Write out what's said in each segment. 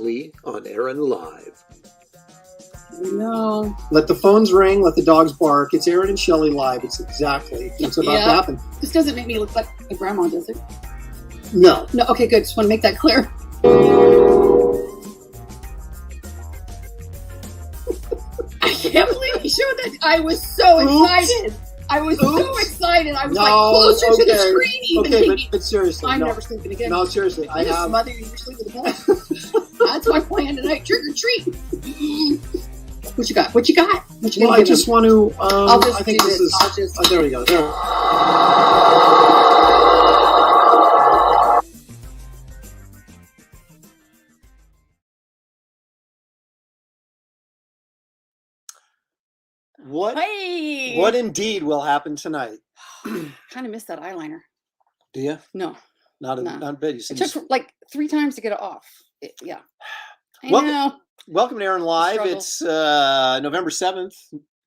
Previously on Aaron Live. No. Let the phones ring, let the dogs bark. It's Aaron and Shelley live. It's exactly what's about to happen. This doesn't make me look like my grandma, does it? No. No, okay, good. Just want to make that clear. I can't believe you showed that. I was so excited. I was so excited. I was like closer to the screen even. Okay, but seriously. I'm never sleeping again. No, seriously. I have. Mother, you sleep with a bed. That's my plan tonight. Trick or treat. What you got? What you got? What you Well, I just want to. I think this is. I'll just. There we go. There. What indeed will happen tonight? Kind of missed that eyeliner. Do you? No. Not bad. It took like 3 times to get it off. Yeah. I know. Welcome to Aaron Live. It's November 7th,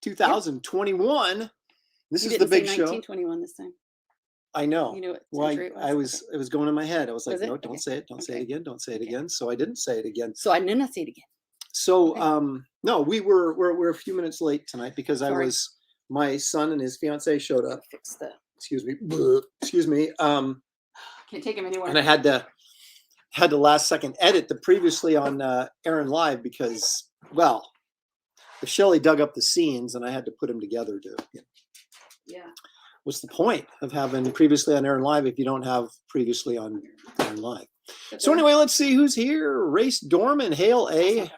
2021. This is the big show. 1921 this time. I know. You knew it. Well, it was going in my head. I was like, no, don't say it. Don't say it again. Don't say it again. So I didn't say it again. So I did not say it again. So no, we're a few minutes late tonight because my son and his fiance showed up. Fix the. Excuse me. Can't take him anywhere. And I had to last second edit the previously on Aaron Live because, well, if Shelley dug up the scenes and I had to put them together to. Yeah. What's the point of having previously on Aaron Live if you don't have previously on Aaron Live? So anyway, let's see who's here. Race Dorman, Hail A.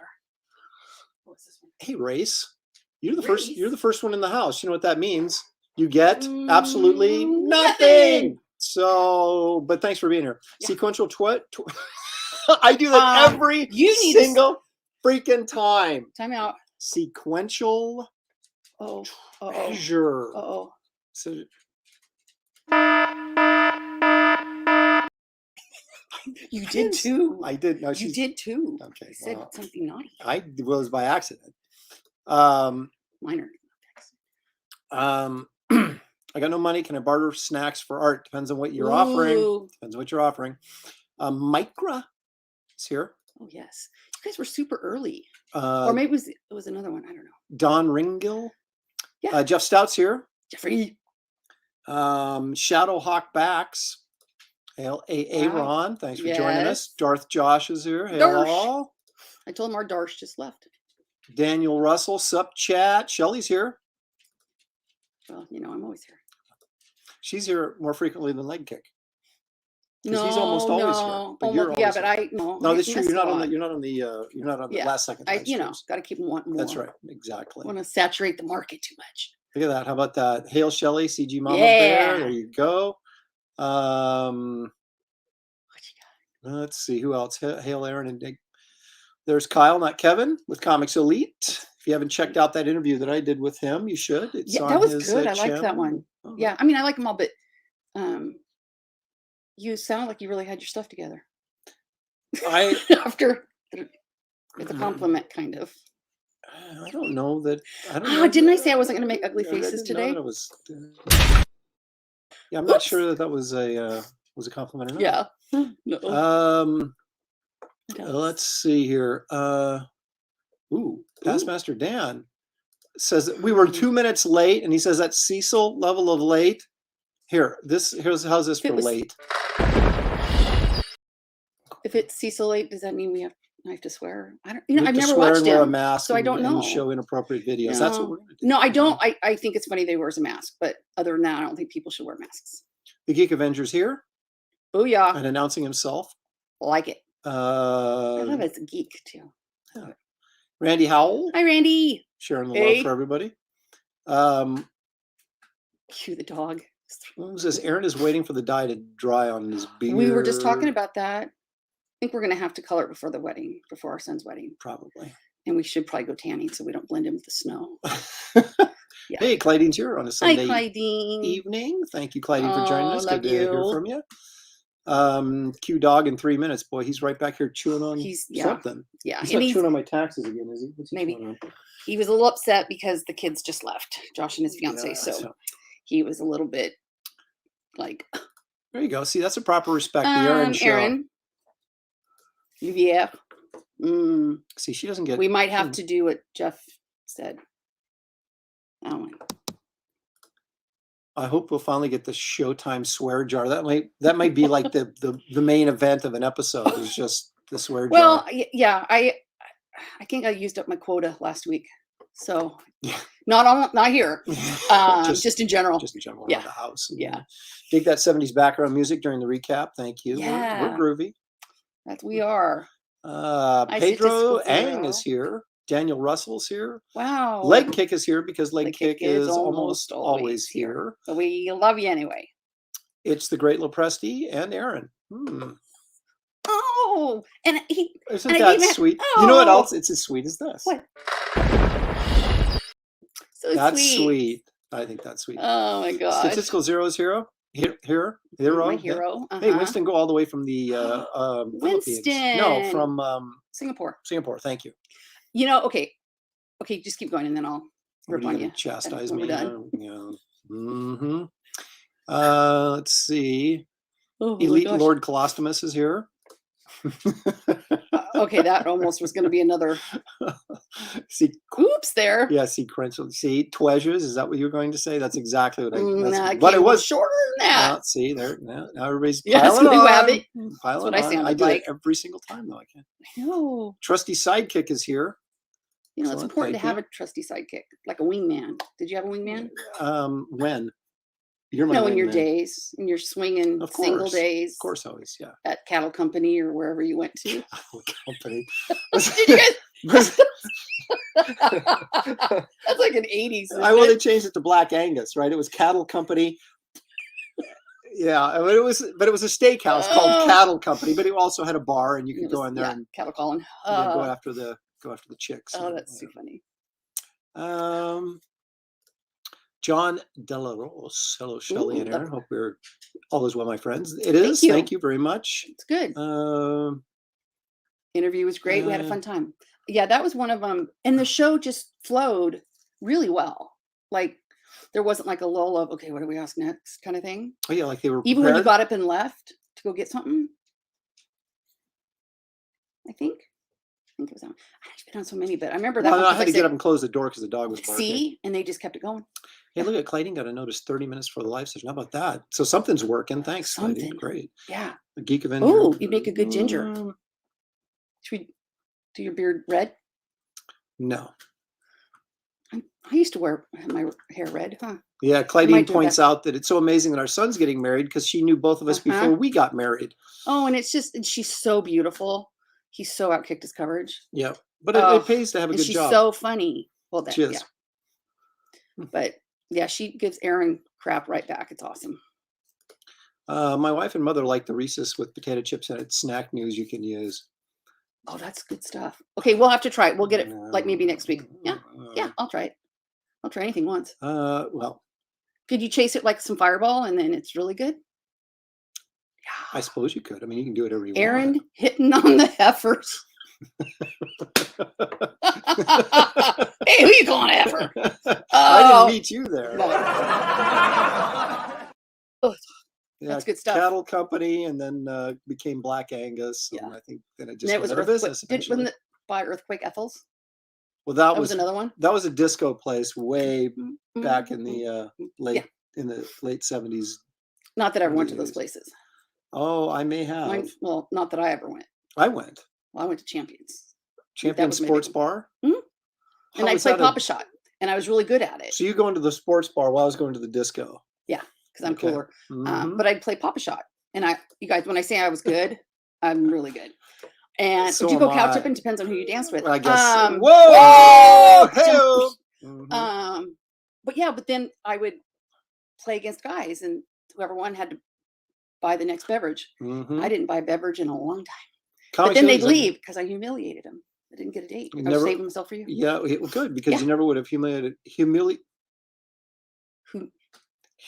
Hey, Race. You're the first one in the house. You know what that means? You get absolutely nothing. So, but thanks for being here. Yeah. Sequential I do that every single freaking time. Time out. Sequential treasure. So you did too. I did. No, you did too. Okay. You said something naughty. I was by accident. Minor. I got no money. Can I barter snacks for art? Depends on what you're offering. Depends on what you're offering. Micra is here. Oh yes, you guys were super early. Or maybe it was another one. I don't know. Don Ringill. Yeah. Jeff Stout's here. Jeffrey. Shadow Hawk Backs. Hail Aaron. Thanks for joining us. Darth Josh is here. Hail. I told him our Darsh just left. Daniel Russell. Sup chat. Shelley's here. Well, I'm always here. She's here more frequently than Leg Kick. No, he's almost always here. But you're yeah, but I no. No, that's true. You're not on the last second. Got to keep them wanting more. That's right. Exactly. Want to saturate the market too much. Look at that. How about that? Hail Shelley, CG Mama Bear. There you go. What you got? Let's see who else. Hail Aaron and Dick. There's Kyle, not Kevin, with Comics Elite. If you haven't checked out that interview that I did with him, you should. It's on that was his, good. I liked that one. Oh. Yeah, I mean, I like them all, but you sound like you really had your stuff together. After it's a compliment, kind of. I don't know that. I don't know. Didn't I say I wasn't going to make ugly faces today? I'm not sure that was a compliment or not. Yeah. No. Let's see here. Pastmaster Dan says that we were 2 minutes late, and he says that's Cecil level of late. How's this for late? If it's Cecil late, does that mean I have to swear? I don't. I've never watched him, wear a mask, so I don't know. And show inappropriate videos. No. That's what we're going to do. No, I don't. I think it's funny they wears a mask, but other than that, I don't think people should wear masks. The Geek Avenger's here. Booyah! And announcing himself. Like it. I love it. It's a geek too. Yeah. Randy Howell. Hi, Randy. Sharing the love for everybody. Cue the dog. It says Aaron is waiting for the dye to dry on his beard. We were just talking about that. I think we're going to have to color it before our son's wedding. Probably. And we should probably go tanning so we don't blend in with the snow. Yeah. Hey, Clydene's here on a Sunday evening. Thank you, Clydene, for joining us. Good to hear from you. Q Dog in 3 minutes. Boy, he's right back here chewing on something. Yeah. He's not chewing on my taxes again, is he? What's he maybe. He was a little upset because the kids just left, Josh and his fiance. So he was a little bit like. There you go. See, that's a proper respect. The Aaron show. Aaron. UVF. See, she doesn't get. We might have to do what Jeff said. Oh, I hope we'll finally get the Showtime swear jar. That might be like the main event of an episode. Is just the swear jar. well, yeah, I think I used up my quota last week, so not here, just in general. Just in general, Yeah. around the house. Yeah. Dig that 70s background music during the recap. Thank you. Yeah. We're groovy. That we are. Pedro Ang is here. Daniel Russell's here. Wow. Leg Kick is here because Leg Kick is almost always here. So we love you anyway. It's the great Lopresti and Aaron. Oh, and isn't that sweet? Oh. You know what else? It's as sweet as this. What? So that's sweet. I think that's sweet. Oh my god. Statistical Zero's hero. Hero. My hero. Hey, Winston, go all the way from the Winston. Philippines. No, from Singapore. Singapore. Thank you. Okay, just keep going, and then I'll rip on you. Chastise me. We're done. Let's see. Elite Lord Colostomus is here. Okay, that almost was going to be another. See, oops, there. Yeah, sequential. See, Tweasures. Is that what you're going to say? That's exactly what but it was shorter than that. See there. Now everybody's piling on. That's what I sounded I do like it every single time, though. I can't. I know. Trusty Sidekick is here. It's important to have a trusty sidekick, like a wingman. Did you have a wingman? When? You're my in your days, in your swinging single days. Of course, always, yeah. At Cattle Company or wherever you went to. Cattle Company. Did you guys? That's like an 80s. Well, they changed it to Black Angus, right? It was Cattle Company. Yeah, it was a steakhouse called Cattle Company, but it also had a bar, and you could go in there and cattle calling. And go after the chicks. Oh, that's too funny. John Delaros. Hello, Shelley and Aaron. Hope we're all is well, my friends. It is. Thank you very much. It's good. Interview was great. We had a fun time. Yeah, that was one of them. And the show just flowed really well. Like there wasn't like a lull of, okay, what do we ask next kind of thing. Oh yeah, like they were even when you got up and left to go get something. I think it was on. I've been on so many, but I remember that. I had to get up and close the door because the dog was barking. See, and they just kept it going. Hey, look at Clayton got a notice 30 minutes for the live session. How about that? So something's working. Thanks, Clayton. Great. Yeah. The Geek of Oh, you make a good ginger. Should we do your beard red? No. I used to have my hair red, huh? Yeah, Clayton points out that it's so amazing that our son's getting married because she knew both of us before we got married. Oh, and she's so beautiful. He's so outkicked his coverage. Yeah, but it pays to have a good job. She's so funny. Well, she is. Yeah. But yeah, she gives Aaron crap right back. It's awesome. My wife and mother like the Reese's with potato chips in it. Snack news you can use. Oh, that's good stuff. Okay, we'll have to try it. We'll get it like maybe next week. Yeah, I'll try it. I'll try anything once. Well, could you chase it like some Fireball and then it's really good? I suppose you could. I mean, you can do it every week. Aaron hitting on the heifers. Hey, who you calling heifer? I didn't meet you there. No. Yeah, that's good stuff. Cattle Company, and then became Black Angus. And I think then it just went out of business. Wasn't it by Earthquake Ethel's? Well, that was another one. That was a disco place way back in the late 70s. Not that I ever went to those places. Oh, I may have. Well, not that I ever went. I went. Well, I went to Champions. Champions Sports Bar? Mm-hmm. And I played Papa Shot, and I was really good at it. So you go into the sports bar while I was going to the disco. Yeah, because I'm cooler. But I'd play Papa Shot. And you guys, when I say I was good, I'm really good. And so would you go cow tipping? Depends on who you danced with. I guess. Whoa! Hey! But then I would play against guys, and whoever won had to buy the next beverage. I didn't buy a beverage in a long time. But then they'd leave because I humiliated them. I didn't get a date. I was saving myself for you. Yeah, good because you never would have humiliated.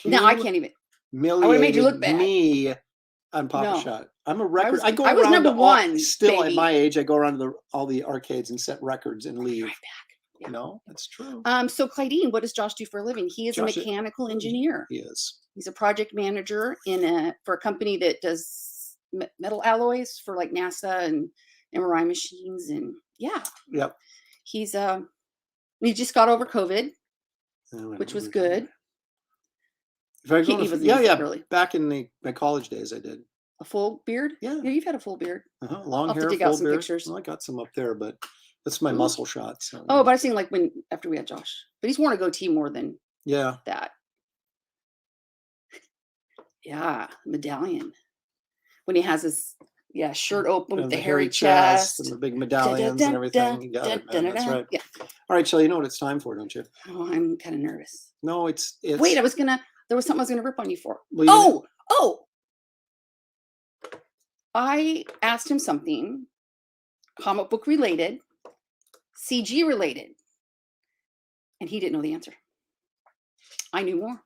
No, I can't even. I would have made you look bad. Me on Papa Shot. I'm a record. I was number one. Still at my age, I go around to all the arcades and set records and leave. Right back. Yeah. No, that's true. So Clydeen, what does Josh do for a living? He is a mechanical engineer. He is. He's a project manager for a company that does metal alloys for like NASA, and MRI machines, and yeah. Yep. He's he just got over COVID, which was good. Really. Back in my college days, I did. A full beard? Yeah. Yeah, you've had a full beard. Long hair, dig full out some beard. pictures. Well, I got some up there, but that's my muscle shots. So. Oh, but I seen like after we had Josh. But he's worn a goatee more than that. Yeah, medallion. When he has his shirt open with the hairy chest and the big medallions and everything. You got it, man. That's right. Yeah. All right, Shelley, you know what it's time for, don't you? Oh, I'm kind of nervous. No, it's. Wait, there was something I was gonna rip on you for. Well, I asked him something comic book related, CG related, and he didn't know the answer. I knew more.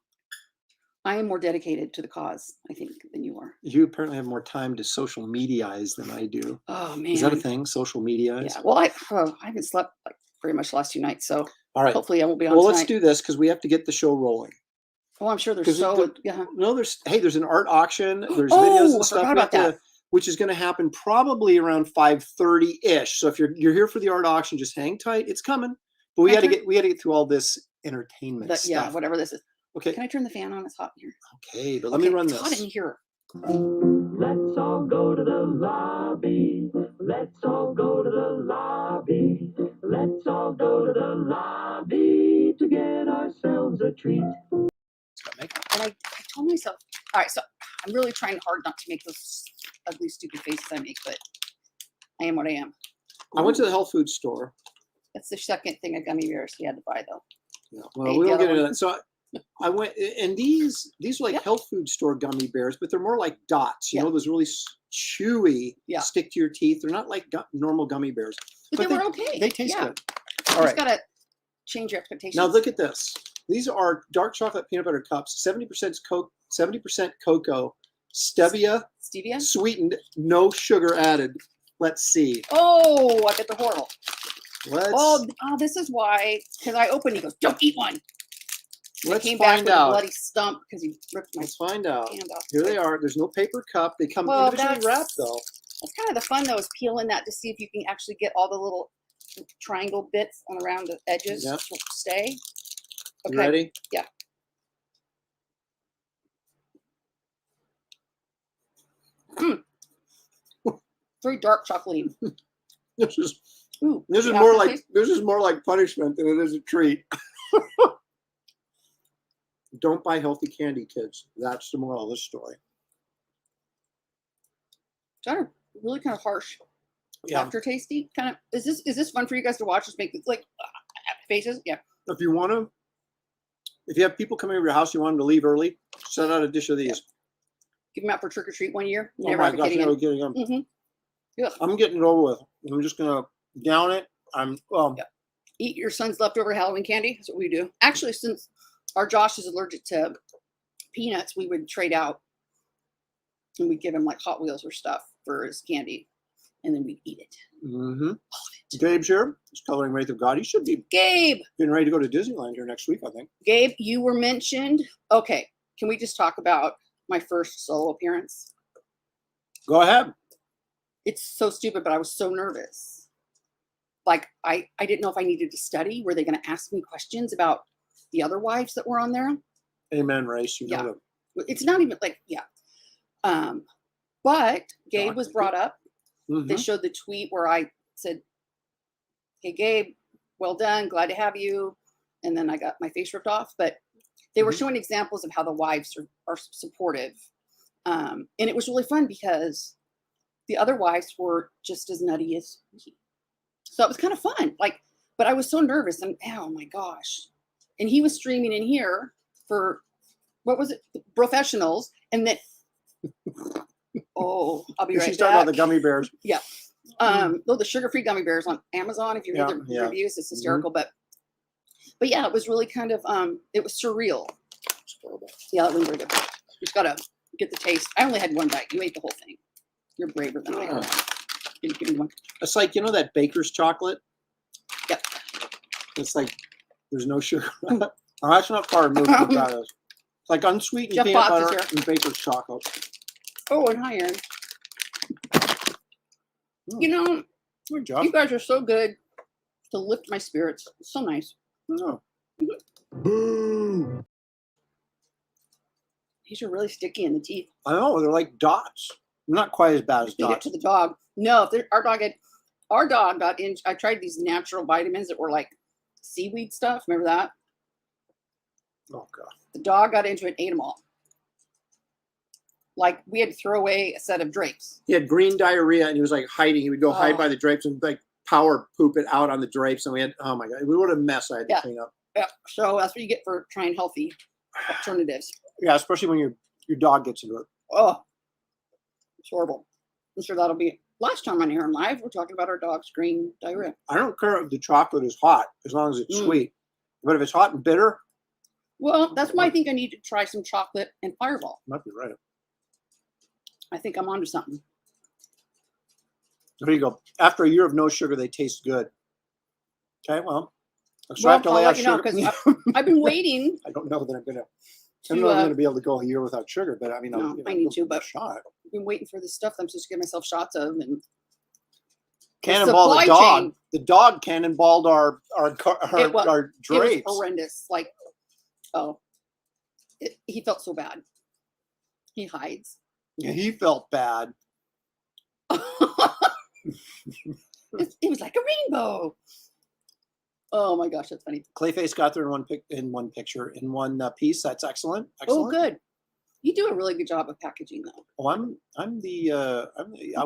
I am more dedicated to the cause, I think, than you are. You apparently have more time to social mediaize than I do. Oh man, is that a thing? Social mediaize? Yeah. Well, I haven't slept like very much the last 2 nights, so all right. Hopefully, I won't be on. Well, tonight. Let's do this because we have to get the show rolling. Oh, I'm sure there's there's an art auction. There's videos and stuff about that. Which is going to happen probably around 5:30-ish. So if you're here for the art auction, just hang tight. It's coming. But we got to get through all this entertainment stuff. Yeah, whatever this is. Okay. Can I turn the fan on? It's hot in here. Okay, but let me run this. It's hot in here. Let's all go to the lobby. Let's all go to the lobby. Let's all go to the lobby to get ourselves a treat. And I told myself, all right, so I'm really trying hard not to make those ugly, stupid faces I make, but I am what I am. I went to the health food store. That's the second thing of gummy bears we had to buy, though. Yeah, well, we don't get into that. So I went, and these are like health food store gummy bears, but they're more like dots. You know, those really chewy, stick to your teeth. They're not like normal gummy bears. But they were okay. They taste good. All right. You just gotta change your expectations. Now look at this. These are dark chocolate peanut butter cups. 70% cocoa, stevia, sweetened, no sugar added. Let's see. Oh, I bet they're horrible. This is why. Because I opened, he goes, "Don't eat one." Let's came find back out. with a bloody stump because he ripped my Let's find out. hand off. Here they are. There's no paper cup. They come individually wrapped, though. That's kind of the fun, though, is peeling that to see if you can actually get all the little triangle bits on around the edges to stay. Okay. You ready? Yeah. Very dark chocolatey. This is more like punishment than it is a treat. Don't buy healthy candy, kids. That's the moral of this story. Kind of really kind of harsh, aftertasty. Kind of. Is this fun for you guys to watch? Just make like faces. Yeah. If you want to, if you have people coming over your house, you want them to leave early, set out a dish of these. Yeah. Give them out for trick or treat one year. Oh my gosh, never getting them. Yeah. I'm getting it over with. I'm just gonna down it. Eat your son's leftover Halloween candy. That's what we do. Actually, since our Josh is allergic to peanuts, we would trade out and we'd give him like Hot Wheels or stuff for his candy, and then we'd eat it. Mm-hmm. Gabe's here. He's coloring Wraith of God. He should be getting ready to go to Disneyland here next week, I think. Gabe, you were mentioned. Okay, can we just talk about my first solo appearance? Go ahead. It's so stupid, but I was so nervous. Like, I didn't know if I needed to study. Were they going to ask me questions about the other wives that were on there? Amen, Race. You know it. It's not even like, but Gabe was brought up. Mm-hmm. They showed the tweet where I said, "Hey, Gabe, well done. Glad to have you." And then I got my face ripped off. But they were showing examples of how the wives are supportive. And it was really fun because the other wives were just as nutty as me. So it was kind of fun. But I was so nervous. And oh my gosh. And he was streaming in here for, what was it? Professionals. And then, I'll be right back. She's talking about the gummy bears. Yeah. The sugar-free gummy bears on Amazon. If you read the reviews, it's hysterical. But yeah, it was really kind of, it was surreal. Yeah, that was really good. You just got to get the taste. I only had one bite. You ate the whole thing. You're braver than I am. Give me one. It's like, that baker's chocolate? Yep. It's like, there's no sugar. That's not far removed from that. It's like unsweetened peanut butter and baker's chocolate. Oh, and high end. Good job. You guys are so good to lift my spirits. It's so nice. Oh. Boo! These are really sticky in the teeth. I know, they're like dots. Not quite as bad as Feed it dots. to the dog. No, our dog got in. I tried these natural vitamins that were like seaweed stuff. Remember that? Oh god. The dog got into it, ate them all. Like we had to throw away a set of drapes. He had green diarrhea and he was like hiding. He would go hide by the drapes and like power poop it out on the drapes. And we had, oh my god, what a mess I had to clean up. Yeah. So that's what you get for trying healthy alternatives. Yeah, especially when your dog gets into it. Oh, it's horrible. I'm sure that'll be last time on Aaron Live. We're talking about our dog's green diarrhea. I don't care if the chocolate is hot as long as it's sweet. But if it's hot and bitter, well, that's why I think I need to try some chocolate and Fireball. might be right. I think I'm onto something. There you go. After a year of no sugar, they taste good. Okay, well, so I have to I'll lay let out you know, sugar. 'cause I've been waiting. I don't know that I'm gonna be able to go a year without sugar, but I mean, No, you know, I need give to, it a but shot. I've been waiting for this stuff that I'm supposed to give myself shots of, and Cannonball the supply dog. chain. The dog cannonballed our drapes. it was horrendous. Like, he felt so bad. He hides. Yeah, he felt bad. It was like a rainbow. Oh my gosh, that's funny. Clayface got there in one picture, in one piece. That's excellent. Oh, good. You do a really good job of packaging, though. Oh,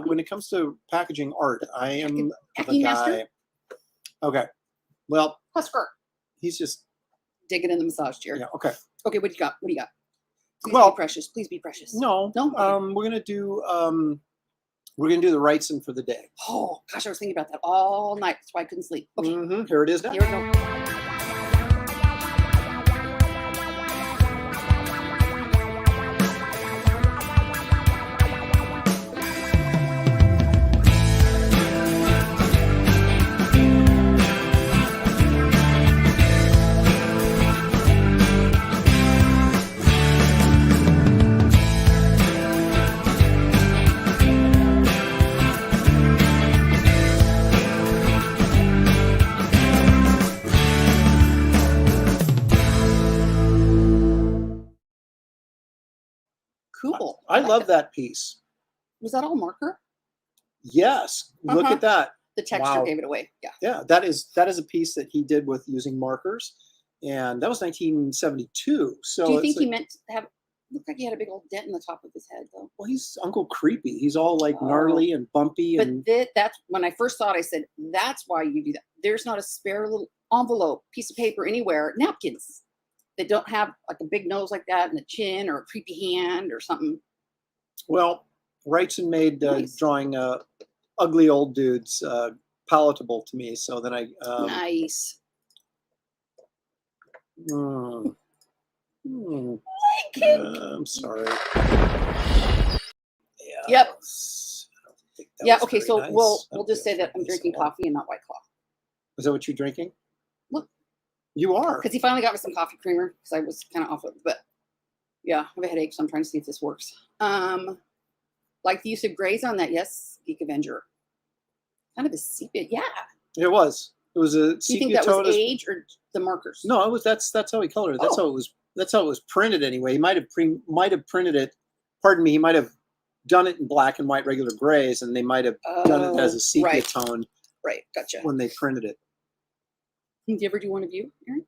when it comes to packaging art, I am the Packing guy. master? Okay. Well, Husker. he's just Digging in the massage chair. yeah. Okay. Okay, what do you got? What do you got? Please Well, be precious. Please be precious. No. No? Okay. We're gonna do the Wrightson for the day. Oh gosh, I was thinking about that all night. That's why I couldn't sleep. Okay, Here it is now. here we go. Cool. I like love that piece. Was that all marker? Yes. Look Uh-huh. at that. The texture Wow. gave it away. Yeah. Yeah, that is a piece that he did with using markers, and that was 1972. So Do you it's think he like, meant to have? Looked like he had a big old dent in the top of his head, though. well, he's Uncle Creepy. He's all like gnarly and bumpy, But and that's when I first saw it. I said, "That's why you do that." There's not a spare little envelope, piece of paper anywhere, napkins that don't have like a big nose like that and a chin or a creepy hand or something. well, Wrightson made Nice. drawing ugly old dudes palatable to me. So then I Nice. I'm sorry. Yeah. Yep. I don't think that Yeah. was Okay. very So nice. we'll just say that I'm Okay, drinking so- coffee and not White Claw Is that what you're drinking? Look. You are. because he finally got me some coffee creamer because I was kind of off of it. But yeah, I have a headache, so I'm trying to see if this works. Like the use of grays on that. Yes, Geek Avenger. Kind of a sepia. Yeah. It was. It was a Do you sepia think that tone. was age or the markers? No, it was. That's how he colored it. That's Oh. how it was. That's how it was printed anyway. He might have printed it. Pardon me. He might have done it in black and white regular grays, and they might have done it as a sepia right. tone Right. Gotcha. when they printed it. Did you ever do one of you, Aaron?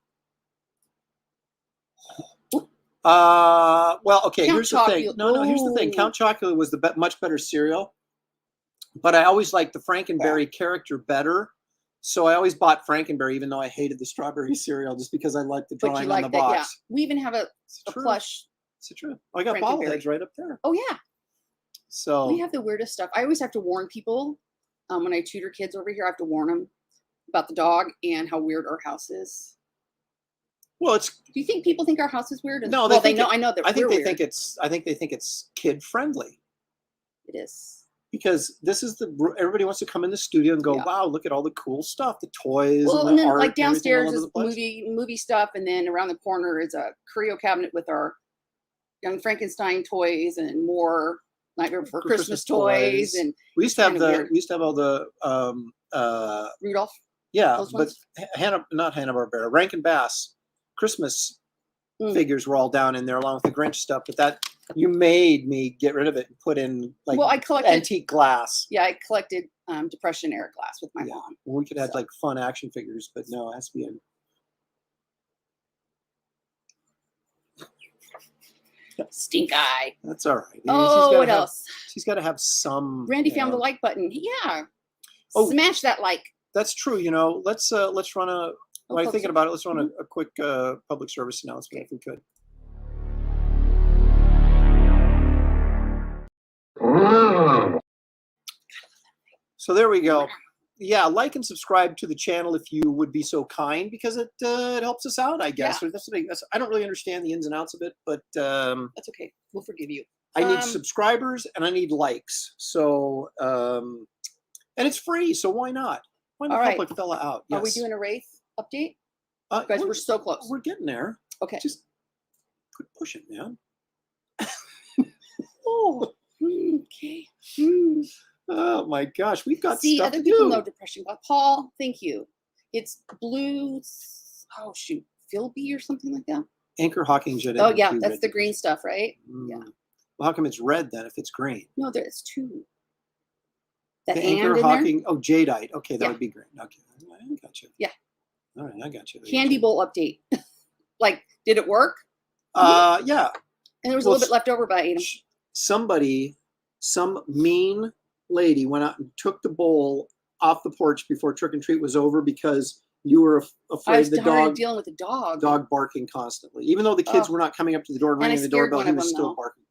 Well, okay. Count Here's the thing. Chocula. No. Here's the thing. Ooh. Count Chocula was the much better cereal, but I always liked the Frankenberry character better. So I always bought Frankenberry, even though I hated the strawberry cereal, just because I liked the But drawing you on like the that, box. yeah. We even have a True. plush. Is it true? I got Frankenberry. bobbleheads right up there. Oh yeah, So we have the weirdest stuff. I always have to warn people when I tutor kids over here. I have to warn them about the dog and how weird our house is. well, it's. Do you think people think our house is weird? No, well, they think know. it- I know that I think we're they weird. think it's. I think they think it's kid friendly It is. because this is everybody wants to come in the studio and go, Yeah. wow, look at all the cool stuff, the toys. Well, and and the then art like and everything all downstairs over is the place. movie stuff, and then around the corner is a curio cabinet with our Young Frankenstein toys and more Nightmare Before Christmas toys. And We used to have kinda weird. we used to have all the Rudolph. Yeah, Those but ones? not Hanna-Barbera, Rankin Bass Christmas figures were all down in there along with the Grinch stuff. But that you made me get rid of it and put in like I collected antique glass. Yeah, I collected Depression era glass with my mom. We could have like fun action figures, but no, it has to be in. Stink eye. That's all right. Oh, what else? She's got to have some. Randy found the like button. Yeah. Oh, smash that like. That's true. Let's run a. While you're thinking about it, let's run a quick public service announcement if we could. So there we go. Yeah, like and subscribe to the channel if you would be so kind, because it helps us out, I guess. Yeah. I don't really understand the ins and outs of it, but that's okay. We'll forgive you. I need subscribers and I need likes. So and it's free, so why not? Why not help a fella out? Yes. Are we doing a Wraith update? Guys, we're so close. We're getting there. Okay. Just push it, man. Oh, okay. Oh my gosh, we've got stuff other to people do. know Depression God. Paul, thank you. It's blue. Oh shoot, Philby or something like that. Anchor Hawking. Oh yeah, that's the green stuff, right? Yeah. Well, how come it's red then if it's green? No, there's two. The Anchor Hawking. Oh, jadeite. Okay, that would be green. Okay, I got you. Yeah. All right, I got you. Candy bowl update. Like, did it work? Yeah. And there was a little bit left over, but I ate them. Some mean lady went out and took the bowl off the porch before trick and treat was over because you were afraid the dog dealing with the dog barking constantly, even though the kids were not coming up to the door and ringing the doorbell. He was still barking.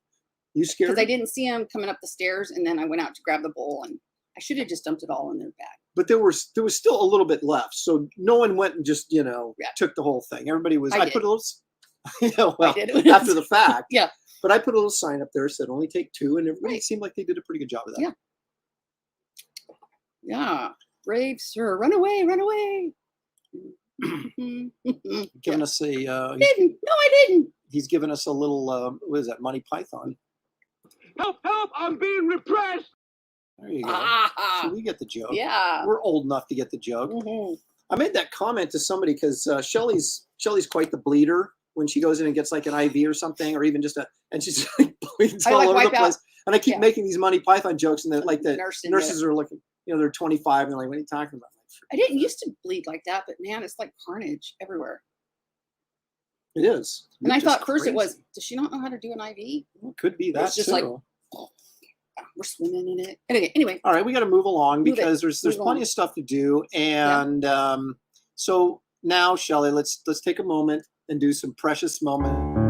You scared? Because I didn't see him coming up the stairs, and then I went out to grab the bowl, and I should have just dumped it all in their bag. But there was still a little bit left, so no one went and just took the whole thing. Everybody was. I put a little. Well, after the fact. Yeah. But I put a little sign up there that said only take two, and everybody seemed like they did a pretty good job of that. Yeah. Yeah. Brave sir, run away, run away. Giving us a. No, I didn't. He's given us a little. What is that? Monty Python. Help! Help! I'm being repressed. There you go. So we get the joke. Yeah. We're old enough to get the joke. I made that comment to somebody because Shelley's quite the bleeder when she goes in and gets like an IV or something, or even and she's like bleeds all over the place. And I keep making these Monty Python jokes, and like the nurses are looking, they're 25, and they're like, "What are you talking about?" I didn't used to bleed like that, but man, it's like carnage everywhere. It is. And I thought first it was, does she not know how to do an IV? Well, could be that. It's just too. like, we're swimming in it. Anyway. All right, we got to move along because there's plenty of stuff to do, and so now, Shelley, let's take a moment and do some precious moments.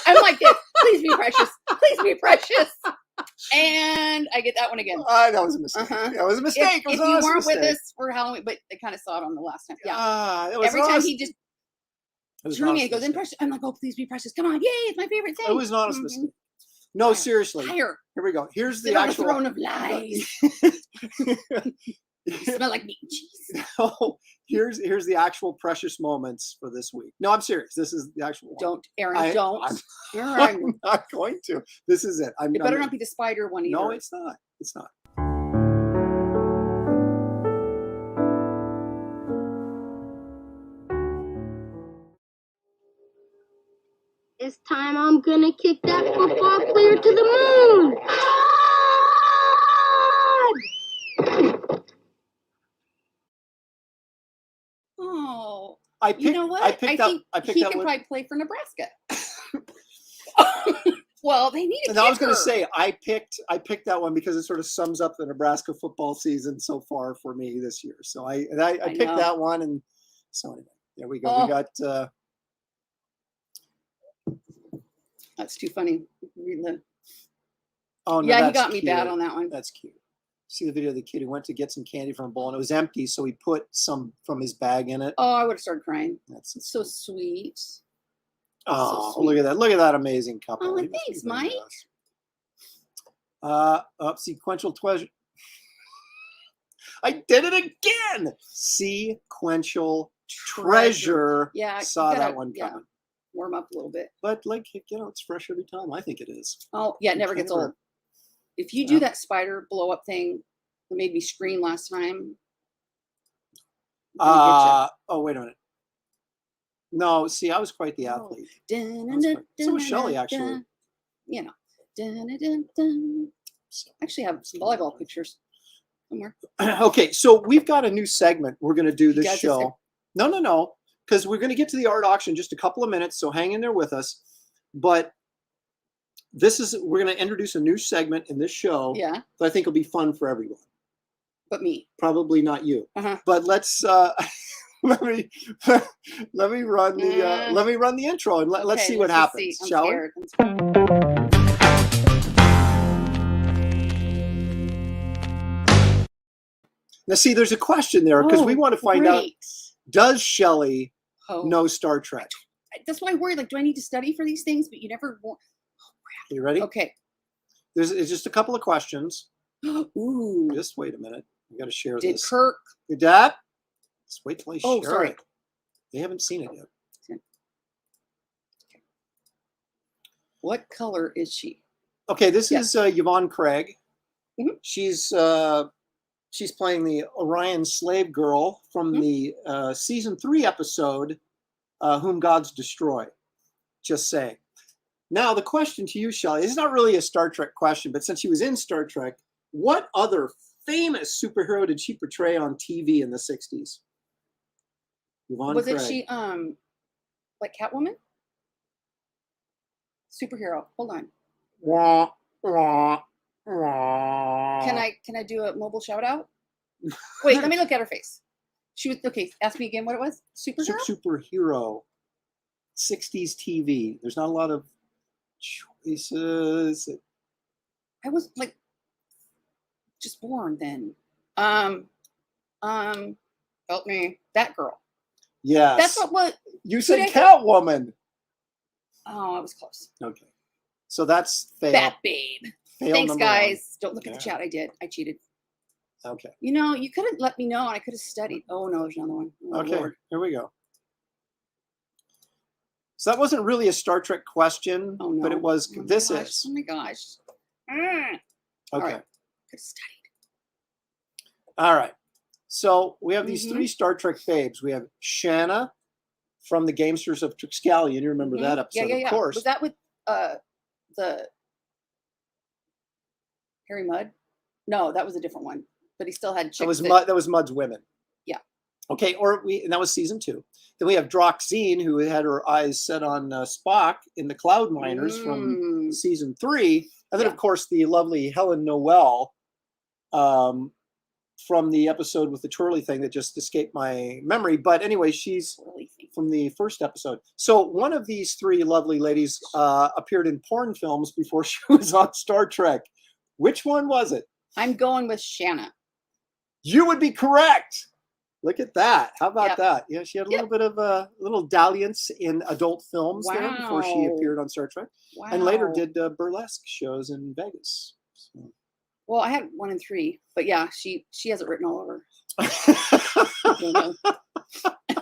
I'm like this. Please be precious. Please be precious. And I get that one again. That was a mistake. That was a mistake. If you weren't with us for Halloween, but they kind of saw it on the last time. Yeah. Every time he just drew me and goes in precious. I'm like, oh, please be precious. Come on. Yay. It's my favorite thing. It was not a mistake. No, seriously. Here we go. Here's the Sit on actual the throne of lies. You smell like meat and cheese. No, here's the actual precious moments for this week. No, I'm serious. This is the actual one. Don't, Aaron, don't. I'm not going to. This is it. It better not be the spider one either. No, it's not. It's not. This time I'm gonna kick that football clear to the moon! Oh, you know what? I think he can probably play for Nebraska. Well, they need a kicker. I was going to say I picked that one because it sort of sums up the Nebraska football season so far for me this year. So I picked that one, and so anyway, there we go. We got. That's too funny. Oh no! Yeah, he got me bad on that one. That's cute. See the video of the kid who went to get some candy from a bowl and it was empty, so he put some from his bag in it. Oh, I would have started crying. That's so sweet. Oh, so sweet. Look at that! Look at that amazing couple. Oh, thanks, Mike. Sequential pleasure. I did it again. Sequential treasure. Yeah, saw gotta, that one coming. Warm up a little bit. But like, it's fresh every time. I think it is. Oh yeah, it never gets old. If you do that spider blow up thing that made me scream last time. Oh, wait a minute. No, see, I was quite the athlete. So was Shelley, actually. You know. Actually, have some volleyball pictures somewhere. Okay, so we've got a new segment we're going to do this show. No, because we're going to get to the art auction in just a couple of minutes, so hang in there with us. But we're going to introduce a new segment in this show that I think will be fun for everyone. But me. Probably not you. But let's let me run the intro and let's see what happens, shall we? Now, see, there's a question there because we want to find out, does Shelley know Star Trek? That's why I worry. Like, do I need to study for these things? But you never. You ready? Okay. It's just a couple of questions. Ooh. Just wait a minute. We got to share this. Did Kirk? Your dad? Just wait till I share sorry. it. They haven't seen it yet. Okay. What color is she? Okay, this is Yvonne Craig. Mm-hmm. She's playing the Orion slave girl from the season 3 episode, Whom Gods Destroy. Just saying. Now, the question to you, Shelley, is not really a Star Trek question, but since she was in Star Trek, what other famous superhero did she portray on TV in the 60s? Yvonne Craig. Was it she, like Catwoman? Superhero. Hold on. Can I do a mobile shout out? Wait, let me look at her face. She was okay. Ask me again what it was. Superhero. Superhero. 60s TV. There's not a lot of choices. I was like just born then. Help me. That girl. Yes. That's what you said. Catwoman. Oh, I was close. Okay. So that's fail. Bat Babe. Thanks, guys. 1. Don't look at the chat. I did. I cheated. Okay. You know, you could have let me know. I could have studied. Oh no, there's another one. Oh, okay. Lord. Here we go. So that wasn't really a Star Trek question, but it was. Oh my gosh. Okay. All right. Could have studied. All right. So we have these 3 Star Trek babes. We have Shanna from the Gamesters of Triskelion. You remember that episode, of course. Was that with the Harry Mudd? No, that was a different one. But he still had chicks. That was Mudd's women. Yeah. Okay, and that was season 2. Then we have Droxine, who had her eyes set on Spock in the Cloud Miners from season 3. And then, of course, the lovely Helen Noel from the episode with the twirly thing that just escaped my memory. But anyway, she's from the first episode. So one of these 3 lovely ladies appeared in porn films before she was on Star Trek. Which one was it? I'm going with Shanna. You would be correct. Look at that. How about that? Yeah, she had a little bit of a little dalliance in adult films there before she appeared on Star Trek. Wow. And later did burlesque shows in Vegas. So. Well, I had 1 and 3, but yeah, she has it written all over. I don't know.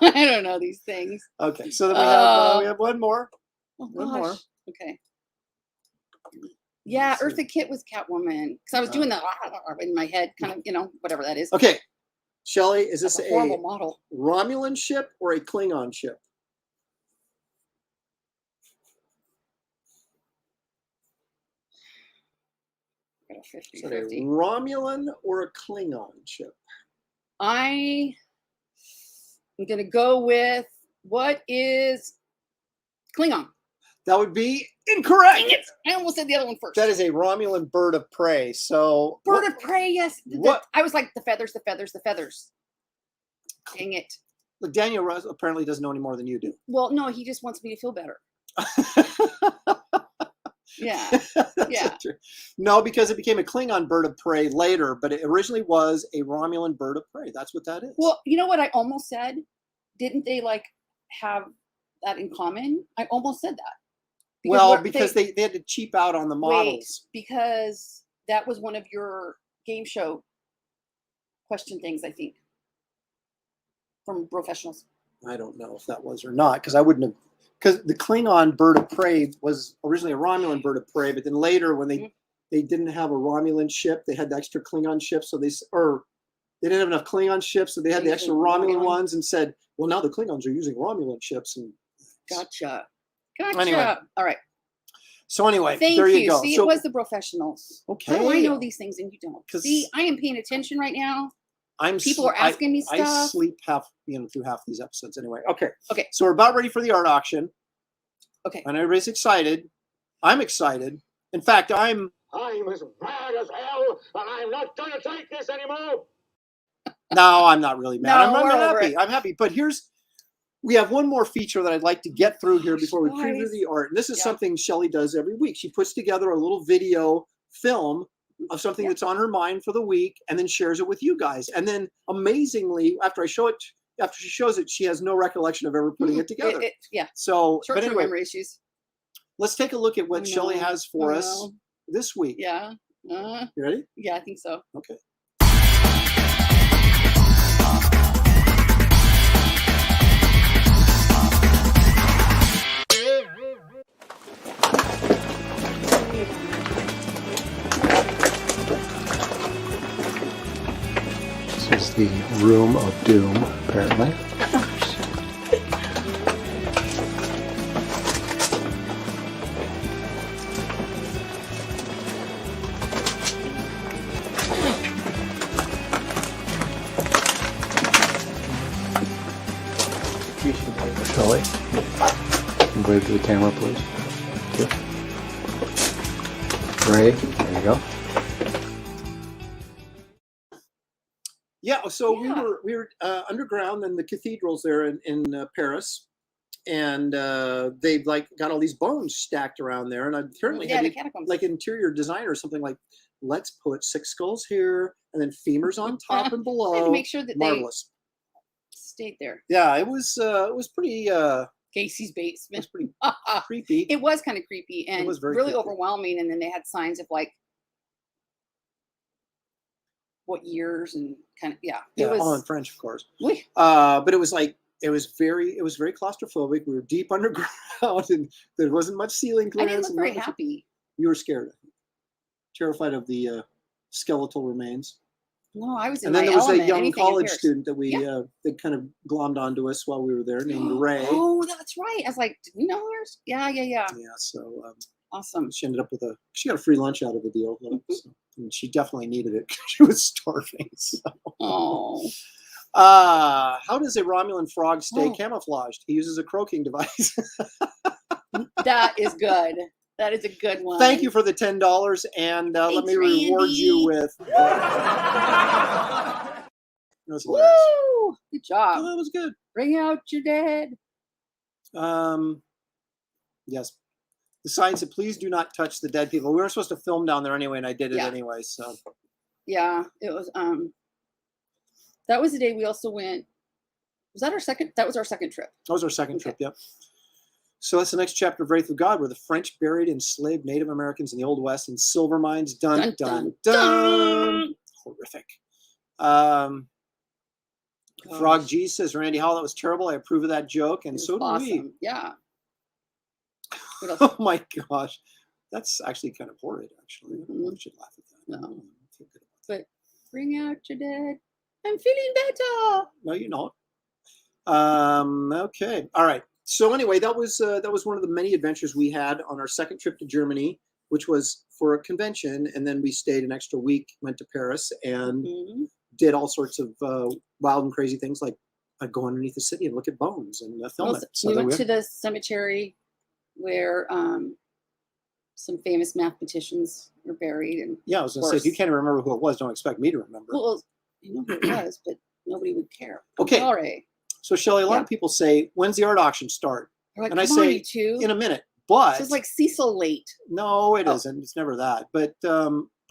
I don't know these things. Okay, so then we have one more. One more. Okay. Yeah, Eartha Kitt was Catwoman because I was doing that in my head, kind of, whatever that is. Okay, Shelley, is this a horrible model? Romulan ship or a Klingon ship? Is it a Romulan or a Klingon ship? I am going to go with what is Klingon. That would be incorrect. Dang it. I almost said the other one first. That is a Romulan bird of prey. So bird of prey, yes. What? I was like the feathers. Dang it. Look, Daniel Ross apparently doesn't know any more than you do. Well, no, he just wants me to feel better. Yeah. Yeah. No, because it became a Klingon bird of prey later, but it originally was a Romulan bird of prey. That's what that is. Well, you know what I almost said? Didn't they have that in common? I almost said that. Because they had to cheap out on the models. Because that was one of your game show question things, I think, from professionals. I don't know if that was or not, because I wouldn't have, because the Klingon bird of prey was originally a Romulan bird of prey, but then later when they didn't have a Romulan ship, they had the extra Klingon ships, so they didn't have enough Klingon ships, so they had the extra Romulan ones and said, well, now the Klingons are using Romulan ships. And Gotcha. Anyway. All right. So anyway, Thank there you. you go. See, So, it was the professionals. okay. How do I know these things and you don't? 'Cause See, I am paying attention right now. People are I asking me stuff. I sleep through half these episodes anyway. Okay. Okay. So we're about ready for the art auction. Okay. And everybody's excited. I'm excited. In fact, I'm as mad as hell, and I'm not going to take this anymore. No, I'm not really mad. No, I'm we're over happy. it. I'm happy. But we have one more feature that I'd like to get through here before we preview Guys. the art. And this is something Shelley does every week. She puts together a little video film of something that's on her mind for the week and then shares it with you guys. And then amazingly, after she shows it, she has no recollection of ever putting it together. Yeah. So, but Short-term anyway, memory issues. let's take a look at what Shelley has for us this week. Yeah. You ready? Yeah, I think so. Okay. This is the Room of Doom, apparently. Shelley, wave to the camera, please. Thank you. Ray, there you go. Yeah, so we were underground in the cathedrals there in Paris, and they've got all these bones stacked around there, and I apparently had the catacombs. like interior design or something like, let's put 6 skulls here and then femurs on top and below. I had to make sure that marvelous. They stayed there. Yeah, it was pretty. Casey's basement. It was pretty creepy. It was kind of creepy and was very really creepy. overwhelming. And then they had signs of what years and kind of It was all in French, of course. But it was very claustrophobic. We were deep underground, and there wasn't much ceiling I clearance. didn't look very happy. You were scared, terrified of the skeletal remains. No, I was in And then my there was a element. young Anything in college Paris. student that they kind of glommed onto us while we were there, named Ray. Oh, that's right. I was like, did we know hers? Yeah. Yeah, so Awesome. she ended up with she got a free lunch out of the deal. So, and she definitely needed it because she was starving. So. Oh. How does a Romulan frog stay camouflaged? He uses a croaking device. That is good. That is a good one. Thank you for the $10, and let me reward you with. That was hilarious. Woo! Good job. Oh, that was good. Bring out your dead. Yes. The sign said, "Please do not touch the dead people." We were supposed to film down there anyway, and I did it anyway. So. Yeah, it was. That was the day we also went. Was that our second? That was our second trip. That was our second trip. Yep. So that's the next chapter of Wraith of God, where the French buried enslaved Native Americans in the Old West in silver mines. Dun dun dun. Horrific. Frog G says, "Randy Hall, that was terrible. I approve of that joke, and so do we." Yeah. Oh my gosh, that's actually kind of horrid. Actually, I should laugh at that. No. But bring out your dead. I'm feeling better. No, you don't. Okay. All right. So anyway, that was one of the many adventures we had on our second trip to Germany, which was for a convention, and then we stayed an extra week, went to Paris, and did all sorts of wild and crazy things, like go underneath the city and look at bones and film it. So we went to the cemetery where some famous mathematicians were buried, and I was going to say, if you can't remember who it was, don't expect me to remember. Well, I know who it was, but nobody would care. Okay. Sorry. So Shelley, a lot of people say, "When's the art auction start?" Like, and I say, "In a minute." But so it's like Cecil late. No, it isn't. It's never that. But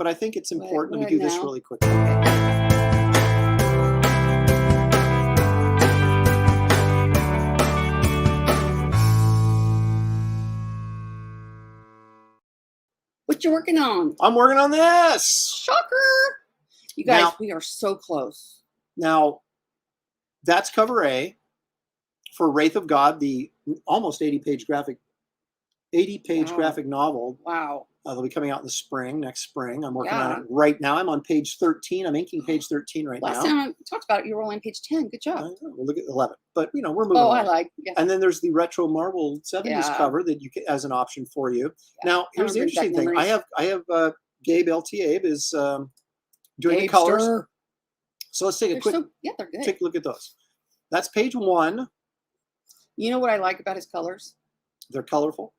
I think it's important that we do this really quickly. What you working on? I'm working on this. Shocker. You guys, Now- we are so close. Now, that's cover A for Wraith of God, the almost 80-page graphic Wow. graphic novel. Wow. They'll be coming out in the spring, next spring. I'm working Yeah. on it right now. I'm on page 13. I'm inking page 13 right Last now. time I talked about it, you were only on page 10. Good job. We'll look at 11. But, you know, we're moving Oh, along. I like. Yeah. And then there's the retro Marvel 70s Yeah. cover that you can, as an option for you. Yeah. Now, here's the brings back interesting thing. I memories. have Gabe LT Abe is doing the Gabester. colors. So let's take a They're quick yeah, they're good. take a look at those. That's page 1. You know what I like about his colors? They're colorful.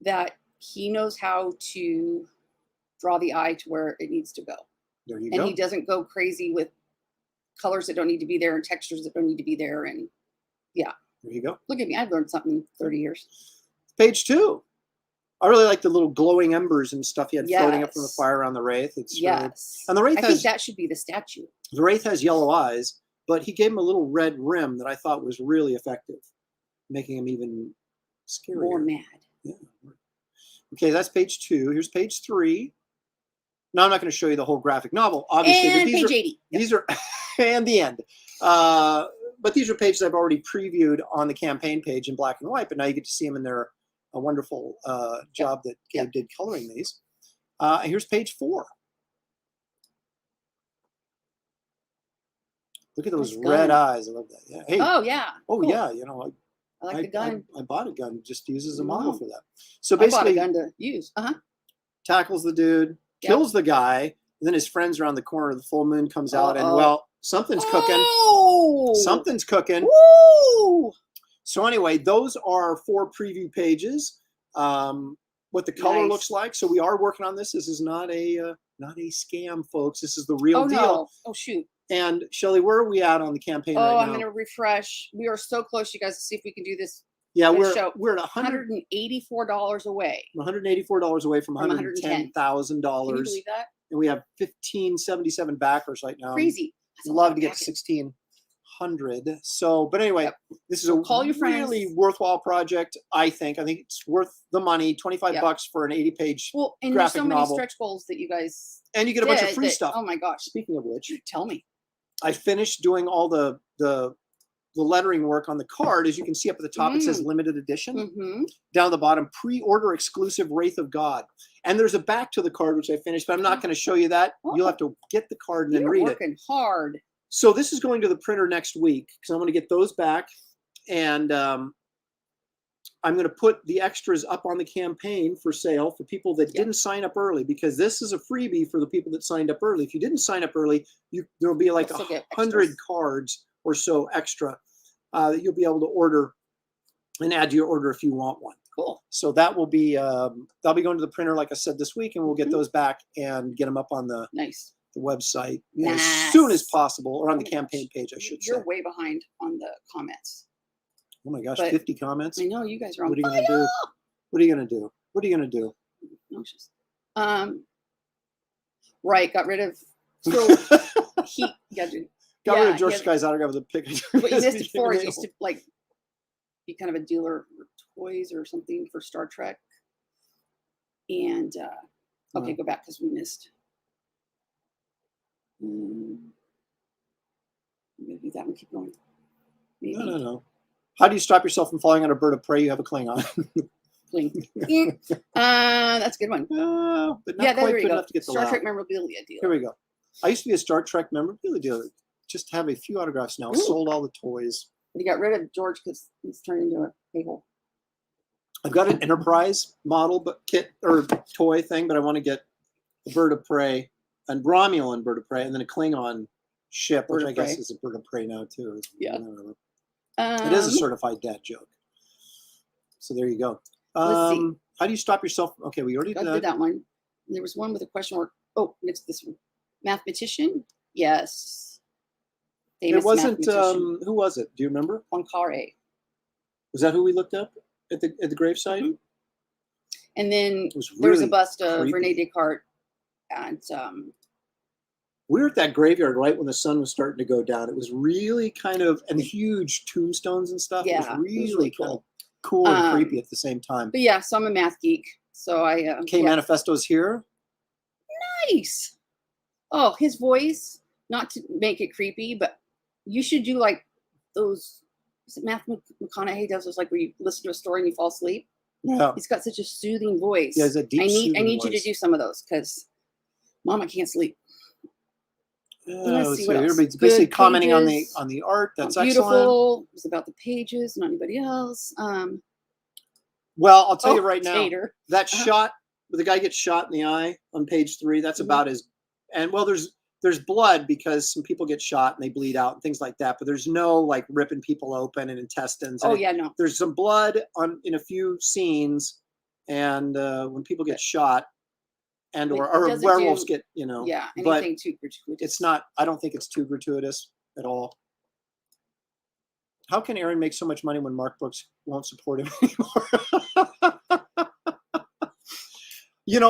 That he knows how to draw the eye to where it needs to go. There you And go. he doesn't go crazy with colors that don't need to be there and textures that don't need to be there. And There you go. look at me, I've learned something in 30 years. Page 2. I really like the little glowing embers and stuff he had floating up from the Yes. fire around the Wraith. It's really, Yes. and the Wraith I think has that should be the statue. the Wraith has yellow eyes, but he gave him a little red rim that I thought was really effective, making him even scarier. More mad. Yeah. Okay, that's page 2. Here's page 3. Now I'm not going to show you the whole graphic novel, obviously. And but these page are, 80. Yep. These are and the end. But these are pages I've already previewed on the campaign page in black and white. But now you get to see them in their a wonderful job that Gabe did coloring these. And here's page 4. Look at those Nice red gun. eyes. I love that. Yeah. Hey. Oh, yeah. Oh Cool. yeah. You know, I like the gun. I bought a gun just to use as a model Wow. for that. So I bought a basically, gun to use. tackles the dude, Yep. kills the guy, and then his friends around the corner. The full moon comes out, and Uh-oh. well, something's cooking. Oh! Something's cooking. Woo! So anyway, those are 4 preview pages. What the color Nice. looks like. So we are working on this. This is not a scam, folks. This is the real Oh, deal. no. Oh, shoot. And Shelley, where are we at on the campaign Oh, right I'm now? going to refresh. We are so close, you guys, to see if we can do this. Yeah, this we're show. we're at $184 away. $184 away from From $110,000. Can you believe that? And we have 1577 backers right now. Crazy. That's a lot Love of to get packets. 1600. So, but anyway, Yep. this is So a call your really friends. worthwhile project. I think it's worth the money. 25 Yep. bucks for an 80-page, Well, and there's graphic so many novel. stretch goals that you guys and you get a bunch of did free that- stuff. Oh, my gosh. Speaking of which, Tell me. I finished doing all the lettering work on the card. As you can see up at the top, it says limited edition. Mm-hmm. Down at the bottom, pre-order exclusive Wraith of God. And there's a back to the card, which I finished, but I'm not going to show you that. You'll have to get the card and then You're read it. working hard. So this is going to the printer next week because I'm going to get those back. And I'm going to put the extras up on the campaign for sale for people that didn't sign up early, because this is a freebie for the people that signed up early. If you didn't sign up early, there'll be like You'll still get 100 extras. cards or so extra that you'll be able to order and add to your order if you want one. Cool. So that will be that'll be going to the printer, like I said, this week, and we'll get Mhm. those back and get them up on the Nice. website as Nice. soon as possible, or on Oh the my campaign gosh. page, I should say. You're way behind on the comments. Oh my gosh, but 50 comments. I know you guys are on What are you fire. gonna do? What are you gonna do? What are you gonna do? Nauseous. Right. Got rid of. So he got to. Got rid yeah, of George he had- Sky's autograph with a picture. What you missed it before is used to like be kind of a dealer for toys or something for Star Trek. And okay, go back because we missed. Maybe that one. Keep going. Maybe. No. How do you stop yourself from falling on a bird of prey? You have a Klingon. Bling. That's a good one. But not Yeah, quite there good you go. enough to get the Star laugh. Trek memorabilia deal. Here we go. I used to be a Star Trek memorabilia dealer. Just have a few autographs now. Ooh. Sold all the toys. You got rid of George because he's turned into a a-hole. I've got an Enterprise model kit or toy thing, but I want to get a bird of prey, and Romulan bird of prey, and then a Klingon ship, Bird which of I guess prey. is a bird of prey now too. Yeah. Whatever. It is a certified dad joke. So there you go. Let's see. How do you stop yourself? Okay, we already I did did that one. There was one with a question mark. Oh, next this one. Mathematician? Yes. It Famous wasn't. mathematician. Who was it? Do you remember? Poincaré. Was that who we looked up at the gravesite? Mhm. And then It was there was a really bust of creepy. Rene Descartes. And We were at that graveyard right when the sun was starting to go down. It was really kind of, and huge tombstones and stuff. Yeah, it it was was really, really kind of cool. cool and creepy at the same time. but yeah, so I'm a math geek. So I Okay, yeah. manifestos here. nice. Oh, his voice, not to make it creepy, but you should do like those. Is it Matthew McConaughey does those, like where you listen to a story and you fall asleep? Yeah. He's got such a soothing voice. He has a deep, I need soothing you to voice. do some of those because Mama can't sleep. Let's see. What else. Everybody's basically Good commenting pages. on the art. That's Beautiful. excellent. It was about the pages, not anybody else. Well, I'll tell you right now, Tater. that shot where the guy gets shot in the eye on page 3, that's about as, and well, there's blood because some people get shot and they bleed out and things like that, but there's no like ripping people open and intestines. Oh and yeah, no. There's some blood in a few scenes, and when people get shot and or werewolves get, yeah, but anything too gratuitous. it's not. I don't think it's too gratuitous at all. How can Aaron make so much money when Mark Books won't support him anymore?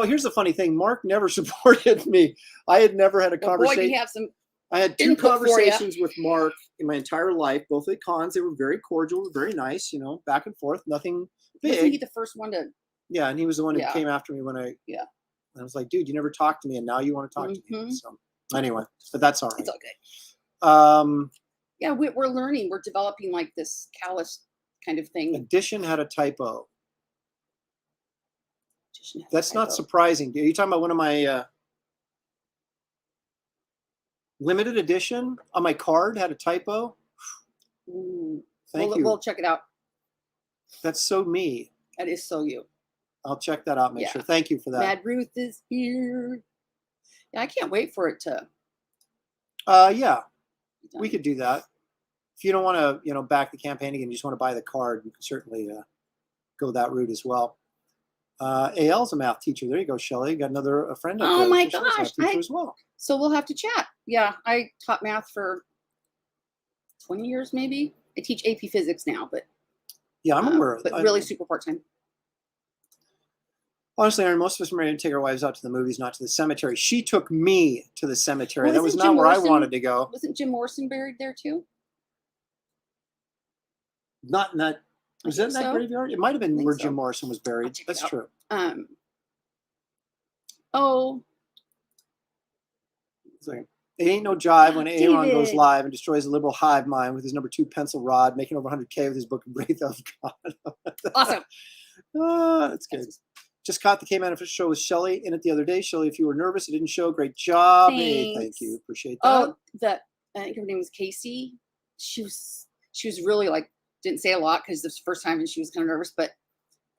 Here's the funny thing. Mark never supported me. I had never had a conversation. Boy, you have some. I had 2 conversations with Mark in my entire life, both at cons. They were very cordial, very nice, back and forth, nothing big. Wasn't he the first one to? Yeah, and he was the one who came after me when I was like, dude, you never talked to me, and now you want to talk to me. So anyway, but that's all right. It's okay. Yeah, we're learning. We're developing like this callous kind of thing. Edition had a typo. That's not surprising. Are you talking about one of my limited edition on my card had a typo? Thank you. We'll check it out. That's so me. That is so you. I'll check that out. Make sure. Thank you for that. Mad Ruth is here. Yeah, I can't wait for it to. Yeah, we could do that. If you don't want to, back the campaign again, you just want to buy the card, you can certainly go that route as well. AL's a math teacher. There you go, Shelley. Got a friend. Oh my gosh! As well. So we'll have to chat. Yeah, I taught math for 20 years, maybe. I teach AP Physics now, but yeah, I'm aware of it. But really super part-time. Honestly, Aaron, most of us are ready to take our wives out to the movies, not to the cemetery. She took me to the cemetery. Well, that was not where I wanted to go. Wasn't Jim Morrison buried there too? Not in that. Was that in that graveyard? It might have been where Jim Morrison was buried. That's true. It ain't no jive when Aaron goes live and destroys a liberal hive mind with his #2 pencil rod, making over 100K with his book Wraith of God. Awesome. That's good. Just caught the K-Manifest show with Shelley in it the other day. Shelley, if you were nervous, it didn't show. Great job. Hey, thank you. Appreciate that. I think her name was Casey. She was really like, didn't say a lot because this was the first time and she was kind of nervous, but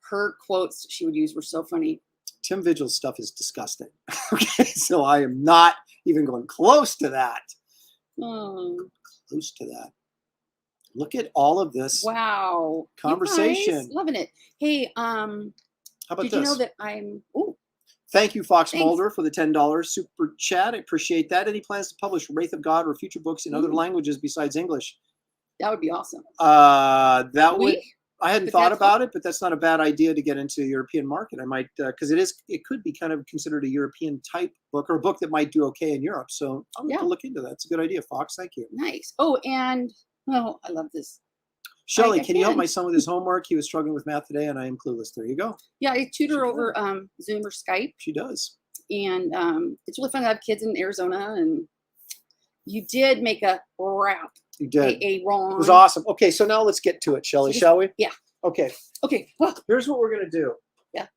her quotes she would use were so funny. Tim Vigil's stuff is disgusting. Okay, so I am not even going close to that. Close to that. Look at all of this. Wow. Conversation. You guys, loving it. Hey, how about did this? You know that I'm Thank you, Fox Mulder, for the $10 super chat. I appreciate that. Any plans to publish Wraith of God or future books in other languages besides English? That would be awesome. I hadn't thought about it, but that's not a bad idea to get into the European market. I might, because it could be kind of considered a European type book or a book that might do okay in Europe. So I'll have to look into that. It's a good idea, Fox. Thank you. Nice. Oh, and I love this. Shelley, can you help my son with his homework? He was struggling with math today, and I am clueless. There you go. Yeah, I tutor over Zoom or Skype. She does. And it's really fun to have kids in Arizona. And you did make a rap. You did. A wrong. It was awesome. Okay, so now let's get to it, Shelley, shall we? Yeah. Okay. Okay. Here's what we're going to do. Yeah.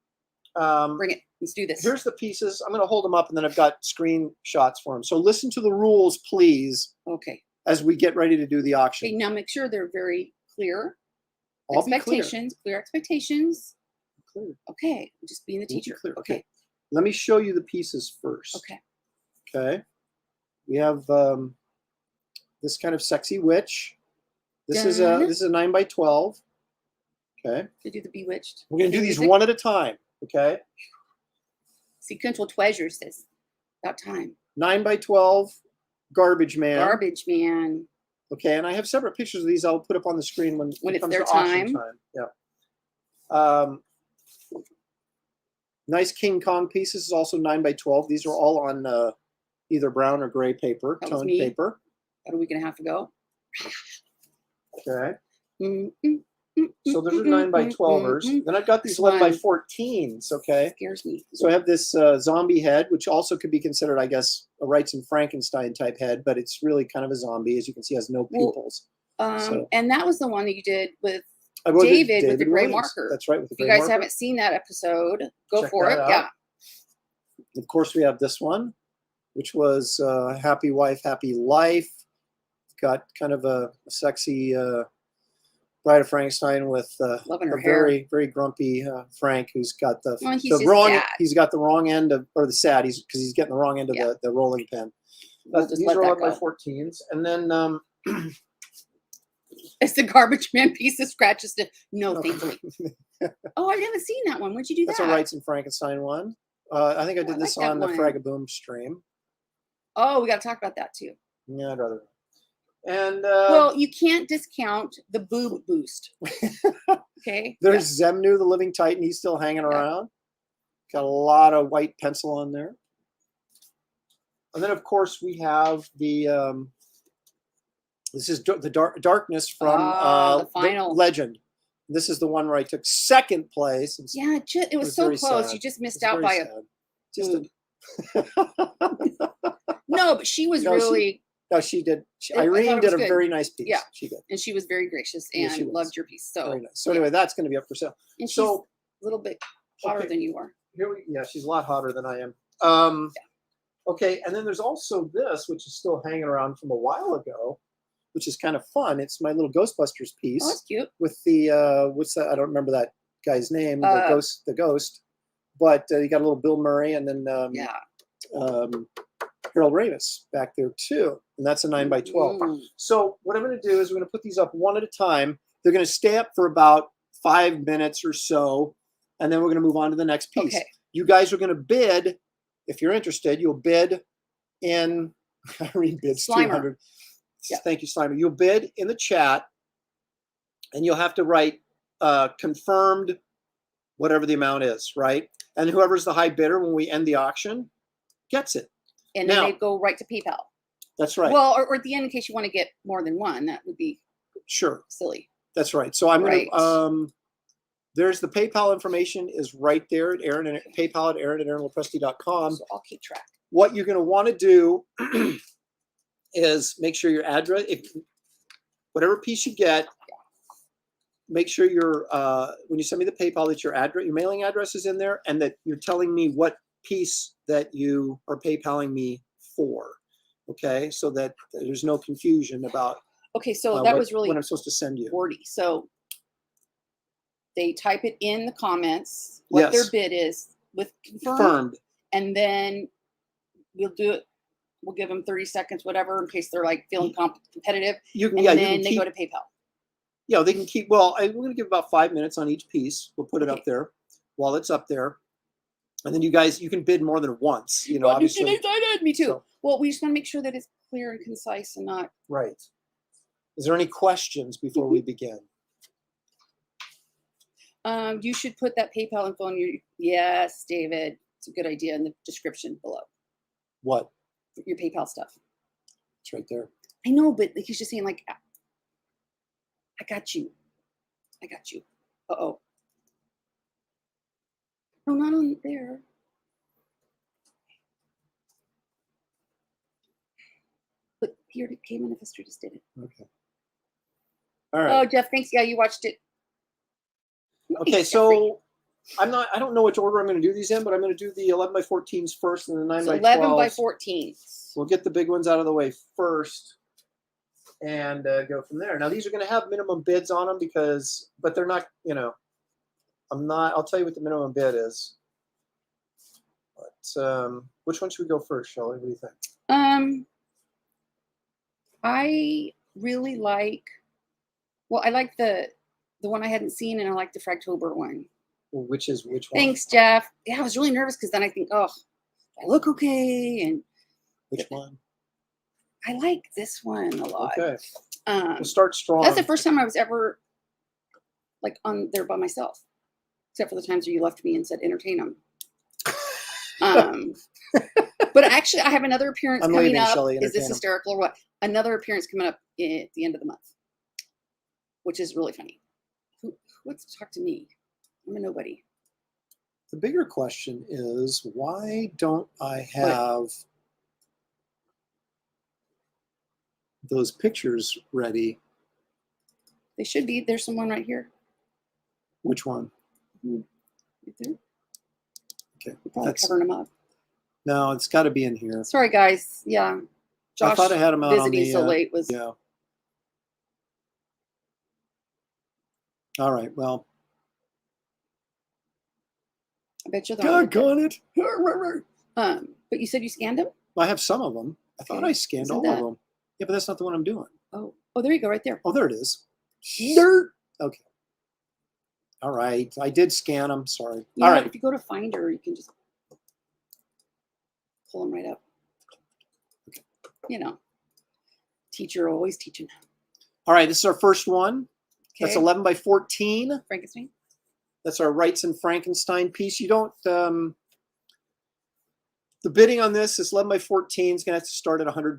Bring it. Let's do this. Here's the pieces. I'm going to hold them up, and then I've got screenshots for them. So listen to the rules, please. Okay. As we get ready to do the auction. Okay, now make sure they're very clear. I'll be clear expectations. Clear. Okay. Just being the teacher. Clear. Okay. Let me show you the pieces first. Okay. Okay. We have this kind of sexy witch. This is a 9x12. Okay. To do the Bewitched. We're going to do these one at a time. Okay. Sequential treasures says about time. 9x12 Garbage Man. Garbage Man. Okay, and I have separate pictures of these. I'll put up on the screen when it comes their to auction time. Yeah. Nice King Kong piece. This is also 9x12. These are all on either brown or gray paper, toned paper. About a week and a half ago. Okay. So those are 9x12ers. Then I've got these 11x14s. Okay. Scares me. So I have this zombie head, which also could be considered, I guess, a Wrightson Frankenstein type head, but it's really kind of a zombie. As you can see, it has no pupils. And that was the one that you did with David with the gray Williams. marker. That's right. With the If you gray guys marker. haven't seen that episode, go Check for it. that out. Yeah. Of course, we have this one, which was Happy Wife, Happy Life. Got kind of a sexy Bride of Frankenstein with a very, very grumpy Frank, who's got the wrong. Sad. He's got the wrong end of, or the sad. Because he's getting the wrong end of the rolling pin. These are 11x14s, and then it's the garbage man piece of scratches. No, thankfully. Oh, I haven't seen that one. When'd you do that? That's a Wrightson Frankenstein one. I think I did this on the Fragaboom stream. Oh, we got to talk about that too. Yeah, I'd rather. And well, you can't discount the boob boost. Okay. There's Zemnu, the living titan. He's still hanging around. Got a lot of white pencil on there. And then, of course, we have the. This is the darkness from the final Legend. This is the one where I took second place. Yeah, it was so close. Sad. You just missed out by sad. No, but she was really. She did. Irene did a very nice piece. Yeah, she did, and she was very gracious and loved your piece. So, very nice. So anyway, that's going to be up for sale. And she's a little bit hotter than you are. She's a lot hotter than I am. Okay, and then there's also this, which is still hanging around from a while ago, which is kind of fun. It's my little Ghostbusters piece. Oh, that's cute. With the what's that? I don't remember that guy's name. The ghost. But you got a little Bill Murray, and then Harold Ramis back there too, and that's a 9x12. So what I'm going to do is we're going to put these up one at a time. They're going to stay up for about 5 minutes or so, and then we're going to move on to the next piece. Okay. You guys are going to bid, if you're interested. You'll bid in. Irene bids Slimer. 200. Yeah. Thank you, Slimer. You'll bid in the chat, and you'll have to write confirmed, whatever the amount is, right? And whoever's the high bidder when we end the auction gets it. And then they go right to PayPal. That's right. Well, or at the end, in case you want to get more than one, that would be silly. That's right. So I'm going to. There's the PayPal information is right there at Aaron and PayPal at aaron@aaronlopresti.com. So I'll keep track. What you're going to want to do is make sure your address, whatever piece you get, make sure your when you send me the PayPal that your address, your mailing address is in there, and that you're telling me what piece that you are PayPaling me for. Okay, so that there's no confusion about. Okay, so that was really what I'm supposed to send you. Wordy. So they type it in the comments what their bid is with confirmed, and then we'll do it. We'll give them 30 seconds, whatever, in case they're like feeling competitive. And then they go to PayPal. Yeah, they can keep. Well, we're going to give about 5 minutes on each piece. We'll put it up there while it's up there, and then you can bid more than once. You know, obviously. Me too. So, well, we just want to make sure that it's clear and concise and not right. Is there any questions before we begin? You should put that PayPal info in your. Yes, David, it's a good idea in the description below. What? Your PayPal stuff. It's right there. I know, but he's just saying like, I got you. I got you. Uh-oh. No, not on there. But here it came in if history just did it. Okay. All right. Oh, Jeff, thanks. Yeah, you watched it. Okay, so I don't know which order I'm going to do these in, but I'm going to do the 11x14s first and the 9x12s. 11x14s. We'll get the big ones out of the way first and go from there. Now, these are going to have minimum bids on them but they're not, I'll tell you what the minimum bid is. But which one should we go first, Shelley? What do you think? I really like, I like the one I hadn't seen, and I like the Fragtober one. Well, which one? Thanks, Jeff. Yeah, I was really nervous because then I think, I look okay. And which one? I like this one a lot. Okay. We'll start strong. That's the first time I was ever like on there by myself, except for the times where you left me and said, entertain them. But actually, I have another appearance coming up. Shelley, is this hysterical or what? Another appearance coming up at the end of the month, which is really funny. Let's talk to me. I'm a nobody. The bigger question is, why don't I have those pictures ready? They should be. There's someone right here. Which one? Right there. Okay. We're probably covering them up. No, it's got to be in here. Sorry, guys. Yeah. Josh I thought I had them out on visiting the, so late was. Yeah. All right. Well. I bet you're the one. Doggone it. But you said you scanned them? I have some of them. I thought I scanned all of them. Yeah, but that's not the one I'm doing. Oh, there you go, right there. Oh, there it is. Dirt. Okay. All right. I did scan them. Sorry. You All know, right. if you go to Finder, you can just pull them right up. Okay. You know, teacher always teaching. All right. This is our first one. Okay. That's 11 by 14. Frankenstein. That's our Rights and Frankenstein piece. You don't, the bidding on this is 11 by 14 is going to have to start at $100.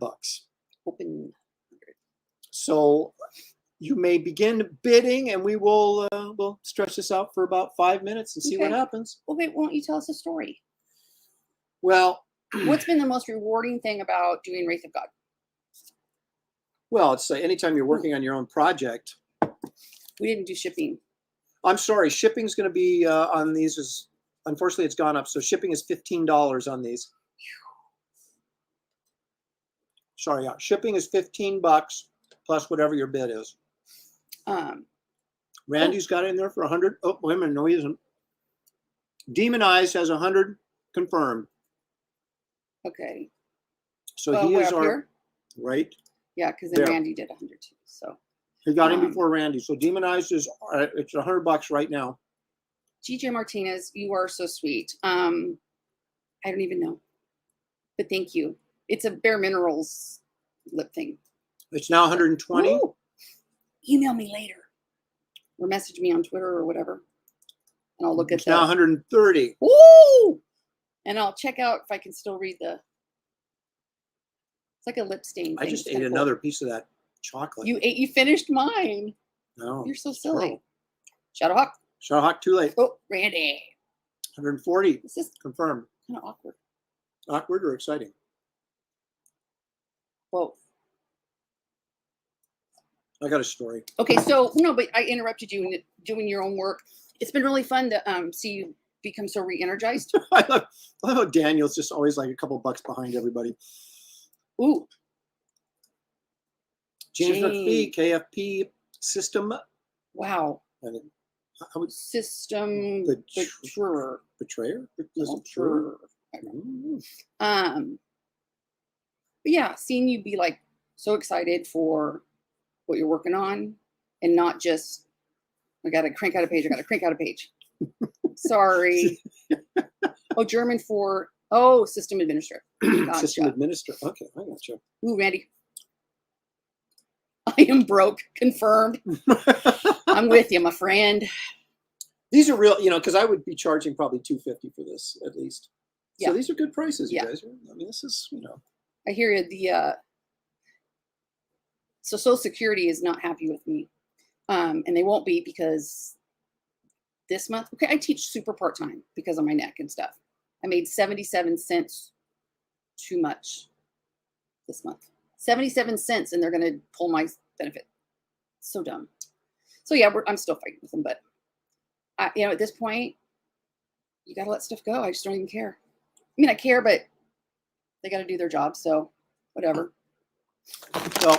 Open. So you may begin bidding, and we will we'll stretch this out for about 5 minutes and see what happens. Well, wait, why don't you tell us a story? Well, what's been the most rewarding thing about doing Wraith of God? Well, it's anytime you're working on your own project. We didn't do shipping. I'm sorry, shipping's going to be on these is unfortunately it's gone up. So shipping is $15 on these. Sorry, yeah, shipping is $15 plus whatever your bid is. Randy's got it in there for 100. Oh, wait a minute, no, he isn't. Demonized has 100 confirmed. Okay. So he is our here? Right. Yeah, because then there. Randy did 100 too. So he got in before Randy. So demonized is it's $100 right now. GJ Martinez, you are so sweet. I don't even know, but thank you. It's a Bare Minerals lip thing. It's now 120. Ooh. Email me later or message me on Twitter or whatever, and I'll look at it's now 130. Ooh! And I'll check out if I can still read the. It's like a lip stain. I just ate another piece of that chocolate. You finished mine. No. You're so silly. Shadowhawk. Shadowhawk, too late. Oh, Randy. 140. This is confirmed. Kind of awkward. Awkward or exciting? Both. I got a story. Okay, so no, but I interrupted you in doing your own work. It's been really fun to see you become so re-energized. I love how Daniel's just always like a couple bucks behind everybody. Ooh. James McPhee, KFP system. Wow. And system betrayer. Betrayer? But yeah, seeing you be like so excited for what you're working on and not just I gotta crank out a page. Sorry. Oh, German for system administrator. Gotcha. System administrator. Okay, I got you. Ooh, Randy. I am broke. Confirmed. I'm with you, my friend. These are real, because I would be charging probably $250 for this at least. Yeah. So these are good prices, you Yeah. guys. I mean, this is, I hear you. So Social Security is not happy with me. And they won't be because this month, okay, I teach super part-time because of my neck and stuff. I made 77 cents too much this month. 77 cents, and they're going to pull my benefit. So dumb. So yeah, I'm still fighting with them, but at this point, you got to let stuff go. I just don't even care. I mean, I care, but they got to do their job. So whatever. Well,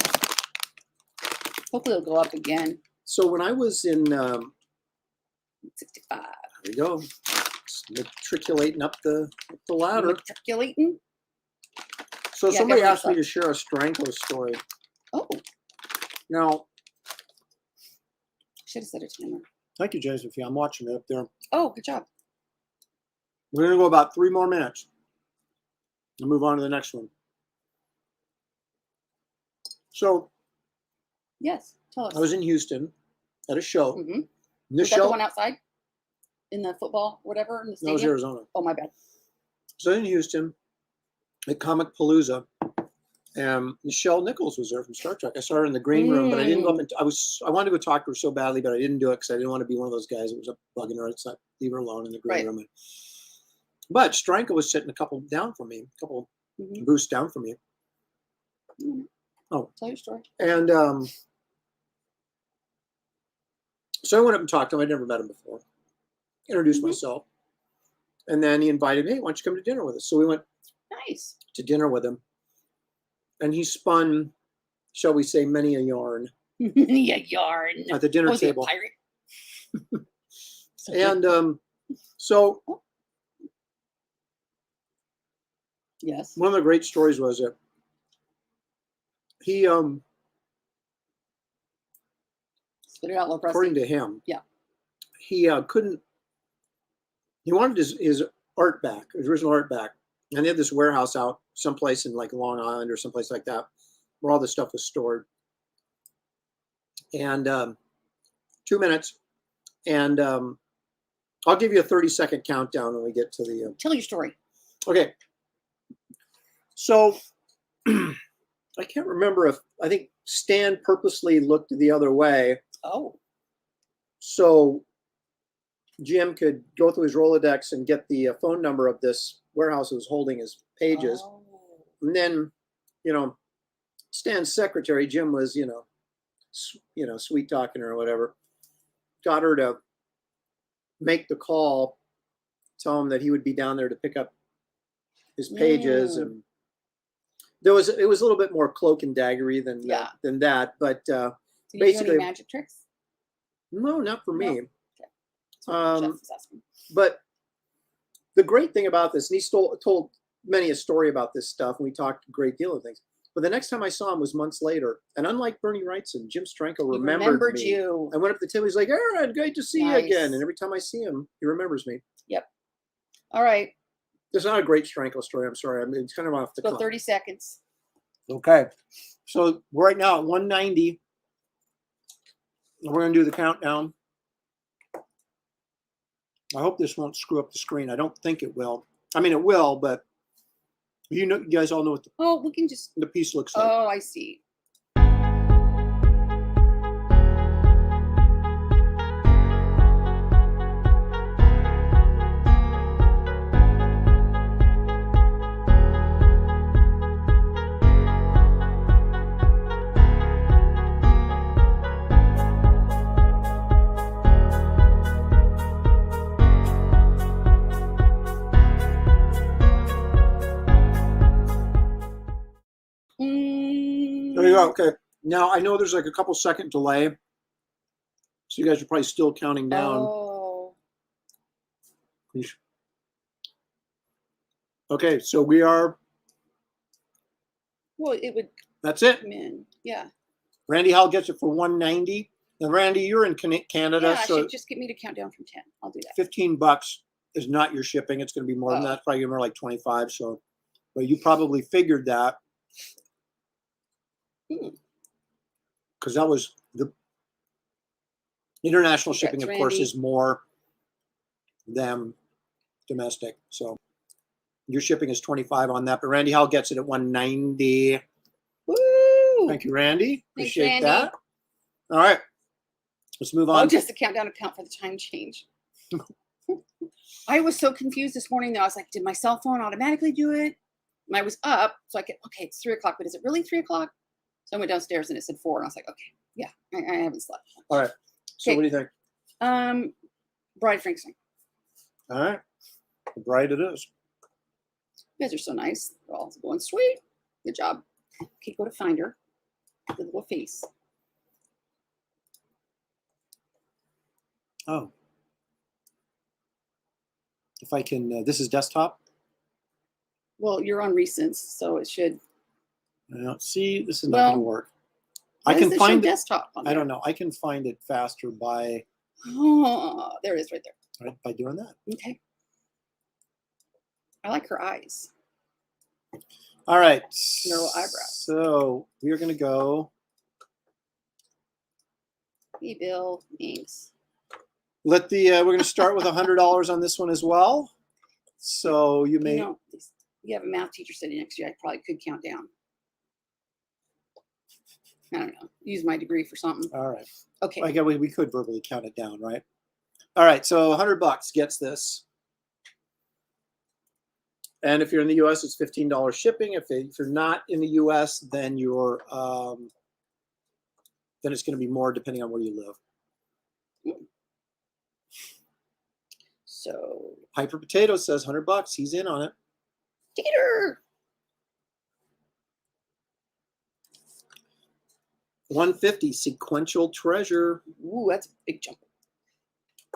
hopefully it'll go up again. So when I was in 65. There we go. Just matriculating up the ladder. Matriculating? So somebody asked me to share a Stranko story. Oh. Now. Should have set a timer. Thank you, Josephine. I'm watching it up there. Oh, good job. We're going to go about 3 more minutes and move on to the next one. So. Yes, tell us. I was in Houston at a show. Mm-hmm. Was that the one outside? In the football, whatever? In the stadium? That was Arizona. Oh, my bad. So in Houston at Comic Palooza. And Michelle Nichols was there from Star Trek. I saw her in the green room, but I didn't go up and I wanted to go talk to her so badly, but I didn't do it because I didn't want to be one of those guys that was up bugging her. It's like, leave her alone in the green room. But Stranka was sitting a couple down from me, a couple booths down from me. Oh, tell your story. And so I went up and talked to him. I'd never met him before. Introduced myself. And then he invited me, hey, why don't you come to dinner with us? So we went to dinner with him. And he spun, shall we say, many a yarn. Yeah, yarn. At the dinner table. He a pirate? And so yes. One of the great stories was that he spit it out, low according to him, yeah, he wanted his art back, his original art back. And they had this warehouse out someplace in like Long Island or someplace like that where all this stuff was stored. And 2 minutes. And I'll give you a 30-second countdown when we get to the... Tell your story. Okay. So I can't remember if... I think Stan purposely looked the other way. Oh. So Jim could go through his Rolodex and get the phone number of this warehouse that was holding his pages. Oh. And then, Stan's secretary, Jim was, sweet talking her or whatever, got her to make the call, tell him that he would be down there to pick up his pages. And it was a little bit more cloak and daggery than that. But so basically, do any magic tricks? No, not for me. Okay. But the great thing about this, and he told many a story about this stuff, and we talked a great deal of things. But the next time I saw him was months later. And unlike Bernie Wrightson, Jim Stranka remembered me. You. I went up to the table. He's like, Aaron, great to see you again. And every time I see him, he remembers me. Yep. All right. It's not a great Stranka story. I'm sorry. I mean, it's kind of off the cuff. 30 seconds. Okay. So we're right now at 190. We're going to do the countdown. I hope this won't screw up the screen. I don't think it will. I mean, it will, but you guys all know what we can just the piece looks like. Oh, I see. There you go. Okay. Now I know there's like a couple second delay, so you guys are probably still counting down. Oh. Okay, so we are. Well, it would. That's it. Come in. Yeah. Randy Howell gets it for 190. And Randy, you're in Canada, yeah, so just get me to count down from 10. I'll do that. $15 is not your shipping. It's going to be more than that. It's probably more like 25. So, but you probably figured that. Because that was the international shipping, of course, is more than domestic. So your shipping is 25 on that. But Randy Howell gets it at 190. Woo! Thank you, Randy. Thanks, Appreciate Randy. that. All right. Let's move on. Oh, just the countdown account for the time change. I was so confused this morning, though. I was like, did my cell phone automatically do it? And I was up, so I could, okay, it's 3 o'clock, but is it really 3 o'clock? So I went downstairs and it said 4, and I was like, okay, yeah, I haven't slept. All right. So what do you think? Bride Frankenstein. All right. The bride it is. You guys are so nice. They're all going sweet. Good job. Okay, go to find her. The little face. Oh. If I can, this is desktop? Well, you're on recents, so it should. See, this is not going to work. I Why can does it find show it. desktop on I there? don't know. I can find it faster by. Oh, there it is right there. Right, by doing that. Okay. I like her eyes. All right. No eyebrows. So we are going to go. Hey, Bill. Thanks. We're going to start with $100 on this one as well. So you may. You have a math teacher sitting next to you. I probably could count down. I don't know, use my degree for something. All right. Okay. I guess we could verbally count it down, right? All right. So $100 gets this. And if you're in the U.S., it's $15 shipping. If you're not in the U.S., then you're then it's going to be more depending on where you live. So Hyper Potato says $100. He's in on it. Peter. 150 Sequential Treasure. Ooh, that's a big jump.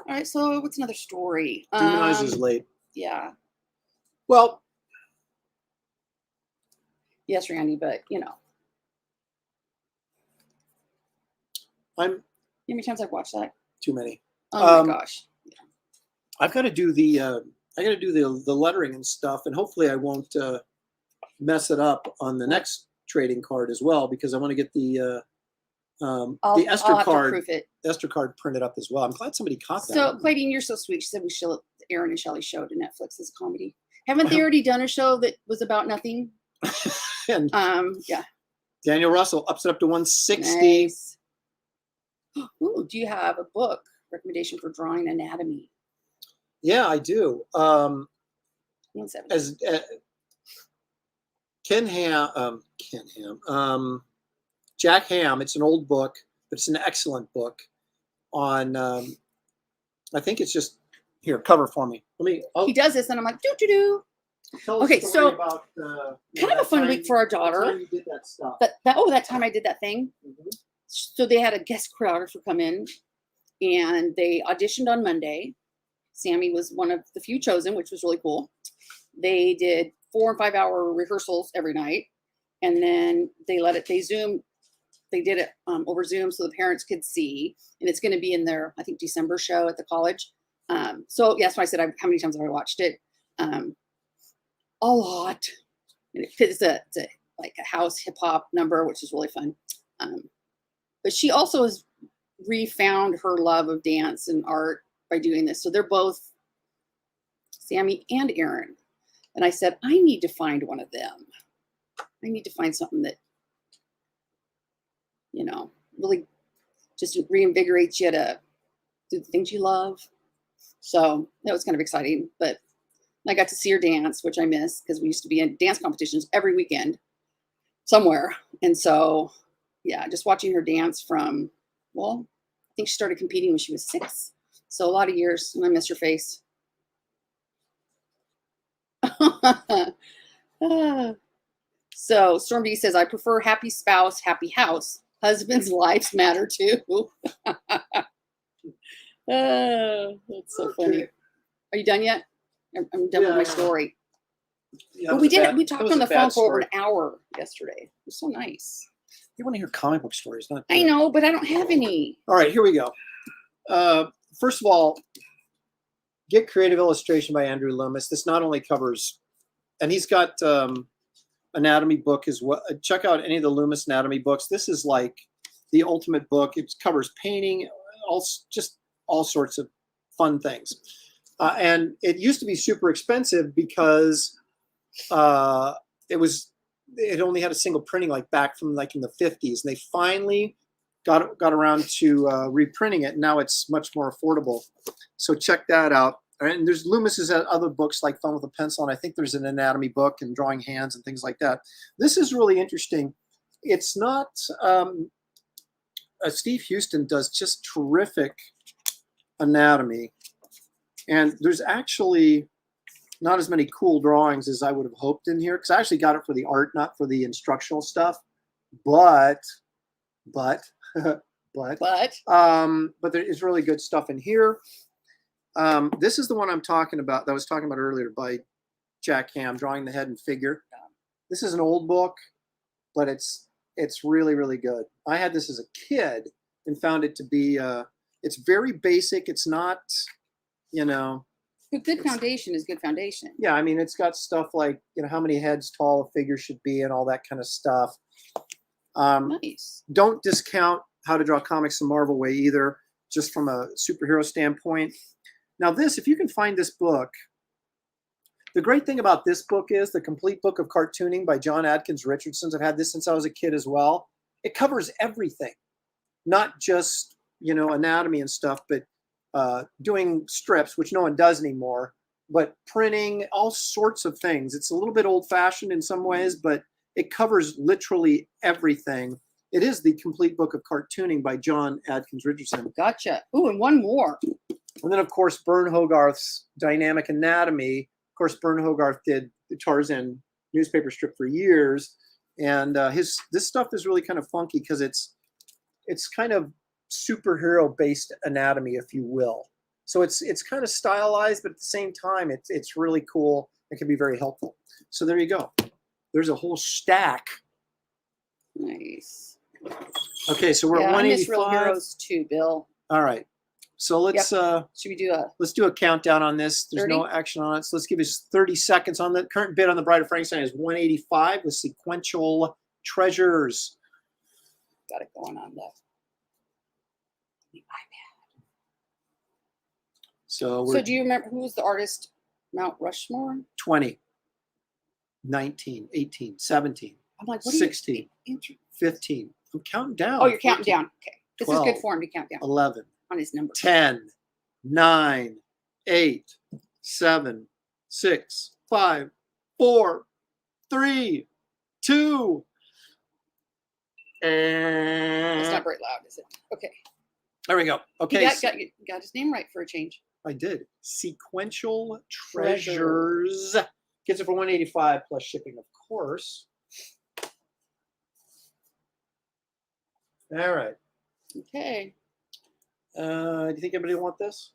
All right, so what's another story? Demonize is late. Yeah. Well, yes, Randy, but I'm how many times I've watched that? too many. Oh my gosh. I've got to do the the lettering and stuff, and hopefully I won't mess it up on the next trading card as well, because I want to get the Esther card printed up as well. I'm glad somebody caught that. So, Clayton, you're so sweet. She said we should Aaron and Shelley show to Netflix as a comedy. Haven't they already done a show that was about nothing? And yeah. Daniel Russell ups it up to 160. Nice. Ooh, do you have a book recommendation for drawing anatomy? Yeah, I do. 170. As Jack Ham. It's an old book, but it's an excellent book on. I think it's just here. Cover for me. He does this, and I'm like, do. Okay, so about, kind of a fun week for our daughter. You did that stuff. That time I did that thing. Mm-hmm. So they had a guest choreographer come in, and they auditioned on Monday. Sammy was one of the few chosen, which was really cool. They did 4 and 5 hour rehearsals every night, and then they did it over Zoom so the parents could see, and it's going to be in their, I think, December show at the college. So yes, when I said how many times have I watched it, a lot. And it's like a house hip hop number, which is really fun. But she also has refound her love of dance and art by doing this. So they're both Sammy and Aaron. And I said, I need to find one of them. I need to find something that, really just reinvigorates you to do the things you love. So that was kind of exciting. But I got to see her dance, which I miss because we used to be in dance competitions every weekend somewhere. And so, yeah, just watching her dance from, I think she started competing when she was 6. So a lot of years, and I miss her face. So Storm D says, I prefer happy spouse, happy house. Husbands' lives matter too. That's so funny. Are you done yet? I'm done with my story. Yeah, but we talked on the phone for over an hour yesterday. It was so nice. You want to hear comic book stories, not I know, but I don't have any. All right, here we go. First of all, Get Creative Illustration by Andrew Loomis. This not only covers, and he's got anatomy book as well. Check out any of the Loomis anatomy books. This is like the ultimate book. It covers painting, just all sorts of fun things. And it used to be super expensive because it only had a single printing, like back from like in the 50s. And they finally got around to reprinting it. And now it's much more affordable. So check that out. And there's Loomis's other books like Fun with a Pencil, and I think there's an anatomy book and drawing hands and things like that. This is really interesting. It's not Steve Houston does just terrific anatomy, and there's actually not as many cool drawings as I would have hoped in here, because I actually got it for the art, not for the instructional stuff. But there is really good stuff in here. This is the one I'm talking about, that I was talking about earlier, by Jack Ham, Drawing the Head and Figure. This is an old book, but it's really, really good. I had this as a kid and found it to be, it's very basic. It's not, But good foundation is good foundation. Yeah, I mean, it's got stuff like, how many heads tall a figure should be and all that kind of stuff. Nice. Don't discount How to Draw Comics the Marvel Way either, just from a superhero standpoint. Now this, if you can find this book, the great thing about this book is the Complete Book of Cartooning by John Adkins Richardson. I've had this since I was a kid as well. it covers everything, not just, anatomy and stuff, but doing strips, which no one does anymore, but printing, all sorts of things. It's a little bit old-fashioned in some ways, but it covers literally everything. It is the complete book of cartooning by John Adkins Richardson. Gotcha. Ooh, and one more. And then, of course, Bern Hogarth's Dynamic Anatomy. Of course, Bern Hogarth did the Tarzan newspaper strip for years, and this stuff is really kind of funky because it's kind of superhero-based anatomy, if you will. So it's kind of stylized, but at the same time, it's really cool. It can be very helpful. So there you go. There's a whole stack. Nice. Okay, so we're at I miss 185. Real Heroes too, Bill. All right. So let's Should we do a let's do a countdown on this. There's 30? no action on it. So let's give us 30 seconds on the current bid on the Bride of Frankenstein is 185 with sequential treasures. got it going on the iPad. So So do you remember who was the artist Mount Rushmore? 20, 19, 18, 17, I'm like, what 16, are you 15. I'm counting down. Oh, you're counting 14, down. Okay. This 12, is good for him to count down 11, on his number. 10, 9, 8, 7, 6, 5, 4, 3, 2. It's And not very loud, is it? Okay. there we go. Okay. You got his name right for a change. I did. Sequential treasures. Gets it for 185 plus shipping, of course. All right. Okay. Do you think anybody will want this?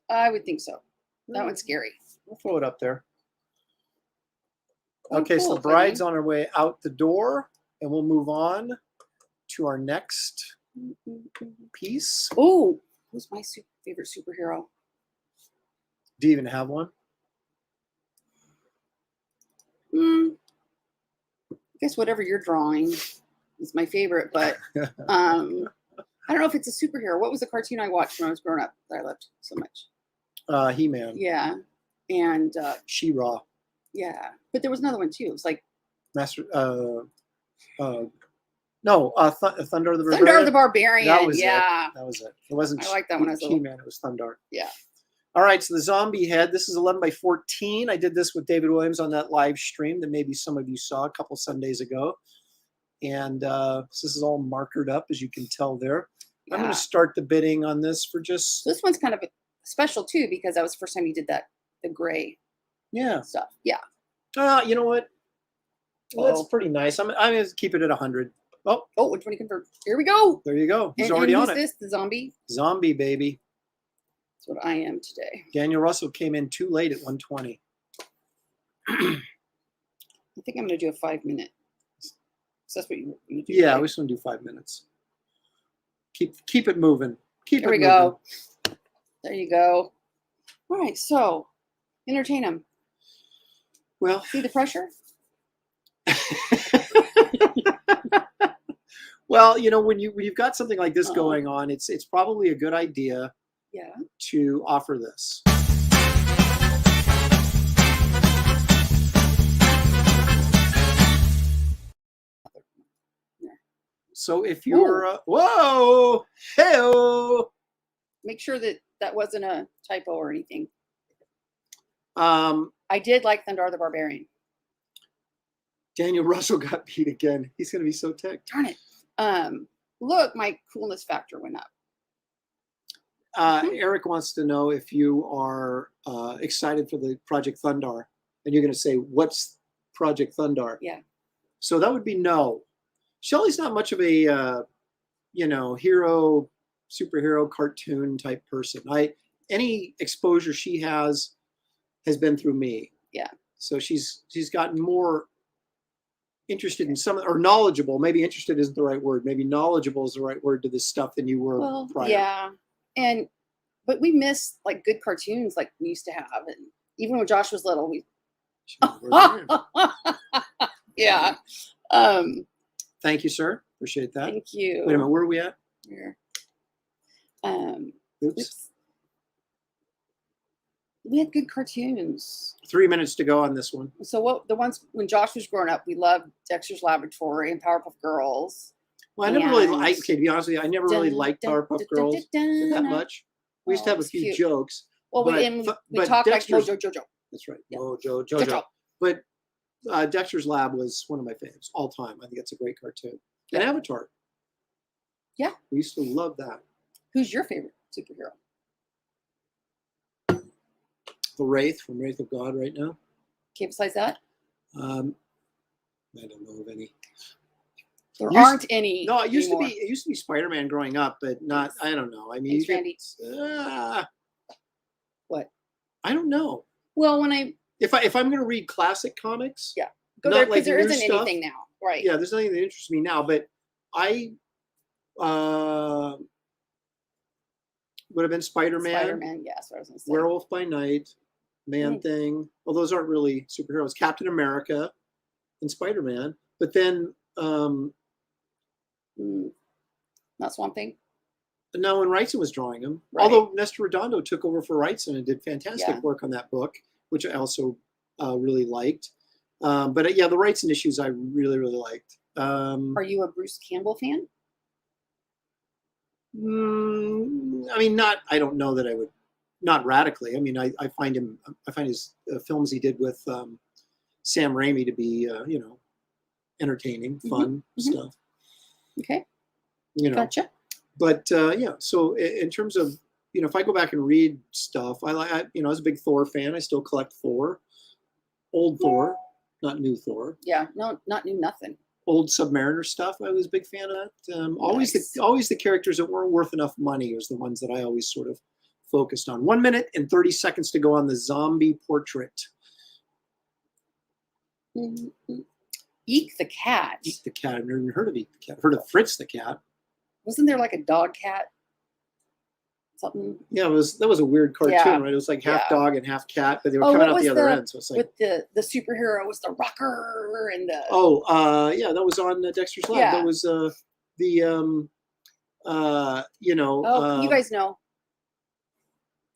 I would think so. That one's scary. We'll throw it up there. Oh, Okay, so cool, the bride's Tony. on her way out the door, and we'll move on to our next piece. Oh, who's my favorite superhero? Do you even have one? I guess whatever you're drawing is my favorite, but I don't know if it's a superhero. What was the cartoon I watched when I was growing up that I loved so much? He-Man. Yeah. And She-Ra. yeah. But there was another one too. It was like Master. No, Thunder the Barbarian. Thunder the Barbarian. That was yeah. it. That was it. It wasn't. I like that one as well. He-Man. It was Thunder. Yeah. All right, so the zombie head. This is 11 by 14. I did this with David Williams on that live stream that maybe some of you saw a couple Sundays ago. And this is all markered up, as you can tell there. I'm going to start the bidding on this for just. This one's kind of special too because that was the first time you did the gray stuff. Yeah. You know what? Well, that's pretty nice. I'm going to keep it at 100. Oh, which one you convert? Here we go. There you go. He's and already on who's it. This the zombie. Zombie baby. That's what I am today. Daniel Russell came in too late at 120. I think I'm going to do a 5-minute. So that's what you do. Yeah, right? we just want to do 5 minutes. Keep it moving. There we go. There you go. All right, so entertain them. Well, See the pressure? well, when you've got something like this going on, it's probably a good idea to offer this. So if you're whoa, hey-o. Make sure that wasn't a typo or anything. I did like Thunder the Barbarian. Daniel Russell got beat again. He's going to be so ticked. Darn it. Look, my coolness factor went up. Eric wants to know if you are excited for the Project Thundar. And you're going to say, what's Project Thundar? Yeah. So that would be no. Shelley's not much of a, hero, superhero, cartoon type person. Any exposure she has been through me. Yeah. So she's gotten more interested in some, or knowledgeable. Maybe interested isn't the right word. Maybe knowledgeable is the right word to this stuff than you were prior. Yeah. But we miss like good cartoons like we used to have. And even when Josh was little, we. Yeah. Thank you, sir. Appreciate that. Thank you. Wait a minute, where are we at? Here. Oops. We had good cartoons. 3 minutes to go on this one. So the ones when Josh was growing up, we loved Dexter's Laboratory and Powerpuff Girls. Well, I never really And- liked, okay, to be honest with you, I never really Dun, liked dun, Powerpuff dun, Girls dun, that dun. much. We used to Oh, have a it's few cute. jokes. Well, but- we but talked like Dexter's- Mojo Jojo. That's right. Yeah. Mojo Jojo. Jojo. But Dexter's Lab was one of my favorites all time. I think it's a great cartoon. And Yeah. Avatar. Yeah. We used to love that. Who's your favorite superhero? The Wraith from Wraith of God right now. Okay, besides that, I don't know of any. there Used- aren't any. No, it used anymore. to be Spider-Man growing up, but not. I don't know. I mean, Thanks, you Randy. What? I don't know. Well, when I If I'm going to read classic comics, Yeah. go not there, because like there new isn't stuff. anything now, right? Yeah, there's nothing that interests me now. But I would have been Spider-Man, Spider-Man. Yeah, that's what I was going to say. Werewolf by Night, Man-Thing. Well, those aren't really superheroes. Captain America and Spider-Man. But then Not Swamp Thing. now when Wrightson was drawing them, Right. although Nestor Redondo took over for Wrightson and did fantastic Yeah. work on that book, which I also really liked. But yeah, the Wrightson issues I really, really liked. Are you a Bruce Campbell fan? I mean, I don't know that I would, not radically. I mean, I find his films he did with Sam Raimi to be, entertaining, fun stuff. Okay, Gotcha. But yeah, so in terms of, if I go back and read stuff, I was a big Thor fan. I still collect Thor, old Thor, not new Thor. Yeah, no, not new nothing. Old Submariner stuff. I was a big fan of that. Always the characters that weren't worth enough money was the ones that I always sort of focused on. 1 minute and 30 seconds to go on the zombie portrait. Eek the cat. Eek the cat. I've never even heard of Eek the cat. I've heard of Fritz the cat. Wasn't there like a dog cat? Something. Yeah, that was a weird cartoon, Yeah. right? It was like half Yeah. dog and half cat, but they were Oh, coming what out the was other the- end. So it's like, With the superhero was the rocker and the. yeah, that was on Dexter's Lab. Yeah. That was Oh, you guys know.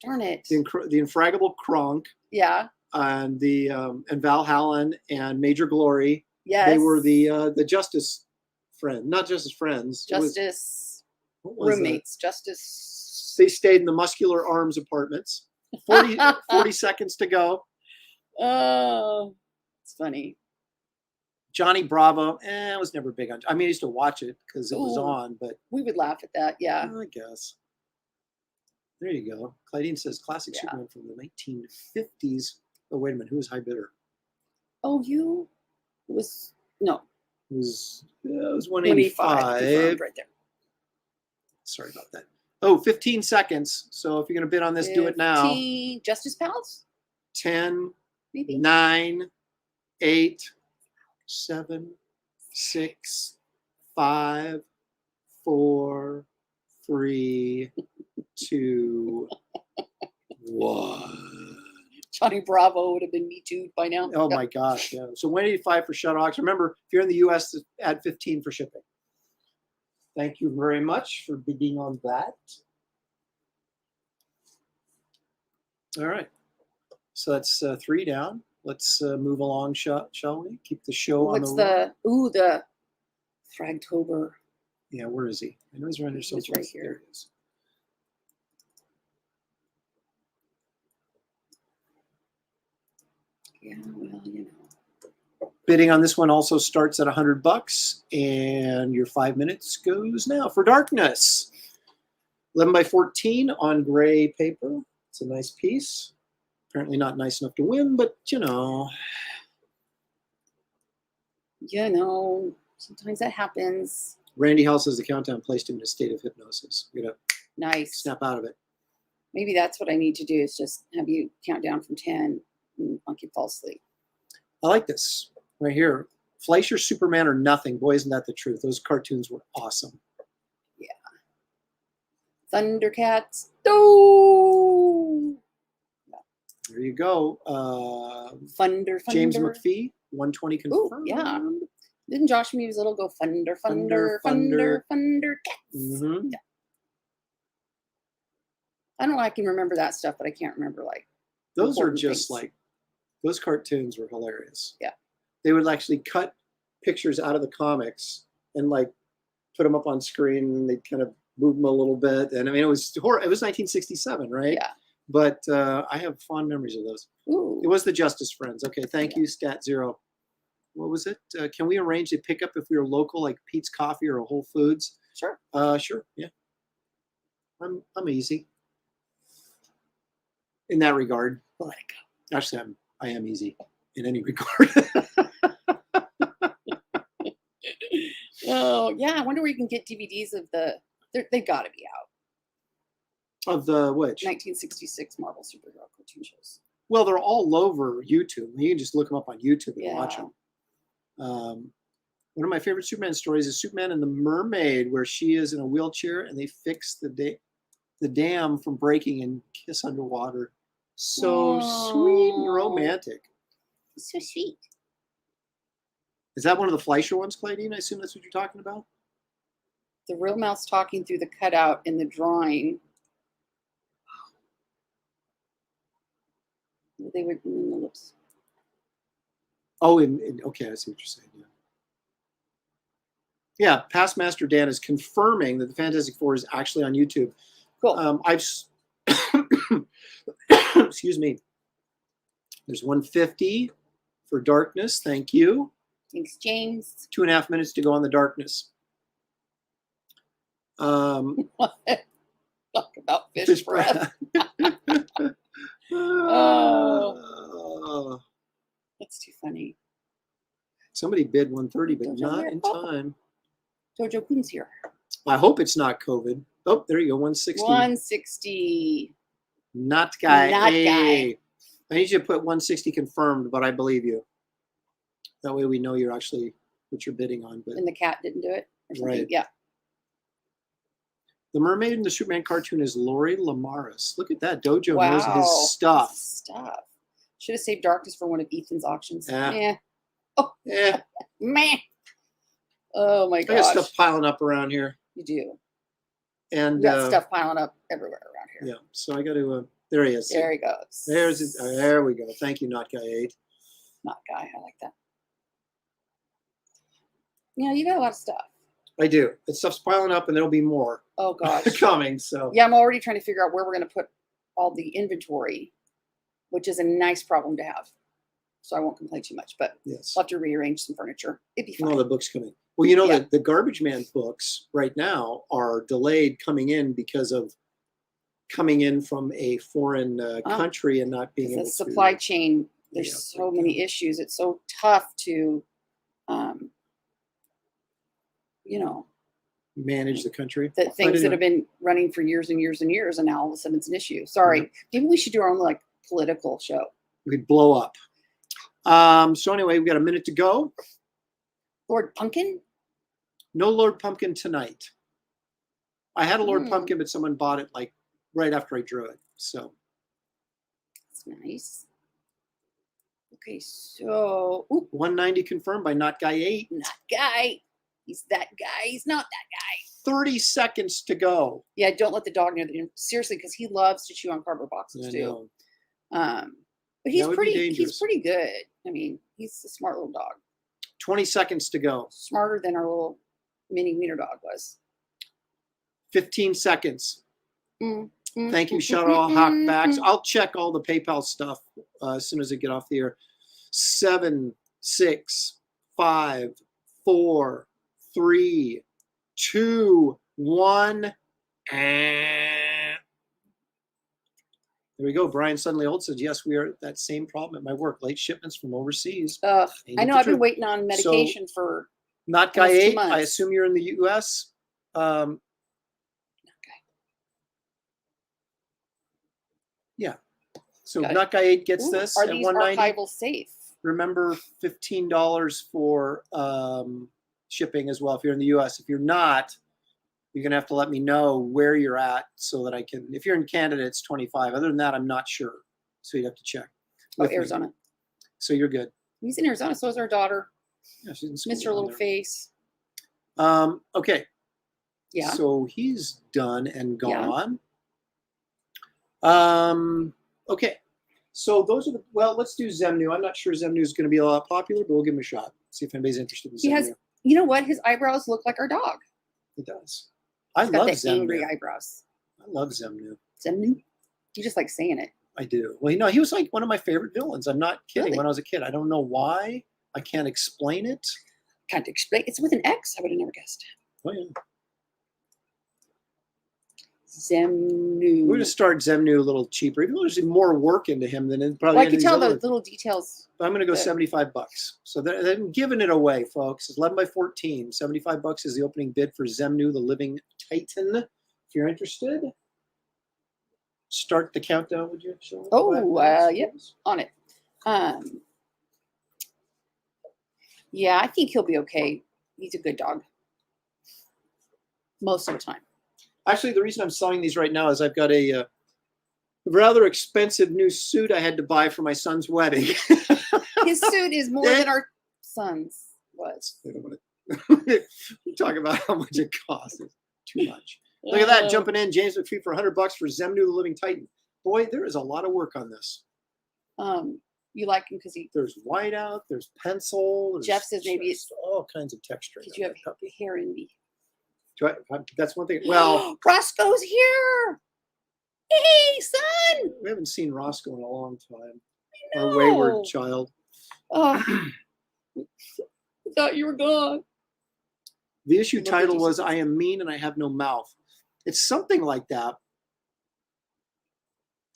Darn it. the Infraggable Kronk Yeah. and and Val Hallen and Major Glory. Yes. They were the Justice friend, not Justice friends. It was- Justice what was that? roommates. Justice. They stayed in the Muscular Arms apartments. 40 seconds to go. Oh, it's funny. Johnny Bravo. I was never big on. I mean, I used to watch it because it was Ooh. on, but We would laugh at that. Yeah. I guess. There you go. Claudine says classic Yeah. Superman from the 1950s. Oh, wait a minute. Who was High Bidder? Oh, you was no. It was 185. 185 confirmed right there. Sorry about that. Oh, 15 seconds. So if you're going to bid on this, do it now. 15 Justice Pals? 10, Maybe. 9, 8, 7, 6, 5, 4, 3, 2, 1. Johnny Bravo would have been Me Too by now. Oh my gosh, yeah. So 185 for Shutterbox. Remember, if you're in the US, add 15 for shipping. Thank you very much for bidding on that. All right. So that's 3 down. Let's move along, shall we? Keep the show on the road. The Fragtober. Yeah, where is he? I know he's around here. So He's right here. There he is. Yeah, well, Bidding on this one also starts at $100, and your 5 minutes goes now for Darkness. 11 by 14 on gray paper. It's a nice piece. Apparently not nice enough to win, but sometimes that happens. Randy Hall says the countdown placed him in a state of hypnosis. You're gonna Nice. snap out of it. Maybe that's what I need to do is just have you count down from 10 and I'll keep fall asleep. I like this right here. Fleischer, Superman, or nothing. Boy, isn't that the truth? Those cartoons were awesome. Yeah. Thundercats. Oh! There you go. Thunder. James McPhee, 120 confirmed. Ooh, yeah. Didn't Josh Mews Little go Thunder, Thunder. Thundercats? Mm-hmm. Yeah. I don't know. I can remember that stuff, but I can't remember Those are important just things. those cartoons were hilarious. Yeah. They would actually cut pictures out of the comics and put them up on screen and they'd kind of move them a little bit. And I mean, it was horror. It was 1967, right? Yeah. But I have fond memories of those. Ooh. It was the Justice Friends. Okay, thank you, Stat Zero. What was it? Can we arrange a pickup if we were local, like Pete's Coffee or a Whole Foods? Sure. Sure. Yeah. I'm easy in that regard. We'll let it go. Actually, I am easy in any regard. Oh yeah, I wonder where you can get DVDs of they've got to be out. Of the which? 1966 Marvel superhero cartoon shows. Well, they're all over YouTube. You can just look them up on YouTube and watch them. One of my favorite Superman stories is Superman and the Mermaid, where she is in a wheelchair and they fix the dam from breaking and kiss underwater. So sweet and romantic. So sweet. Is that one of the Fleischer ones, Claudine? I assume that's what you're talking about? The real mouse talking through the cutout in the drawing. They were in the lips. Oh, okay, I see what you're saying. Yeah, Past Master Dan is confirming that the Fantastic Four is actually on YouTube. Cool. Excuse me. There's 150 for Darkness. Thank you. Thanks, James. 2.5 minutes to go on the Darkness. Talk about fish breath. Oh, that's too funny. Somebody bid 130, but not in time. Jojo Kun's here. I hope it's not COVID. Oh, there you go, 160. 160. Not guy. Not A. guy. I need you to put 160 confirmed, but I believe you. That way we know you're actually what you're bidding on. But And the cat didn't do it? Or something? Right. Yeah. The mermaid in the Superman cartoon is Lori Lamaris. Look at that. Dojo knows his stuff. Should have saved Darkness for one of Ethan's auctions. Yeah. Oh, Yeah. meh. Oh my I got gosh. stuff piling up around here. You do. And You got stuff piling up everywhere around here. Yeah. So I got to, there he is. There he goes. There we go. Thank you, Not Guy 8. Not guy. I like that. Yeah, you got a lot of stuff. I do. The stuff's piling up and there'll be more. Oh gosh. Coming. So yeah, I'm already trying to figure out where we're going to put all the inventory, which is a nice problem to have. So I won't complain too much, but yes. I'll have to rearrange some furniture. It'd be fine. All the books coming. Well, you know that the Garbage Man books right now are delayed coming in because of coming in from a foreign country and not being able to. The supply chain, there's so many issues. It's so tough to, manage the country. That things that have been running for years and years and years, and now all of a sudden it's an issue. Sorry. Maybe we should do our own like political show. We'd blow up. So anyway, we've got a minute to go. Lord Pumpkin? No Lord Pumpkin tonight. I had a Lord Pumpkin, but someone bought it like right after I drew it. So that's nice. Okay, so 190 confirmed by Not Guy 8. Not Guy. He's that guy. He's not that guy. 30 seconds to go. Yeah, don't let the dog know that. Seriously, because he loves to chew on cardboard boxes too. But he's pretty good. I mean, he's a smart little dog. 20 seconds to go. Smarter than our little mini wiener dog was. 15 seconds. Thank you, shout out Hawkbacks. I'll check all the PayPal stuff as soon as I get off the air. 7, 6, 5, 4, 3, 2, 1. There we go. Brian Suddenly Old says, yes, we are at that same problem at my work. Late shipments from overseas. I know I've been waiting on medication for Not Guy 8. I assume you're in the U.S. Yeah. So Not Guy 8 gets this at $190. Archival safe? Remember, $15 for shipping as well if you're in the U.S. If you're not, you're going to have to let me know where you're at so that I can. If you're in Canada, it's $25. Other than that, I'm not sure. So you'd have to check. Arizona. So you're good. He's in Arizona. So is our daughter. Yeah, she's in school. Miss her little face. Okay. Yeah. So he's done and gone. Yeah. Okay. So those are let's do Zemnu. I'm not sure Zemnu is going to be a lot popular, but we'll give him a shot. See if anybody's interested in Zemnu. You know what? His eyebrows look like our dog. It does. I He's got love the angry Zemnu. eyebrows. I love Zemnu. Zemnu? You just like saying it. I do. Well, he was like one of my favorite villains. I'm not kidding. Really? When I was a kid, I don't know why. I can't explain it. Can't explain. It's with an X. I would have never guessed. Oh yeah. Zemnu. We're gonna start Zemnu a little cheaper. Even though there's more work into him than in probably. Well, I any can of these tell other those ones. little details. I'm gonna go the- $75. So they're giving it away, folks. It's 11 by 14. $75 is the opening bid for Zemnu, the Living Titan. If you're interested, start the countdown. Would you? Show Yep, on it. Yeah, I think he'll be okay. He's a good dog. Most of the time. Actually, the reason I'm selling these right now is I've got a rather expensive new suit I had to buy for my son's wedding. His suit is more than our son's was. I don't want to talk about how much it costs. It's too much. Look at that, jumping in, James McPhee for $100 for Zemnu, the Living Titan. Boy, there is a lot of work on this. You like him because he. There's whiteout, there's pencil. There's Jeff says maybe it's all kinds of texture. because you have hair envy. That's one thing. Well, Roscoe's here. Hey, son. we haven't seen Roscoe in a long time. I Our know. wayward child. Oh, I thought you were gone. The issue What did title you was say? "I Am Mean and I Have No Mouth." It's something like that.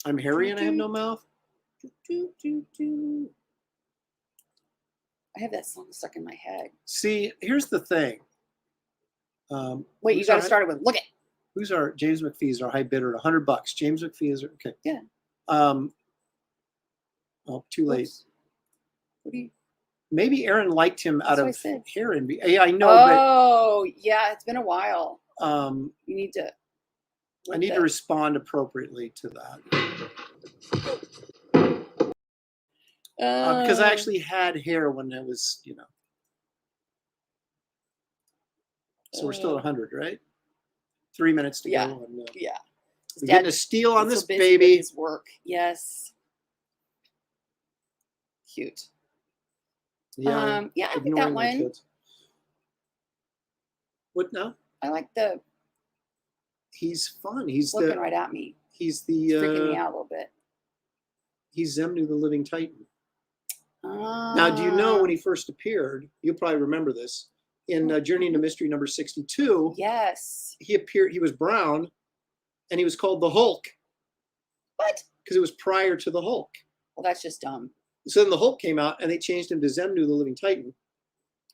I'm hairy and I have no mouth. I have that song stuck in my head. See, here's the thing. Wait, you got to start it with look it. Who's our James McPhee's our high bidder at $100? James McPhee is okay. Yeah. Oh, too late. Oops. What do you? Maybe Aaron liked him out That's what I of said. hair envy. Yeah, I know, Oh, yeah, it's been a while. but You need to. I need to respond appropriately to that because I actually had hair when I was, So we're still at 100, right? 3 minutes to Yeah. go. And, Yeah. we're getting a steal on this so busy with baby. his work. Yes. Cute. Yeah, Yeah, I like that ignoring my one. kids. What now? I like the He's fun. He's looking the right at me. he's It's freaking me the out a little bit. he's Zemnu, the Living Titan. Now, do you know when he first appeared? You'll probably remember this in Journey into Mystery number 62. Yes. He appeared. He was brown, and he was called the Hulk What? because it was prior to the Hulk. Well, that's just dumb. So then the Hulk came out, and they changed him to Zemnu, the Living Titan,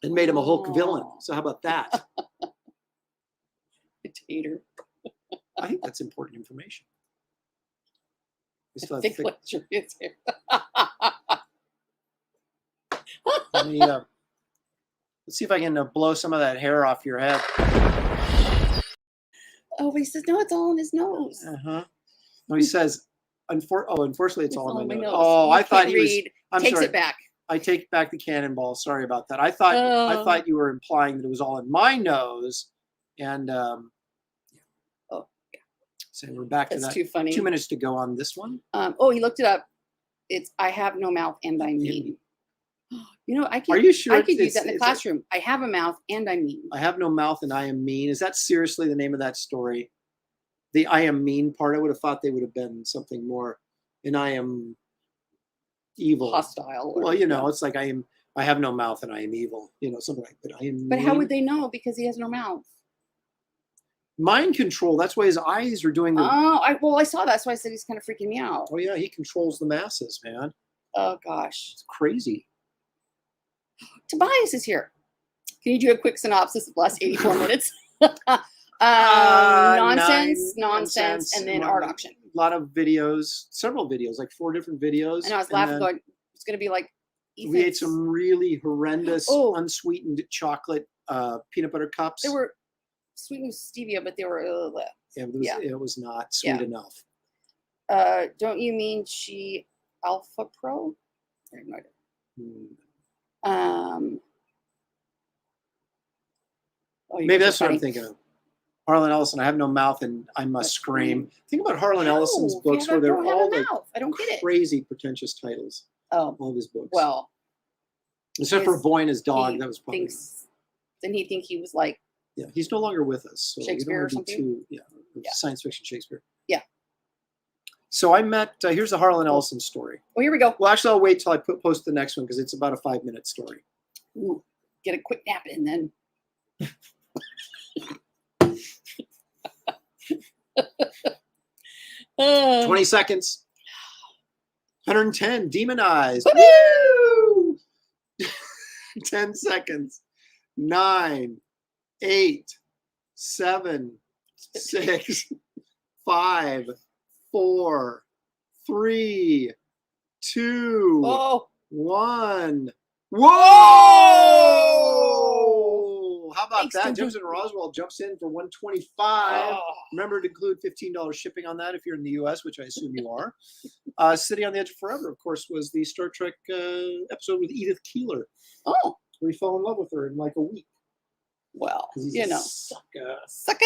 and made him a Hulk villain. Oh. So how about that? Potato. I think that's important information. We still I have think thick- what your kids here. Let me, let's see if I can blow some of that hair off your head. Oh, but he says no, it's all in his nose. Uh-huh. No, he says, unfortunately, it's all in my nose. nose. Oh, You I thought can't he was. read. I'm Takes sorry. it back. I take back the cannonball. Sorry about that. I thought you were implying that it was all in my nose, and Oh, yeah. so we're back to That's that. too funny. 2 minutes to go on this one. Oh, he looked it up. It's I have no mouth and I'm mean. You know, I could. Are you sure I could use it's- that in the it's- classroom. I have a mouth and I'm mean. I have no mouth and I am mean. Is that seriously the name of that story? The I am mean part. I would have thought they would have been something more. And I am evil. Hostile. or- Well, it's like I have no mouth and I am evil. Something like that. I am. But how mean. would they know? Because he has no mouth. Mind control? That's why his eyes are doing the. Oh, I saw that. That's why I said he's kind of freaking me out. Oh yeah, he controls the masses, man. Oh gosh. It's crazy. Tobias is here. Can you do a quick synopsis of the last 84 minutes? Nonsense, and then art auction. A lot of videos, several videos, like 4 different videos. And I was and laughing, then going, it's going to be like we ate Ethan's. some really horrendous, Oh. unsweetened chocolate peanut butter cups. They were sweetened with stevia, but they were. It was not sweet Yeah. enough. Don't you mean she Alpha Pro? I have no idea. Oh, you Maybe guys are that's what I'm funny. thinking of. Harlan Ellison, I have no mouth and I must scream. Think about Harlan Ellison's No, books you where they're don't have all a like mouth. I don't get it. crazy pretentious titles. Oh, All of his books. well, except for his- Boy and His Dog, he that was probably. thinks. Didn't he think he was like Yeah, he's no longer with us. So Shakespeare or something? Yeah, Yeah. science fiction Shakespeare. Yeah. So I met, here's the Harlan Ellison story. Oh, here we go. Well, actually, I'll wait till I post the next one because it's about a 5-minute story. Ooh, get a quick nap in then. 20 seconds. 110, demonized. Woo! 10 seconds. 9, 8, 7, 6, 5, 4, 3, 2, Oh, 1. Whoa! How about Thanks, that? Ginger. Jefferson Roswell jumps in for 125. oh. Remember to include $15 shipping on that if you're in the U.S., which I assume you are. City on the Edge of Forever, of course, was the Star Trek episode with Edith Keeler. Oh, We fell in love with her in like a week. well, 'Cause he's you a know. sucker. Sucker.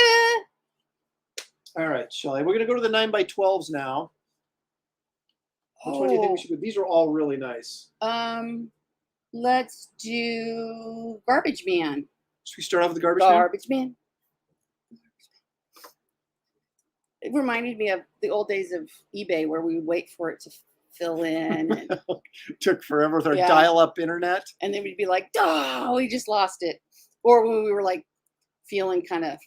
All right, Shelley, we're going to go to the 9x12s now. Which one do you think we should do? These are all really nice. Let's do Garbage Man. Should we start off with the garbage man? Garbage Man. It reminded me of the old days of eBay where we would wait for it to fill in. And, Took forever with our Yeah. dial-up internet. and then we'd be like, oh, we just lost it. Or when we were like feeling kind of,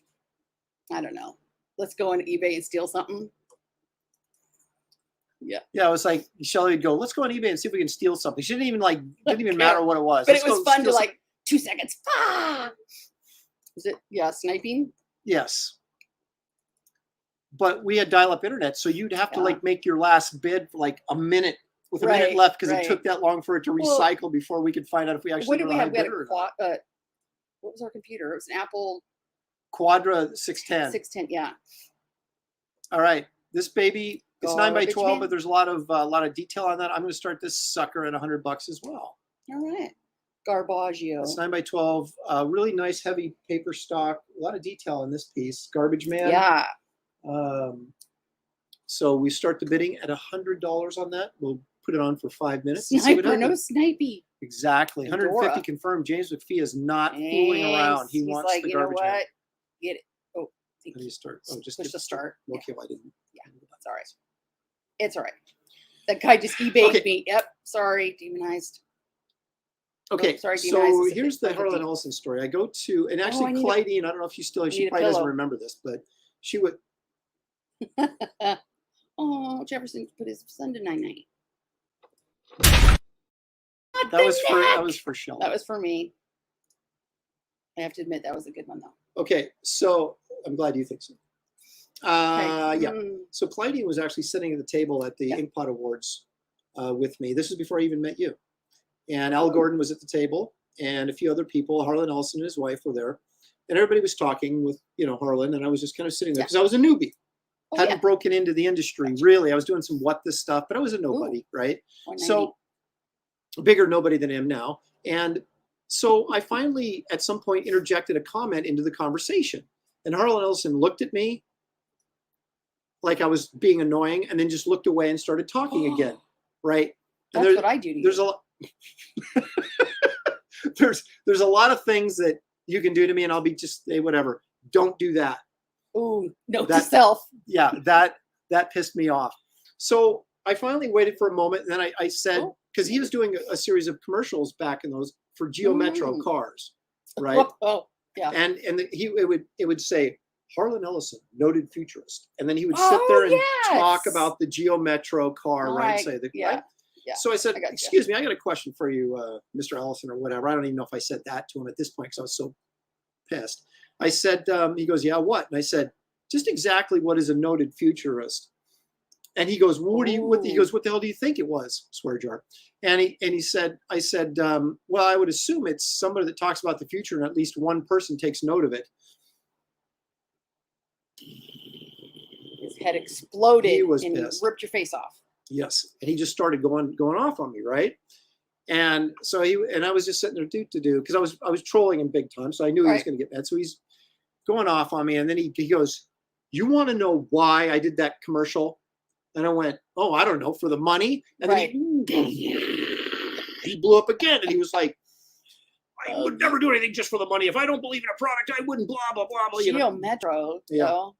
I don't know, let's go on eBay and steal something. Yeah. Yeah, it was like Shelley would go, let's go on eBay and see if we can steal something. She didn't even didn't even Okay. matter what it was. But Let's it was go fun to steal like 2 seconds. Ah! Was it, sniping? Yes. But we had dial-up internet, so you'd have to Yeah. like make your last bid for like a minute with a minute Right, left because right. it took that long for it to Well, recycle before we could find out if we actually What did were we a have? high We had bidder a or not. what was our computer? It was an Apple Quadra 610. 610. Yeah. All right, this baby, it's 9x12, Garbage man. but there's a lot of detail on that. I'm going to start this sucker at $100 as well. All right. Garbaggio. It's 9x12, really nice heavy paper stock. A lot of detail in this piece. Garbage Man. Yeah. So we start the bidding at $100 on that. We'll put it on for 5 minutes. And see what Sniper, no happens. snipey. Exactly. 150 Fedora. confirmed. James McPhee is not fooling around. He He's wants like, the you know garbage what? man. Get it. Oh, How do you start? Oh, just push hit the start. Okay, well, I didn't. Yeah, that's all right. It's all right. That guy just eBayed Okay. me. Yep. Sorry, demonized. Okay, sorry, demonized so is a here's bit the of a Harlan deep- Ellison story. I go to, and I actually need a- Clydine, I don't know if she still, she need a probably doesn't pillow. remember this, but she would, Oh, Jefferson put his son to 9-9. that was for Shelley. That was for me. I have to admit that was a good one though. Okay, so I'm glad you think so. Okay. Yeah. So Clydine was actually sitting at the table at the Yeah. Inkpot Awards with me. This is before I even met you. And Al Gordon was at the table, and a few other people. Harlan Ellison and his wife were there, and everybody was talking with Harlan, and I was just kind of sitting there Yeah. because I was a newbie, Oh, hadn't yeah. broken into the industry really. I was doing some what this stuff, but I was a nobody, right? 190. So a bigger nobody than I am now, and so I finally at some point interjected a comment into the conversation, and Harlan Ellison looked at me like I was being annoying, and then just looked away and started talking again, right? And That's what I do to there's you. a lot there's a lot of things that you can do to me, and I'll be just say whatever. Don't do that. Ooh, note to that- self. Yeah, that pissed me off. So I finally waited for a moment, and then I said, because he was doing a series of commercials back in those for Geo Metro cars, right? Oh, yeah. And it would say Harlan Ellison, noted futurist, and then he would sit there and yes. talk about the Geo Metro car, right? Say the yeah. right? Yeah, So I said, I gotcha. excuse me, I got a question for you, Mr. Ellison, or whatever. I don't even know if I said that to him at this point because I was so pissed. I said, he goes, yeah, what? And I said, just exactly what is a noted futurist? And he goes, well, he goes, what the hell do you think it was? Swear jar. And he said, I said, well, I would assume it's somebody that talks about the future and at least one person takes note of it. His head exploded He was and pissed. ripped your face off. Yes. And he just started going off on me, right? And so I was just sitting there because I was trolling him big time. So I knew he was Right. going to get mad. So he's going off on me. And then he goes, you want to know why I did that commercial? And I went, oh, I don't know, for the money. And Right. then he blew up again. And he was like, I would never do anything just for the money. If I don't believe in a product, I wouldn't blah, blah, blah, blah. Geo Metro. Yeah. So.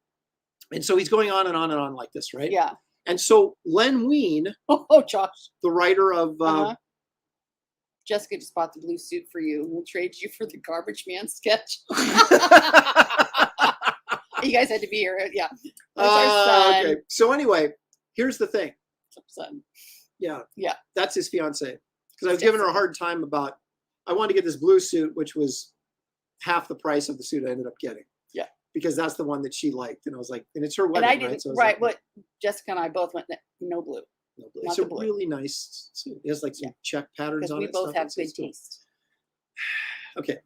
And so he's going on and on and on like this, right? Yeah. And so Len Wein, Josh, the writer of Jessica just bought the blue suit for you. We'll trade you for the garbage man sketch. You guys had to be here. Yeah. That's our son. Okay. So anyway, here's the thing. Son. Yeah. Yeah. That's his fiance. Because I was giving her a hard time about, I wanted to get this blue suit, which was half the price of the suit I ended up getting. Yeah. Because that's the one that she liked. And I was like, and it's her wedding, and I didn't, right? So I was right. like, what Jessica and I both went, no blue. No blue. Not It's a the blue. really nice suit. It has like some check patterns Because on we it. both stuff. have It's good cool. taste. Okay.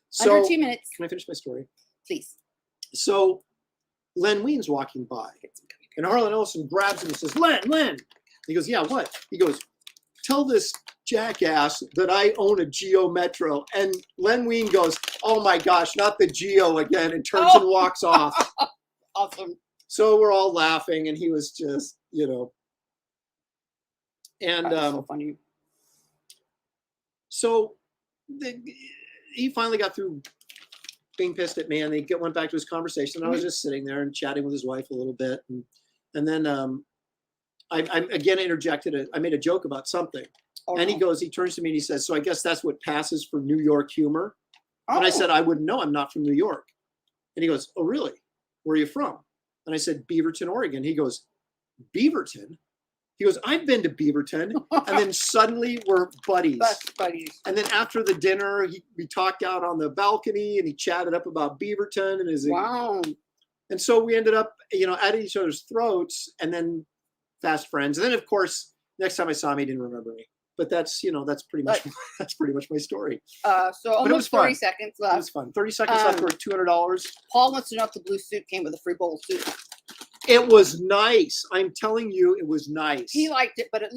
So Under 2 minutes, can I finish my story? please. So Len Wein's walking by, and Harlan Ellison grabs him and says, Len. He goes, yeah, what? He goes, tell this jackass that I own a Geo Metro. And Len Wein goes, oh my gosh, not the Geo again, and turns and walks off. Awesome. So we're all laughing, and he was just, and so funny. So he finally got through being pissed at me, and he went back to his conversation. I was just sitting there and chatting with his wife a little bit, and then I again interjected. I made a joke about something, and he turns to me and he says, "So I guess that's what passes for New York humor." And I said, "I wouldn't know. I'm not from New York." And he goes, "Oh, really? Where are you from?" And I said, "Beaverton, Oregon." He goes, "Beaverton?" He goes, "I've been to Beaverton." And then suddenly we're buddies. Best buddies. And then after the dinner, we talked out on the balcony, and he chatted up about Beaverton and his. Wow. And so we ended up, at each other's throats, and then fast friends. And then, of course, next time I saw him, he didn't remember me. But that's pretty much my story. So almost 30 seconds left. It was fun. 30 seconds left. We're at $200. Paul wants to know if the blue suit came with a free bowl of soup. It was nice. I'm telling you, it was nice. He liked it, but it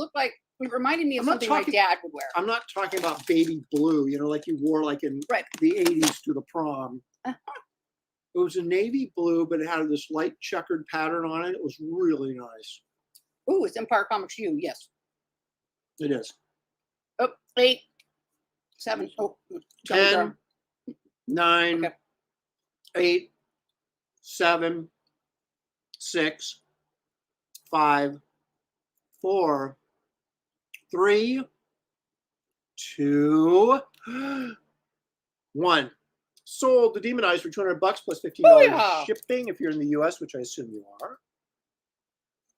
reminded me of something my dad would wear. I'm not talking about baby blue, like you wore like in the 80s to the prom. It was a navy blue, but it had this light checkered pattern on it. It was really nice. Ooh, it's Empire Comics U. Yes. It is. Oh, 8, 7, 10, 9, 8, 7, 6, 5, 4, 3, 2, 1. Sold the Demonized for $200 plus $15 shipping if you're in the US, which I assume you are.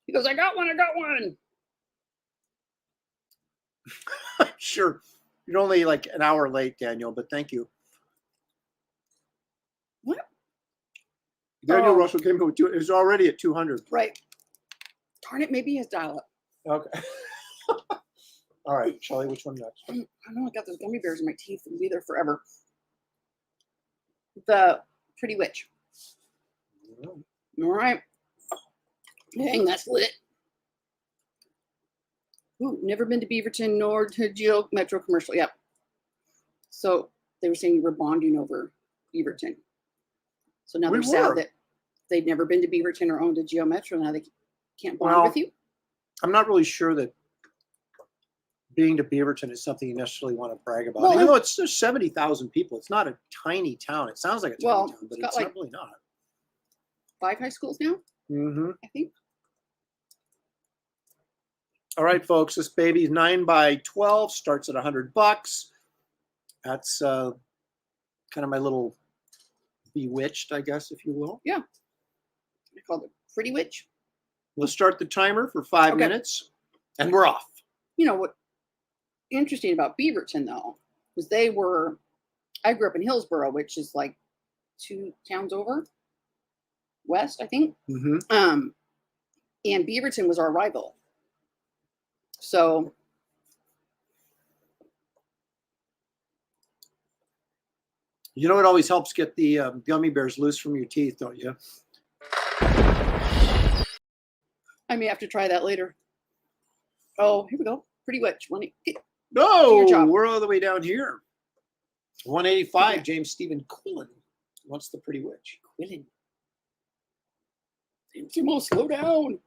He goes, I got one. Sure. You're only like an hour late, Daniel, but thank you. What? Daniel Russell came in with it was already at 200. Right. Darn it, maybe he has dial-up. Okay. All right, Shelley, which one next? I know I got those gummy bears in my teeth. They'll be there forever. The Pretty Witch. All right. Dang, that's lit. Ooh, never been to Beaverton nor to Geo Metro commercial. Yep. So they were saying you were bonding over Beaverton. So now they're sad that they'd never been to Beaverton or owned a Geo Metro. Now they can't bond with you. I'm not really sure that being to Beaverton is something you necessarily want to brag about. Well, even though it's just 70,000 people, it's not a tiny town. It sounds like a tiny town, but it's not really not. 5 high schools now, I think. All right, folks, this baby's 9 by 12, starts at $100. That's kind of my little bewitched, I guess, if you will. Yeah. I call it Pretty Witch. We'll start the timer for 5 minutes, and we're off. You know what? Interesting about Beaverton, though, was I grew up in Hillsboro, which is like 2 towns over west, I think. And Beaverton was our rival. So you know, it always helps get the gummy bears loose from your teeth, don't you? I may have to try that later. Oh, here we go. Pretty Witch. No, we're all the way down here. 185, James Stephen Quillen. What's the Pretty Witch? Quillen. Timo, slow down.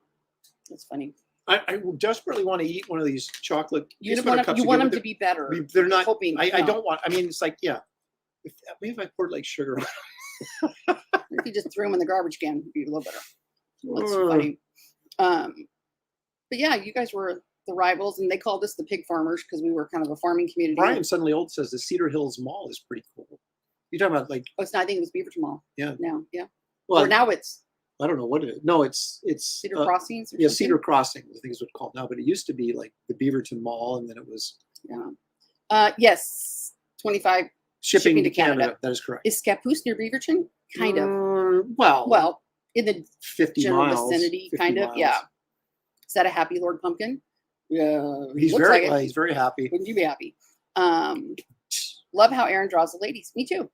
That's funny. I desperately want to eat one of these chocolate. You want them to be better. They're not. Hoping, I don't want. I mean, it's like, yeah, maybe if I poured like sugar. If you just threw them in the garbage can, it'd be a little better. That's Ugh. funny. But yeah, you guys were the rivals, and they called us the pig farmers because we were kind of a farming community. Brian Suddenly Old says the Cedar Hills Mall is pretty cool. You're talking about like? Oh, it's not. I think it was Beaverton Mall. Yeah. Now, yeah. Well, or now it's. I don't know what it is. No, it's Cedar Crossings. Or yeah, something? Cedar Crossing, I think is what it's called now. But it used to be like the Beaverton Mall, and then it was. Yeah. Yes. 25 Shipping to Canada. That is correct. Is Scappoose near Beaverton? Kind of. Well, in the 50 general miles, vicinity, 50 kind of. miles. Yeah. Is that a happy Lord Pumpkin? Yeah. He's looks very like it. he's very happy. Wouldn't you be happy? Love how Aaron draws the ladies. Me too.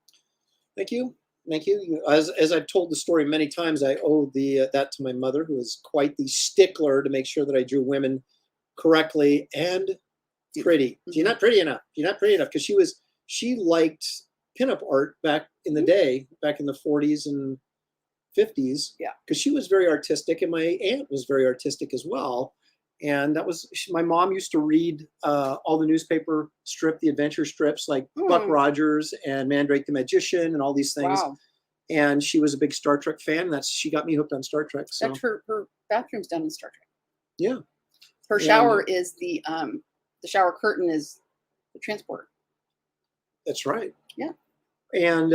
Thank you. Thank you. As I've told the story many times, I owe that to my mother, who is quite the stickler to make sure that I drew women correctly and pretty. She's not pretty enough. She's not pretty enough because she liked pinup art back in the day, back in the 40s and 50s. Yeah. Because she was very artistic, and my aunt was very artistic as well. And that was my mom used to read all the newspaper the adventure strips like Buck Rogers and Mandrake the Magician and all these things. Wow. And she was a big Star Trek fan. She got me hooked on Star Trek. So That's her bathroom's done in Star Trek. yeah. Her shower is the shower curtain is the transporter. That's right. Yeah. And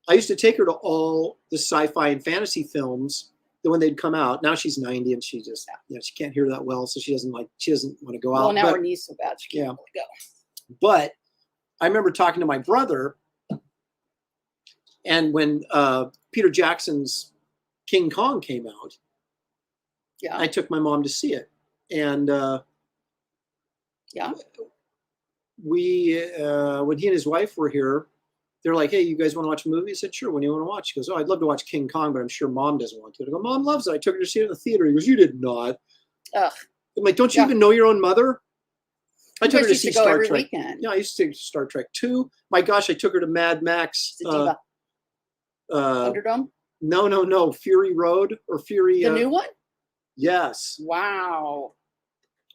I used to take her to all the sci-fi and fantasy films when they'd come out. Now she's 90 and she just she can't hear that well, so she doesn't want to go out. Well, now her knee's so bad she can't really go. But I remember talking to my brother, and when Peter Jackson's King Kong came out, I took my mom to see it, and we when he and his wife were here, they're like, "Hey, you guys want to watch a movie?" I said, "Sure. When do you want to watch?" He goes, "Oh, I'd love to watch King Kong, but I'm sure Mom doesn't want to." I go, "Mom loves it. I took her to see it in the theater." He goes, "You did not." Ugh. I'm like, "Don't you even know your own mother?" I took her to see go Star every Trek. weekend. Yeah, I used to take Star Trek 2. My gosh, I took her to Mad Max. Thunderdome? No. Fury Road or Fury. The new one? Yes. Wow.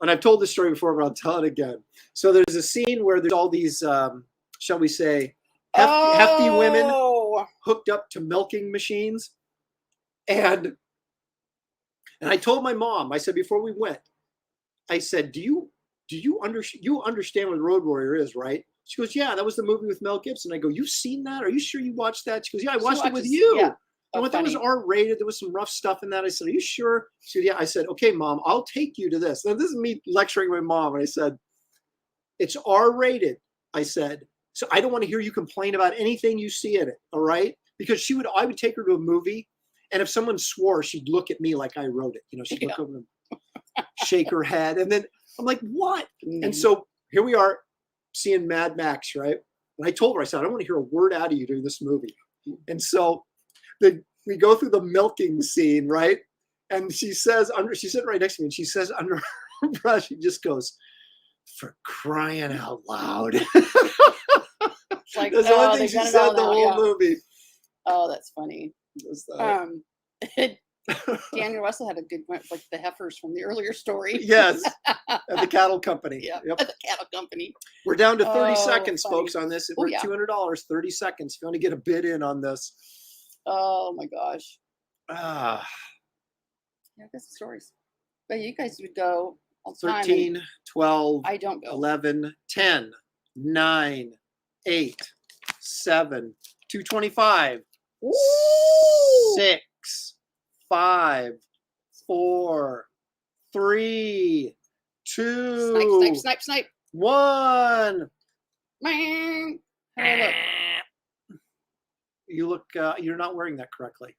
And I've told this story before, but I'll tell it again. So there's a scene where there's all these, shall we say, hefty women hooked up to milking machines. And I told my mom, I said, before we went, I said, do you understand what Road Warrior is, right? She goes, yeah, that was the movie with Mel Gibson. I go, you've seen that? Are you sure you watched that? She goes, yeah, I watched it with you. Yeah. I went, that was R-rated. There was some rough stuff in that. I said, are you sure? She said, yeah. I said, okay, Mom, I'll take you to this. Now, this is me lecturing my mom. And I said, it's R-rated. I said, so I don't want to hear you complain about anything you see in it. All right? Because I would take her to a movie, and if someone swore, she'd look at me like I wrote it. She'd look over and shake her head. And then I'm like, what? And so here we are seeing Mad Max, right? And I told her, I said, I don't want to hear a word out of you during this movie. And so we go through the milking scene, right? And she says, she's sitting right next to me, and she says under her breath, she just goes, for crying out loud. Like, that's the only thing she said the whole movie. Oh, that's funny. Daniel Russell had a good one, like the heifers from the earlier story. Yes, at the cattle company. Yeah, yep. at the cattle company. We're down to 30 seconds, funny. folks, on this. We're at $200, 30 seconds. If you want to get a bid in on this. Oh, my gosh. Yeah, that's the stories. But you guys would go all the 13, time 12, I don't go. 11, 10, 9, 8, 7, 225, 6, 5, 4, 3, 2, Snipe. 1. Man. How do I look? You look, you're not wearing that correctly.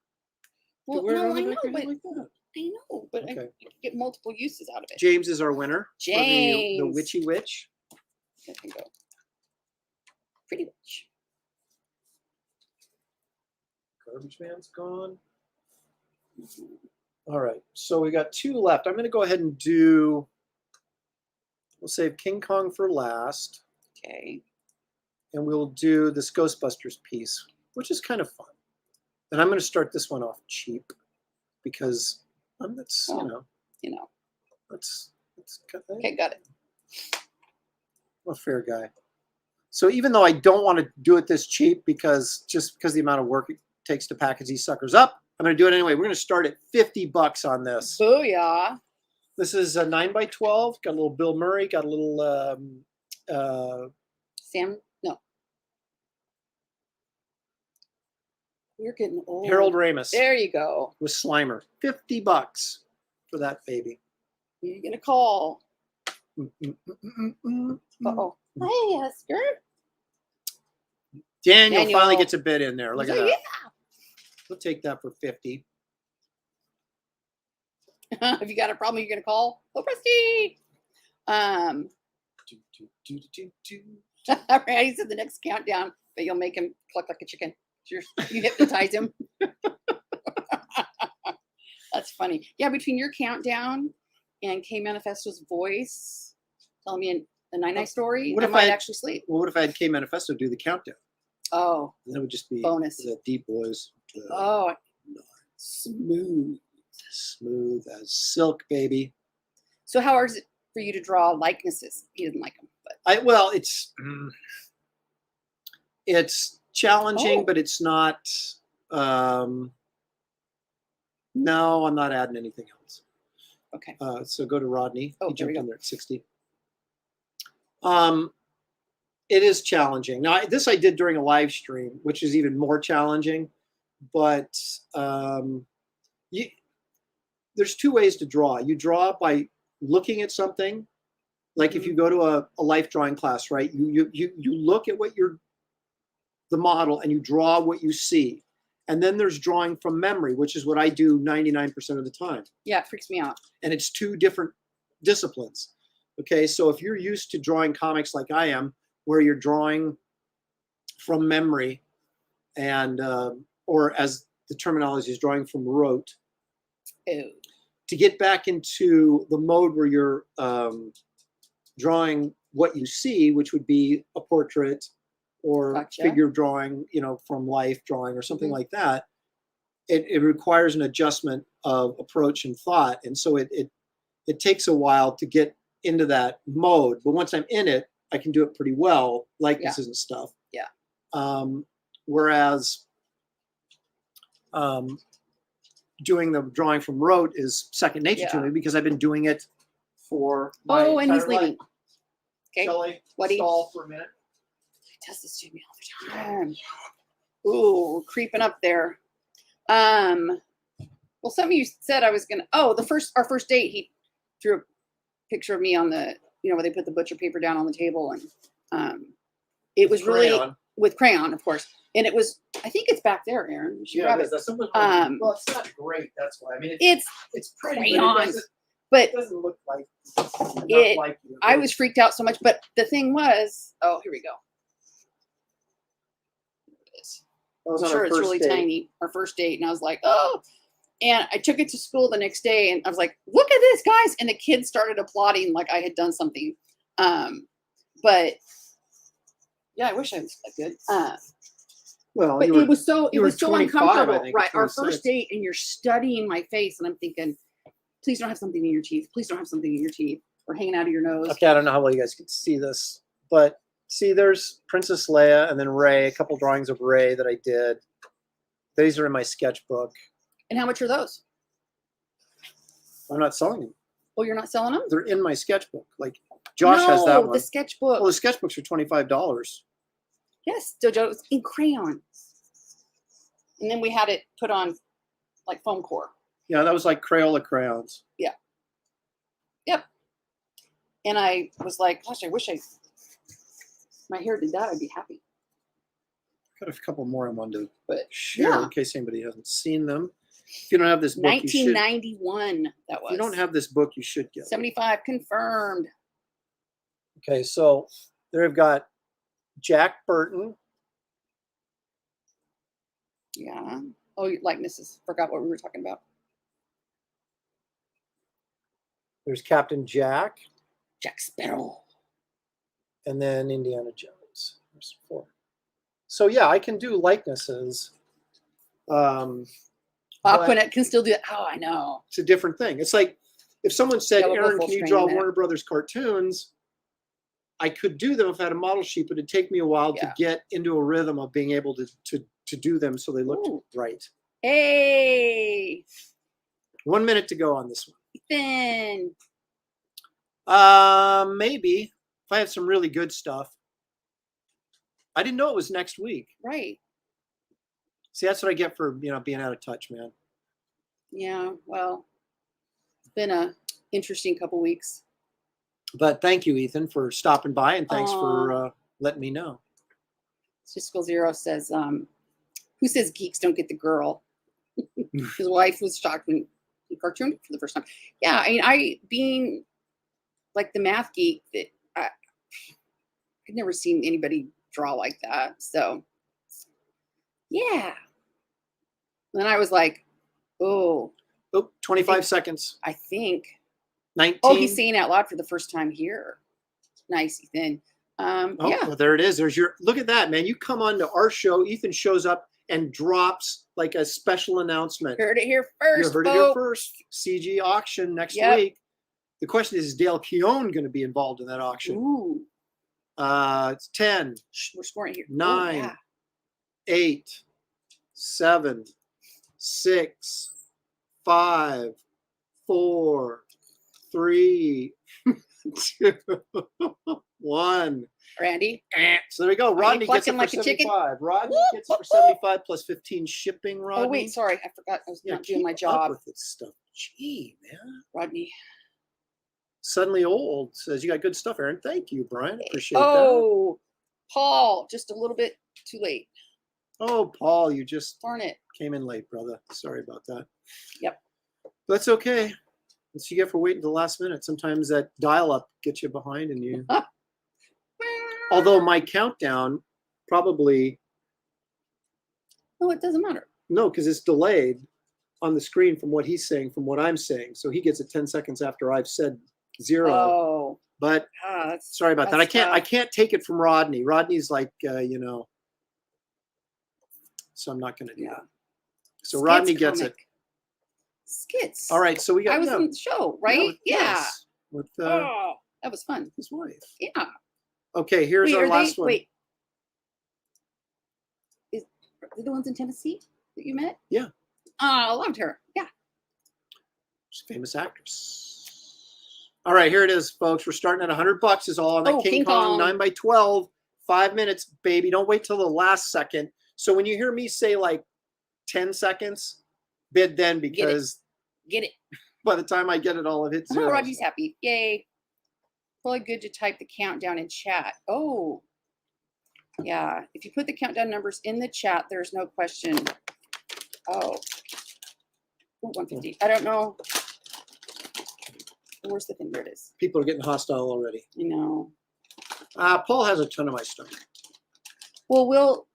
Well, no, I know, but I get multiple uses out of it. James is our winner. James. For the Witchy Witch. There you go. Pretty witch. Garbage man's gone. All right, so we got 2 left. I'm going to go ahead and we'll save King Kong for last. Okay. And we'll do this Ghostbusters piece, which is kind of fun. And I'm going to start this one off cheap because that's, let's okay, got it. I'm a fair guy. So even though I don't want to do it this cheap because the amount of work it takes to package these suckers up, I'm going to do it anyway. We're going to start at $50 on this. Booyah. This is a 9x12. Got a little Bill Murray. Got a little Sam? No. You're getting old. Harold Ramis There you go. with Slimer. $50 for that baby. You're going to call. Uh-oh. Hey, Oscar. Daniel finally gets a bid in there. Look at that. Yeah. We'll take that for 50. If you got a problem, you're going to call. Oh, Presty. Right, he said the next countdown, but you'll make him cluck like a chicken. You hypnotize him. That's funny. Yeah, between your countdown and K Manifesto's voice telling me a night story, I might actually sleep. Well, what if I had K Manifesto do the countdown? Oh, Then it would just be bonus. The deep voice. Oh, smooth as silk, baby. So how hard is it for you to draw likenesses? He didn't like them, but it's challenging, Oh. but it's not. No, I'm not adding anything else. okay. So go to Rodney. Oh, He there we jumped go. in there at 60. It is challenging. Now, this I did during a live stream, which is even more challenging. But there's two ways to draw. You draw by looking at something. Like if you go to a life drawing class, right? You look at what the model and you draw what you see. And then there's drawing from memory, which is what I do 99% of the time. Yeah, it freaks me out. And it's two different disciplines. Okay, so if you're used to drawing comics like I am, where you're drawing from memory and or as the terminology is, drawing from rote, Ew. to get back into the mode where you're drawing what you see, which would be a portrait or Gotcha. figure drawing, from life drawing or something like that, it requires an adjustment of approach and thought. And so it takes a while to get into that mode. But once I'm in it, I can do it pretty well, likenesses and stuff. Yeah. Whereas doing the drawing from rote is second nature to me because I've been doing it for my and he's entire life. leaving. Okay. Shall I What stall for a minute? He does this to me all the time. Ooh, creeping up there. Well, something you said I was gonna. Oh, our first date, he drew a picture of me on the, where they put the butcher paper down on the table, and it was really with crayon, of course. And it was, I think it's back there, Aaron. You should grab it. That's well, it's not great. That's why. I mean, it's pretty, crayons, but it doesn't look like it. Like you. I was freaked out so much, but the thing was, here we go. I'm sure it's really tiny. Our first date, and I was like, oh. And I took it to school the next day, and I was like, look at this, guys. And the kids started applauding like I had done something. But yeah, I wish I was that good. But it was so uncomfortable, right? Our first date, and you're studying my face, and I'm thinking, please don't have something in your teeth. Please don't have something in your teeth or hanging out of your nose. Okay, I don't know how well you guys can see this, but see, there's Princess Leia and then Rey, a couple drawings of Rey that I did. These are in my sketchbook. And how much are those? I'm not selling them. Oh, you're not selling them? They're in my sketchbook. Like Josh has that one. The sketchbook. Well, the sketchbooks are $25. Yes, Jojo, it's in crayon. And then we had it put on like foam core. Yeah, that was like Crayola crayons. Yeah. Yep. And I was like, gosh, I wish my hair did that. I'd be happy. Got a couple more I wanted to But share in case anybody hasn't seen them. If you don't have this book, 1991, that was. If you don't have this book, you should get it. 75 confirmed. Okay, so there I've got Jack Burton. Yeah. Oh, likenesses. Forgot what we were talking about. There's Captain Jack. Jack Sparrow. And then Indiana Jones. There's 4. So yeah, I can do likenesses. Aquanet can still do it. Oh, I know. It's a different thing. It's like if someone said, Yeah, we'll go Aaron, full can you screen draw in a minute. Warner Brothers cartoons? I could do them if I had a model sheet, but it'd take me a while to Yeah. get into a rhythm of being able to do them so they looked Ooh. right. Hey, 1 minute to go on this one. Ethan. Maybe if I have some really good stuff. I didn't know it was next week. Right. See, that's what I get for being out of touch, man. Yeah. Well, it's been a interesting couple weeks. But thank you, Ethan, for stopping by, and thanks for letting me know. Cisco Zero says, "Who says geeks don't get the girl?" His wife was shocked when he cartooned for the first time. Yeah, I mean, I being like the math geek that I'd never seen anybody draw like that. So, yeah. Then I was like, oh, 25 seconds. I think. 19. Oh, he's saying out loud for the first time here. Nice, Ethan. Oh, yeah. well, there it is. Look at that, man. You come on to our show, Ethan shows up and drops like a special announcement. Heard it here first. You heard it here first. CG auction next week. The question is Dale Keown going to be involved in that auction? Ooh. It's 10. We're scoring here. 9, 8, 7, 6, 5, 4, 3, 2, 1. Randy. So there we go. Rodney gets it for like 75. Rodney gets it for 75 plus 15 shipping. Rodney. Oh wait, sorry, I forgot. I was not doing my Keep job. up with this stuff. Gee, man. Rodney. Suddenly Old says you got good stuff, Aaron. Thank you, Brian. Appreciate Oh, Paul, just a little bit too late. that. Oh, Paul, you just Darn it. came in late, brother. Sorry about that. Yep. That's okay. That's what you get for waiting to the last minute. Sometimes that dial-up gets you behind, and you. Although my countdown probably. No, it doesn't matter. No, because it's delayed on the screen from what he's saying, from what I'm saying. So he gets it 10 seconds after I've said 0. Oh. But sorry about that. I can't take it from Rodney. Rodney's like, so I'm not going to do that. So Skits Rodney gets comic. it. Skits. All right. So we got. I was on the show, right? Yeah. With Oh, that was fun. his wife. Yeah. Okay. Here's our last one. Wait. Are they the ones in Tennessee that you met? Yeah. Oh, I loved her. Yeah. She's a famous actress. All right, here it is, folks. We're starting at $100 is all on that King Kong 9x12. 5 minutes, baby. Don't wait till the last second. So when you hear me say like 10 seconds, bid then, because get it. By the time I get it all, it hits 0. Oh, Roger's happy. Yay. Probably good to type the countdown in chat. Oh. Yeah. If you put the countdown numbers in the chat, there's no question. Oh. Ooh, 150. I don't know. Where's the thing? There it is. People are getting hostile already. I know. Paul has a ton of my stuff. Well,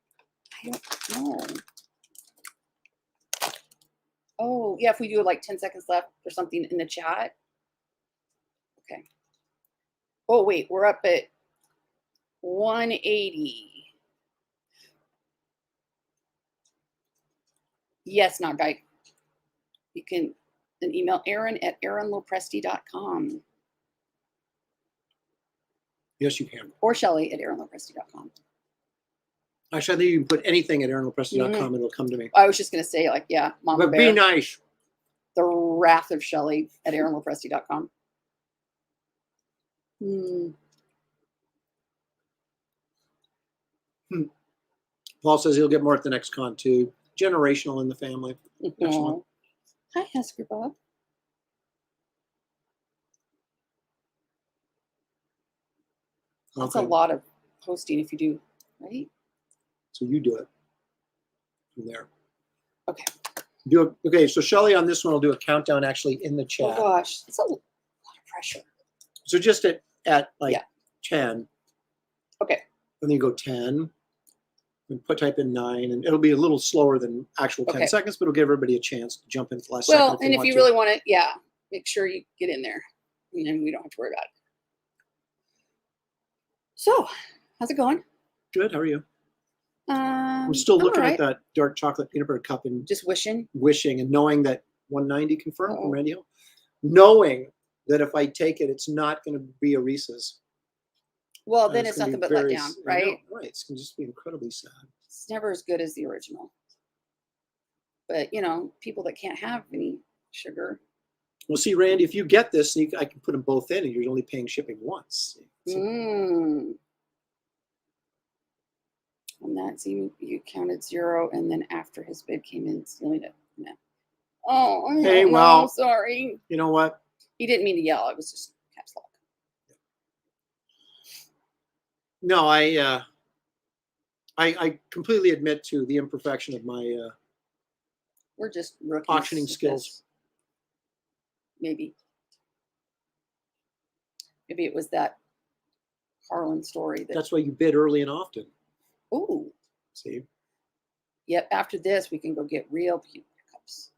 I don't know. Oh, yeah, if we do like 10 seconds left or something in the chat. Okay. Oh, wait, we're up at 180. Yes, not guy. You can email Aaron at aaronlopresti.com. Yes, you can. Or Shelly at aaronlopresti.com. Actually, I think you can put anything at aaronlopresti.com and it'll come to me. I was just going to say, like, yeah, Mama But Bear. be nice. The Wrath of Shelly at aaronlopresti.com. Paul says he'll get more at the next con too. Generational in the family. Excellent. Hi, Husker Bob. That's a lot of posting if you do, right? So you do it from there. Okay. Do it. Okay, so Shelly on this one will do a countdown actually in the chat. Oh gosh, it's a lot of pressure. So just at like 10. Okay. And then you go 10. And type in 9, and it'll be a little slower than actual 10 seconds, but it'll give everybody a chance to jump into the last second. Well, and if you really want to, make sure you get in there, and then we don't have to worry about it. So, how's it going? Good. How are you? I'm still looking at that dark chocolate peanut butter cup and just wishing and knowing that 190 confirmed from Randy Hill. Knowing that if I take it, it's not going to be a Reese's. Well, then it's gonna be nothing but let very down, I know, right? right. It's going to just be incredibly sad. It's never as good as the original. But, you know, people that can't have any sugar. Well, see, Randy, if you get this, I can put them both in, and you're only paying shipping once. So, And that's you counted 0, and then after his bid came in, stealing it. No. Oh, Hey, no, well, sorry. you know what? He didn't mean to yell. It was just caps lock. No, I completely admit to the imperfection of my We're just rookies auctioning with skills. this. Maybe it was that Harlan story. That's why you bid early and often. Ooh. See? Yep. After this, we can go get real cups.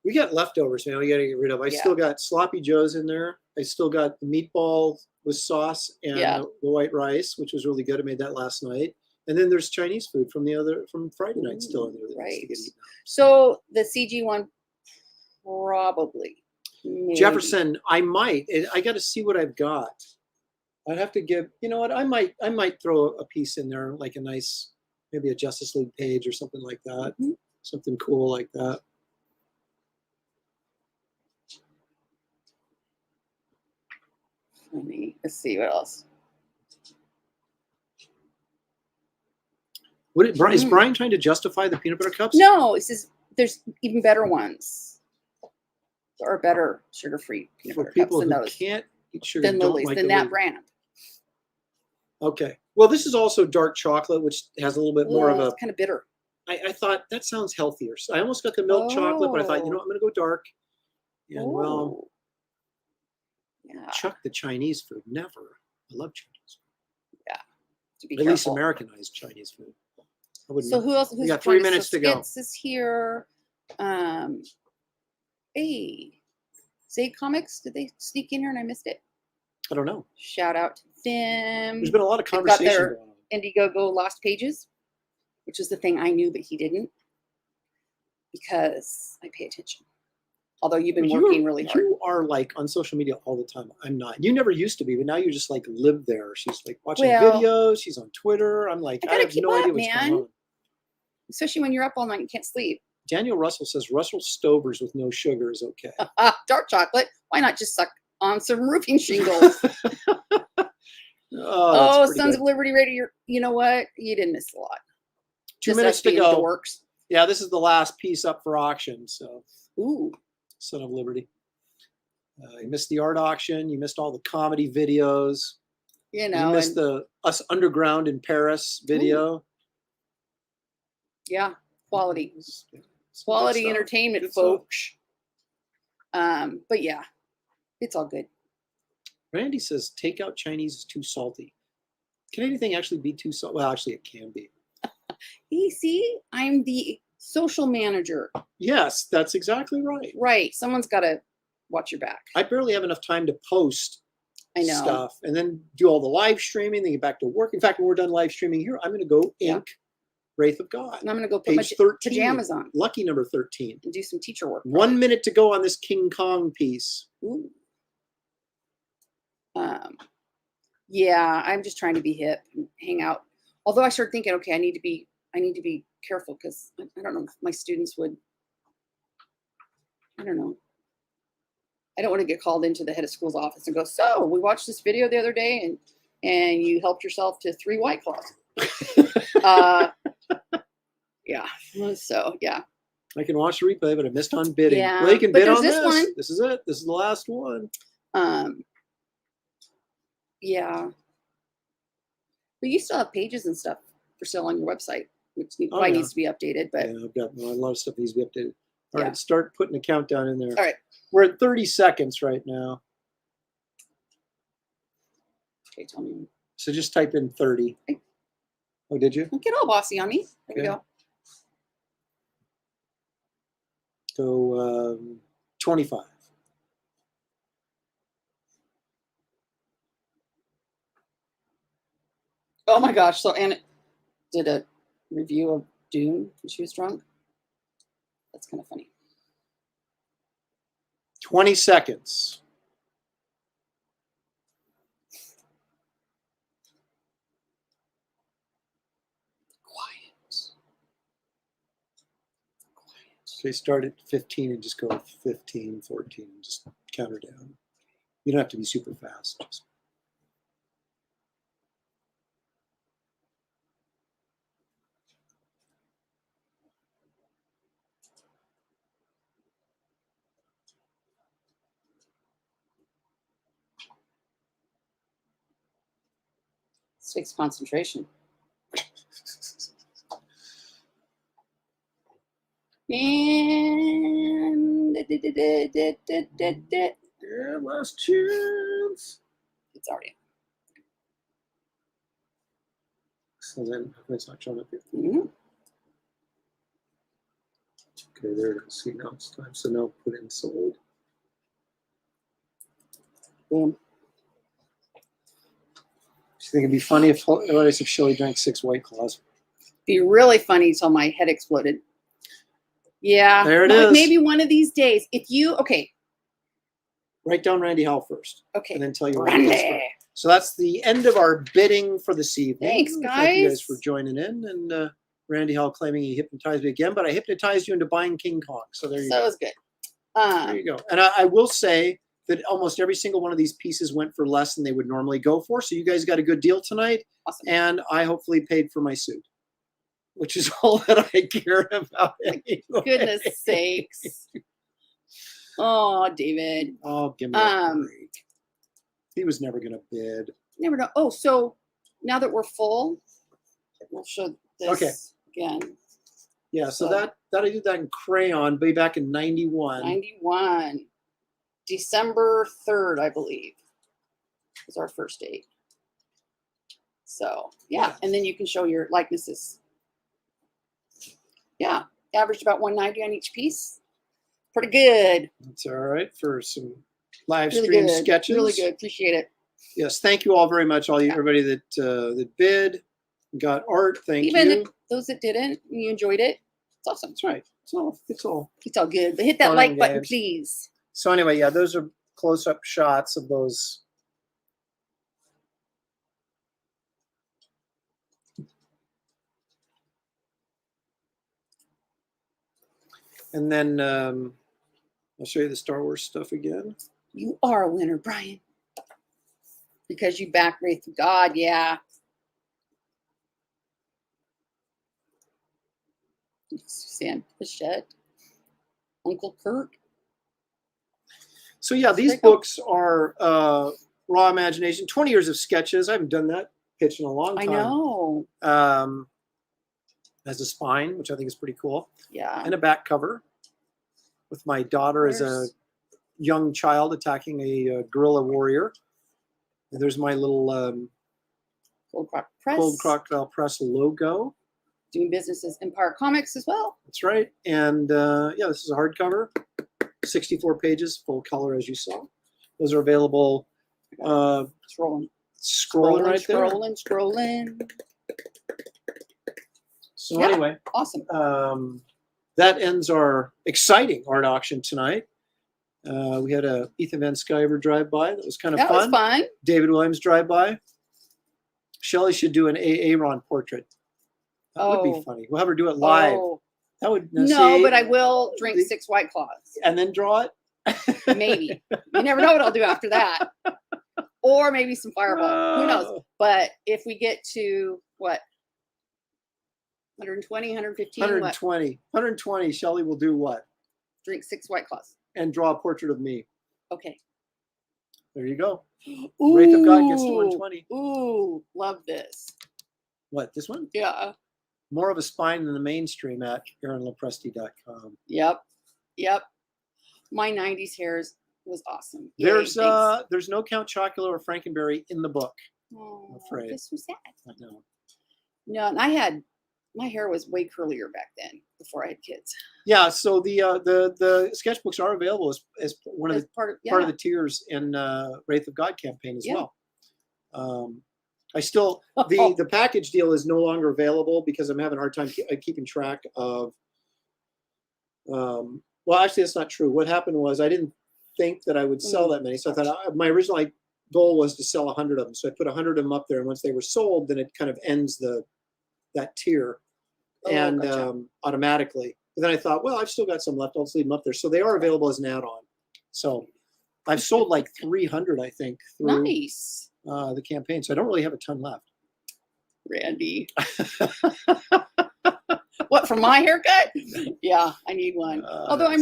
We got leftovers, man. We got to get rid of. I still got sloppy joes in there. I still got the meatball with sauce and the white rice, which was really good. I made that last night. And then there's Chinese food from Friday night still in there. That needs to get eaten up. So the CG one, probably. Maybe. Jefferson, I might. I got to see what I've got. I'd have to give. You know what? I might throw a piece in there, like a nice, maybe a Justice League page or something like that. Mm-hmm. Something cool like that. Let's see what else. Is Brian trying to justify the peanut butter cups? No, it says there's even better ones. Or better sugar-free peanut butter cups than those. Can't eat sugar than Lily's, than that brand. Okay. Well, this is also dark chocolate, which has a little bit more of a... It's kind of bitter. I thought that sounds healthier. So I almost got the milk chocolate, but I thought, you know what, I'm going to go dark. And well, chuck the Chinese food. Never. I love Chinese food. Yeah. To be At least Americanized Chinese food. So who else? We got 3 minutes to go. Is here. Hey, Zay Comics. Did they sneak in here and I missed it? I don't know. Shout out to them. There's been a lot of conversation going on. Indiegogo Lost Pages, which is the thing I knew, but he didn't, because I pay attention. Although you've been working really hard. You are like on social media all the time. I'm not. You never used to be, but now you just like live there. She's like watching videos. She's on Twitter. I'm like, I have no idea what's going on. Especially when you're up all night and can't sleep. Daniel Russell says Russell Stovers with no sugar is okay. Dark chocolate. Why not just suck on some roofing shingles? Oh, Sons of Liberty Radio. You know what? You didn't miss a lot. 2 minutes to go. Yeah, this is the last piece up for auction. So, ooh, Son of Liberty. You missed the art auction. You missed all the comedy videos. You know, you missed the Us Underground in Paris video. Ooh. Yeah, quality entertainment, folks. But yeah, it's all good. Randy says takeout Chinese is too salty. Can anything actually be too salty? Well, actually, it can be. You see, I'm the social manager. Yes, that's exactly right. Right. Someone's got to watch your back. I barely have enough time to post stuff and then do all the live streaming, then get back to work. In fact, when we're done live streaming here, I'm going to go ink Wraith of God. And I'm going to go put Page 13, pajamas on. Lucky number 13. And do some teacher work. 1 minute to go on this King Kong piece. Ooh. Yeah, I'm just trying to be hip and hang out. Although I started thinking, okay, I need to be careful because I don't know if my students would. I don't know. I don't want to get called into the head of school's office and go, so we watched this video the other day and you helped yourself to 3 White Claws. Yeah. So yeah. I can watch the replay, but I missed on bidding. Yeah. Well, you can bid on this one. This is it. This is the last one. Yeah. But you still have pages and stuff for sale on your website, which probably needs to be updated. But yeah, I've got a lot of stuff that needs to be updated. All right, start putting a countdown in there. All right. We're at 30 seconds right now. Okay, tell me. So just type in 30. Okay. Oh, did you? Don't get all bossy on me. There we go. Go 25. Oh my gosh. So Anna did a review of Dune when she was drunk. That's kind of funny. 20 seconds. So you start at 15 and just go 15, 14, and just count her down. You don't have to be super fast. Just... This takes concentration. And yeah, last chance. It's already. So then it's not showing up here. Mm-hmm. Okay, there it is. See, now it's time. So now put in sold. Boom. You think it'd be funny if Shelley drank 6 White Claws? Be really funny till my head exploded. Yeah. There it is. Maybe one of these days. If you Write down Randy Howell first. Okay. And then tell you Randy. So that's the end of our bidding for this evening. Thanks, guys. Thank you guys for joining in. And Randy Howell claiming he hypnotized me again, but I hypnotized you into buying King Kong. So there you go. So it was good. There you go. And I will say that almost every single one of these pieces went for less than they would normally go for. So you guys got a good deal tonight. Awesome. And I hopefully paid for my suit, which is all that I care about anyway. Goodness sakes. Oh, David. Oh, give me a break. He was never going to bid. Never know. Oh, so now that we're full, we'll show this again. Yeah, so that I did that in crayon way back in 91. 91. December 3rd, I believe, was our first date. So, yeah. And then you can show your likenesses. Yeah. Averaged about 190 on each piece. Pretty good. That's all right for some live Really stream good. sketches. Really good. Appreciate it. Yes, thank you all very much. Everybody that bid, got art. Thank you. Even those that didn't, you enjoyed it. It's awesome. That's right. It's all good. But hit that fun like and button, games. please. So anyway, yeah, those are close-up shots of those. And then I'll show you the Star Wars stuff again. You are a winner, Brian. Because you back Wraith of God, yeah. Sam Pichette. Uncle Kurt. So yeah, these books are raw imagination. 20 years of sketches. I haven't done that pitch in a long time. I know. Has a spine, which I think is pretty cool. Yeah. And a back cover with my daughter as a young child attacking a guerrilla warrior. And there's my little Cold Crocodile Press logo. Doing business as Empire Comics as well. That's right. And yeah, this is a hardcover. 64 pages, full color as you saw. Those are available. Scrolling right there. Scrolling. So anyway, awesome. That ends our exciting art auction tonight. We had a Ethan Van Sciver drive by. That was kind of fun. That was fun. David Williams drive by. Shelley should do an Aaron portrait. That would be funny. We'll have her do it live. Oh. That would but I will drink 6 White Claws. And then draw it? Maybe. You never know what I'll do after that. Or maybe some Fireball. Who knows? But if we get to, what? 120, 115? 120. 120. Shelley will do what? Drink 6 White Claws. And draw a portrait of me. Okay. There you go. Ooh, Wraith of God gets to 120. Ooh, love this. What, this one? Yeah. More of a spine than the mainstream at AaronLopresti.com. Yep. My 90s hairs was awesome. There's no Count Chocula or Frankenberry in the book. Oh, I'm afraid. This was sad. I know. No, and my hair was way curlier back then before I had kids. Yeah, so the sketchbooks are available as one of the part of the tiers in Wraith of God campaign as well. I still the package deal is no longer available because I'm having a hard time keeping track of. Well, actually, that's not true. What happened was I didn't think that I would sell that many, so I thought my original goal was to sell 100 of them. So I put 100 of them up there, and once they were sold, then it kind of ends that tier, and automatically. But then I thought, well, I've still got some left. I'll just leave them up there. So they are available as an add-on. So I've sold like 300, I think, through Nice. The campaign. So I don't really have a ton left. Randy. What, for my haircut? Yeah, I need one. Although I'm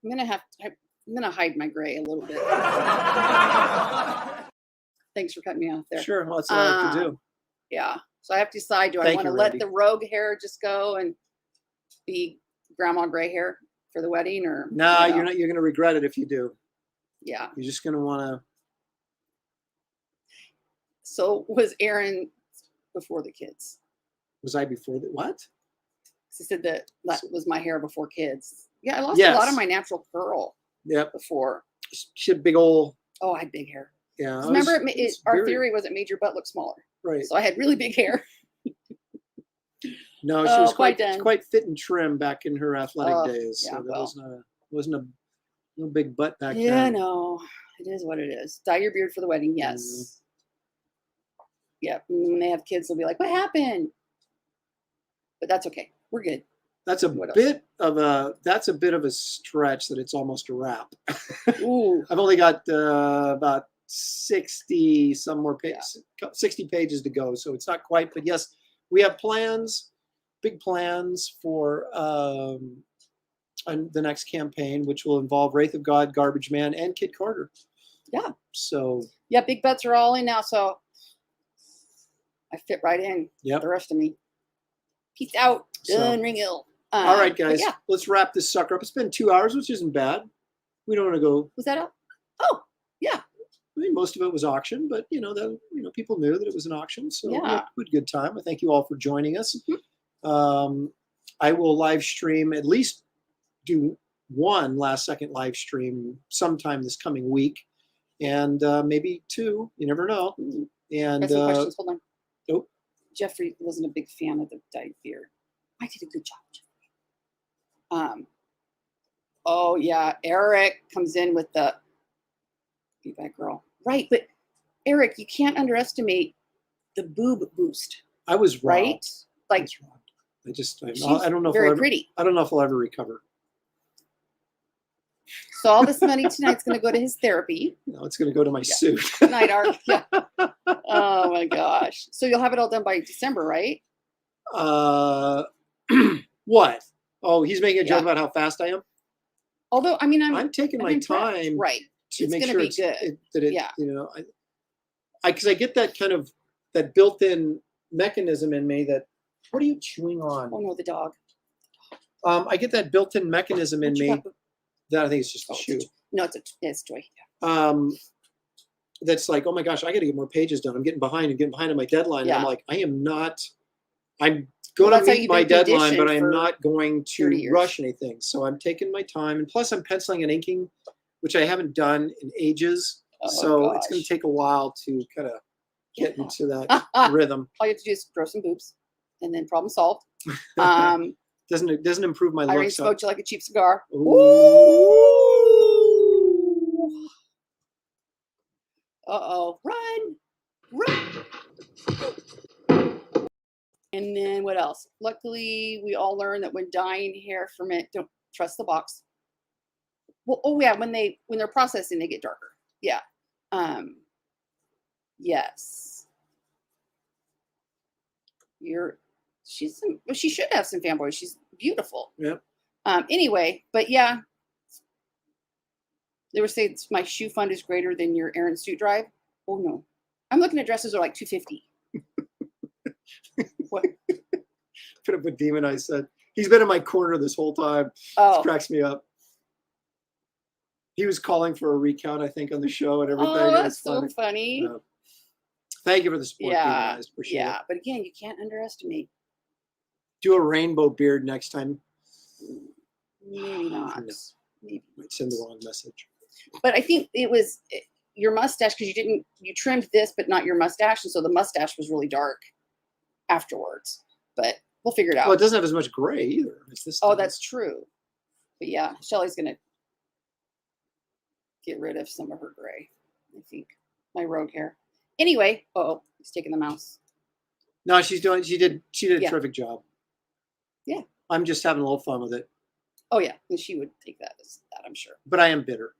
gonna hide my gray a little bit. Thanks for cutting me off there. Sure, well, that's what I have to do. Yeah. So I have to decide, do I want to let the rogue hair just go and be grandma gray hair for the wedding, or no, you're not. You're gonna regret it if you do. Yeah. You're just gonna wanna. So was Aaron before the kids? Was I before the what? She said that was my hair before kids. Yeah, I lost a lot of my natural curl. Yep. Before. She had big old. Oh, I had big hair. Yeah. Remember, our theory was it made your butt look smaller. Right. So I had really big hair. No, she was quite fit and trim back in her athletic days. Yeah, so that wasn't a no big butt back then. Yeah, no, it is what it is. Dye your beard for the wedding, yes. Mm-hmm. Yeah, when they have kids, they'll be like, "What happened?" But that's okay. We're good. That's a bit of a stretch that it's almost a wrap. Ooh. I've only got about 60 some more pages, 60 pages to go, so it's not quite. But yes, we have plans, big plans for the next campaign, which will involve Wraith of God, Garbage Man, and Kit Carter. Yeah. So. Yeah, big butts are all in now, so I fit right in. Yep. The rest of me. Peace out. Done. Ring ill. All right, guys. Let's wrap this sucker up. It's been 2 hours, which isn't bad. We don't want to go. Was that up? Oh, yeah. I mean, most of it was auction, but people knew that it was an auction, so we had a good time. I thank you all for joining us. Mm-hmm. I will live stream, at least do one last-second live stream sometime this coming week, and maybe two. You never know. And got some questions. Hold on. Oh. Jeffrey wasn't a big fan of the dyed beard. I did a good job. Oh yeah, Eric comes in with the be back girl. Right, but Eric, you can't underestimate the boob boost. I was wrong. Right? Like I don't know very pretty. I don't know if I'll ever recover. So all this money tonight's going to go to his therapy. No, it's going to go to my suit. Night art. Yeah. Oh my gosh. So you'll have it all done by December, right? What? Oh, he's making a joke about how fast I am. Although, I mean, I'm taking my time, right? To it's make gonna sure be good. Because I get that kind of that built-in mechanism in me that. What are you chewing on? Oh no, the dog. I get that built-in mechanism in me that I think it's just a shoe. No, it's Joy. That's like, oh my gosh, I got to get more pages done. I'm getting behind on my deadline. Yeah. And I'm like, I'm going to meet my deadline, but I'm not going to rush anything. So I'm taking my time. And plus I'm penciling and inking, which I haven't done in ages. So it's going to take a while to kind of get into that rhythm. All you have to do is grow some boobs and then problem solved. Doesn't improve my looks. Irene smoked you like a cheap cigar. Ooh. Uh-oh. Run. And then what else? Luckily, we all learned that when dyeing hair ferment, don't trust the box. Well, oh yeah, when they're processing, they get darker. Yeah. Yes. She should have some fanboys. She's beautiful. Yeah. Anyway, but yeah. They were saying my shoe fund is greater than your Aaron suit drive. Oh no. I'm looking at dresses that are like $250. What? Put up a demon. I said he's been in my corner this whole time. Oh, it cracks me up. He was calling for a recount, I think, on the show and everything. Oh, that's so funny. Thank you for the support, guys. Appreciate it. But again, you can't underestimate. Do a rainbow beard next time. Maybe not. No. Maybe. Might send the wrong message. But I think it was your mustache because you trimmed this, but not your mustache, and so the mustache was really dark afterwards. But we'll figure it out. Well, it doesn't have as much gray either. That's true. But yeah, Shelly's gonna get rid of some of her gray. I think my rogue hair. Anyway, he's taking the mouse. No, she did a terrific job. Yeah. I'm just having a little fun with it. Oh yeah, and she would take that as that, I'm sure. But I am bitter.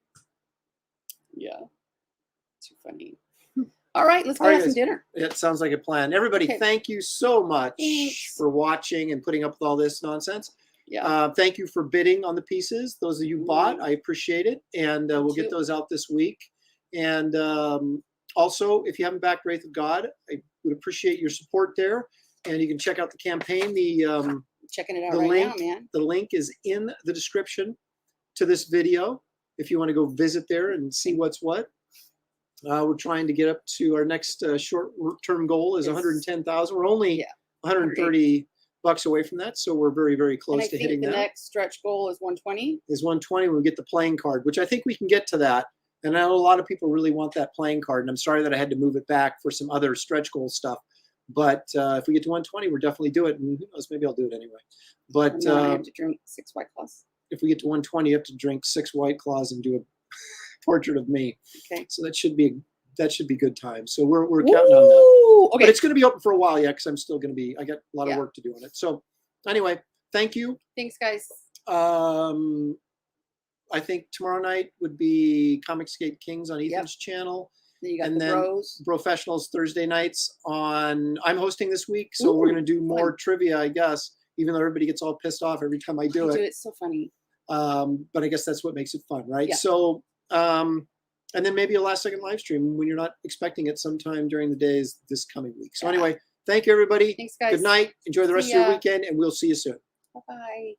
Yeah. Too funny. All right, let's go All right, have some guys. dinner. It sounds like a plan. Everybody, Okay. thank you so much Thanks. for watching and putting up with all this nonsense. Yeah. Thank you for bidding on the pieces. Those of you bought, I appreciate it. And we'll get too. those out this week. And also, if you haven't backed Wraith of God, I would appreciate your support there. And you can check out the campaign. Checking it out The right link, now, man. the link is in the description to this video if you want to go visit there and see what's what. We're trying to get up to our next short-term goal is 110,000. We're only 130 bucks away from that, so we're very, very close And to I hitting think the that. next stretch goal is 120. Is 120 when we get the playing card, which I think we can get to that. And I know a lot of people really want that playing card, and I'm sorry that I had to move it back for some other stretch goal stuff. But if we get to 120, we'll definitely do it. And who knows, maybe I'll do it anyway. But And then I have to drink 6 White Claws. if we get to 120, you have to drink 6 White Claws and do a portrait of me. Okay. So that should be good time. So we're counting on that. Okay. But it's going to be open for a while yet because I'm still going to be. I got a lot of work to do on it. So anyway, thank you. Thanks, guys. I think tomorrow night would be Comicsgate Kings on Ethan's channel. Then you got And the then bros. Professionals Thursday nights on. I'm hosting this week, so we're going to do more trivia, I guess. Even though everybody gets all pissed off every time I do it. It's so funny. But I guess that's what makes it fun, right? Yeah. So, and then maybe a last second live stream when you're not expecting it sometime during the days this coming week. So anyway, thank you, everybody. Thanks, guys. Good night. Enjoy the rest See of your ya. weekend, and we'll see you soon. Bye-bye.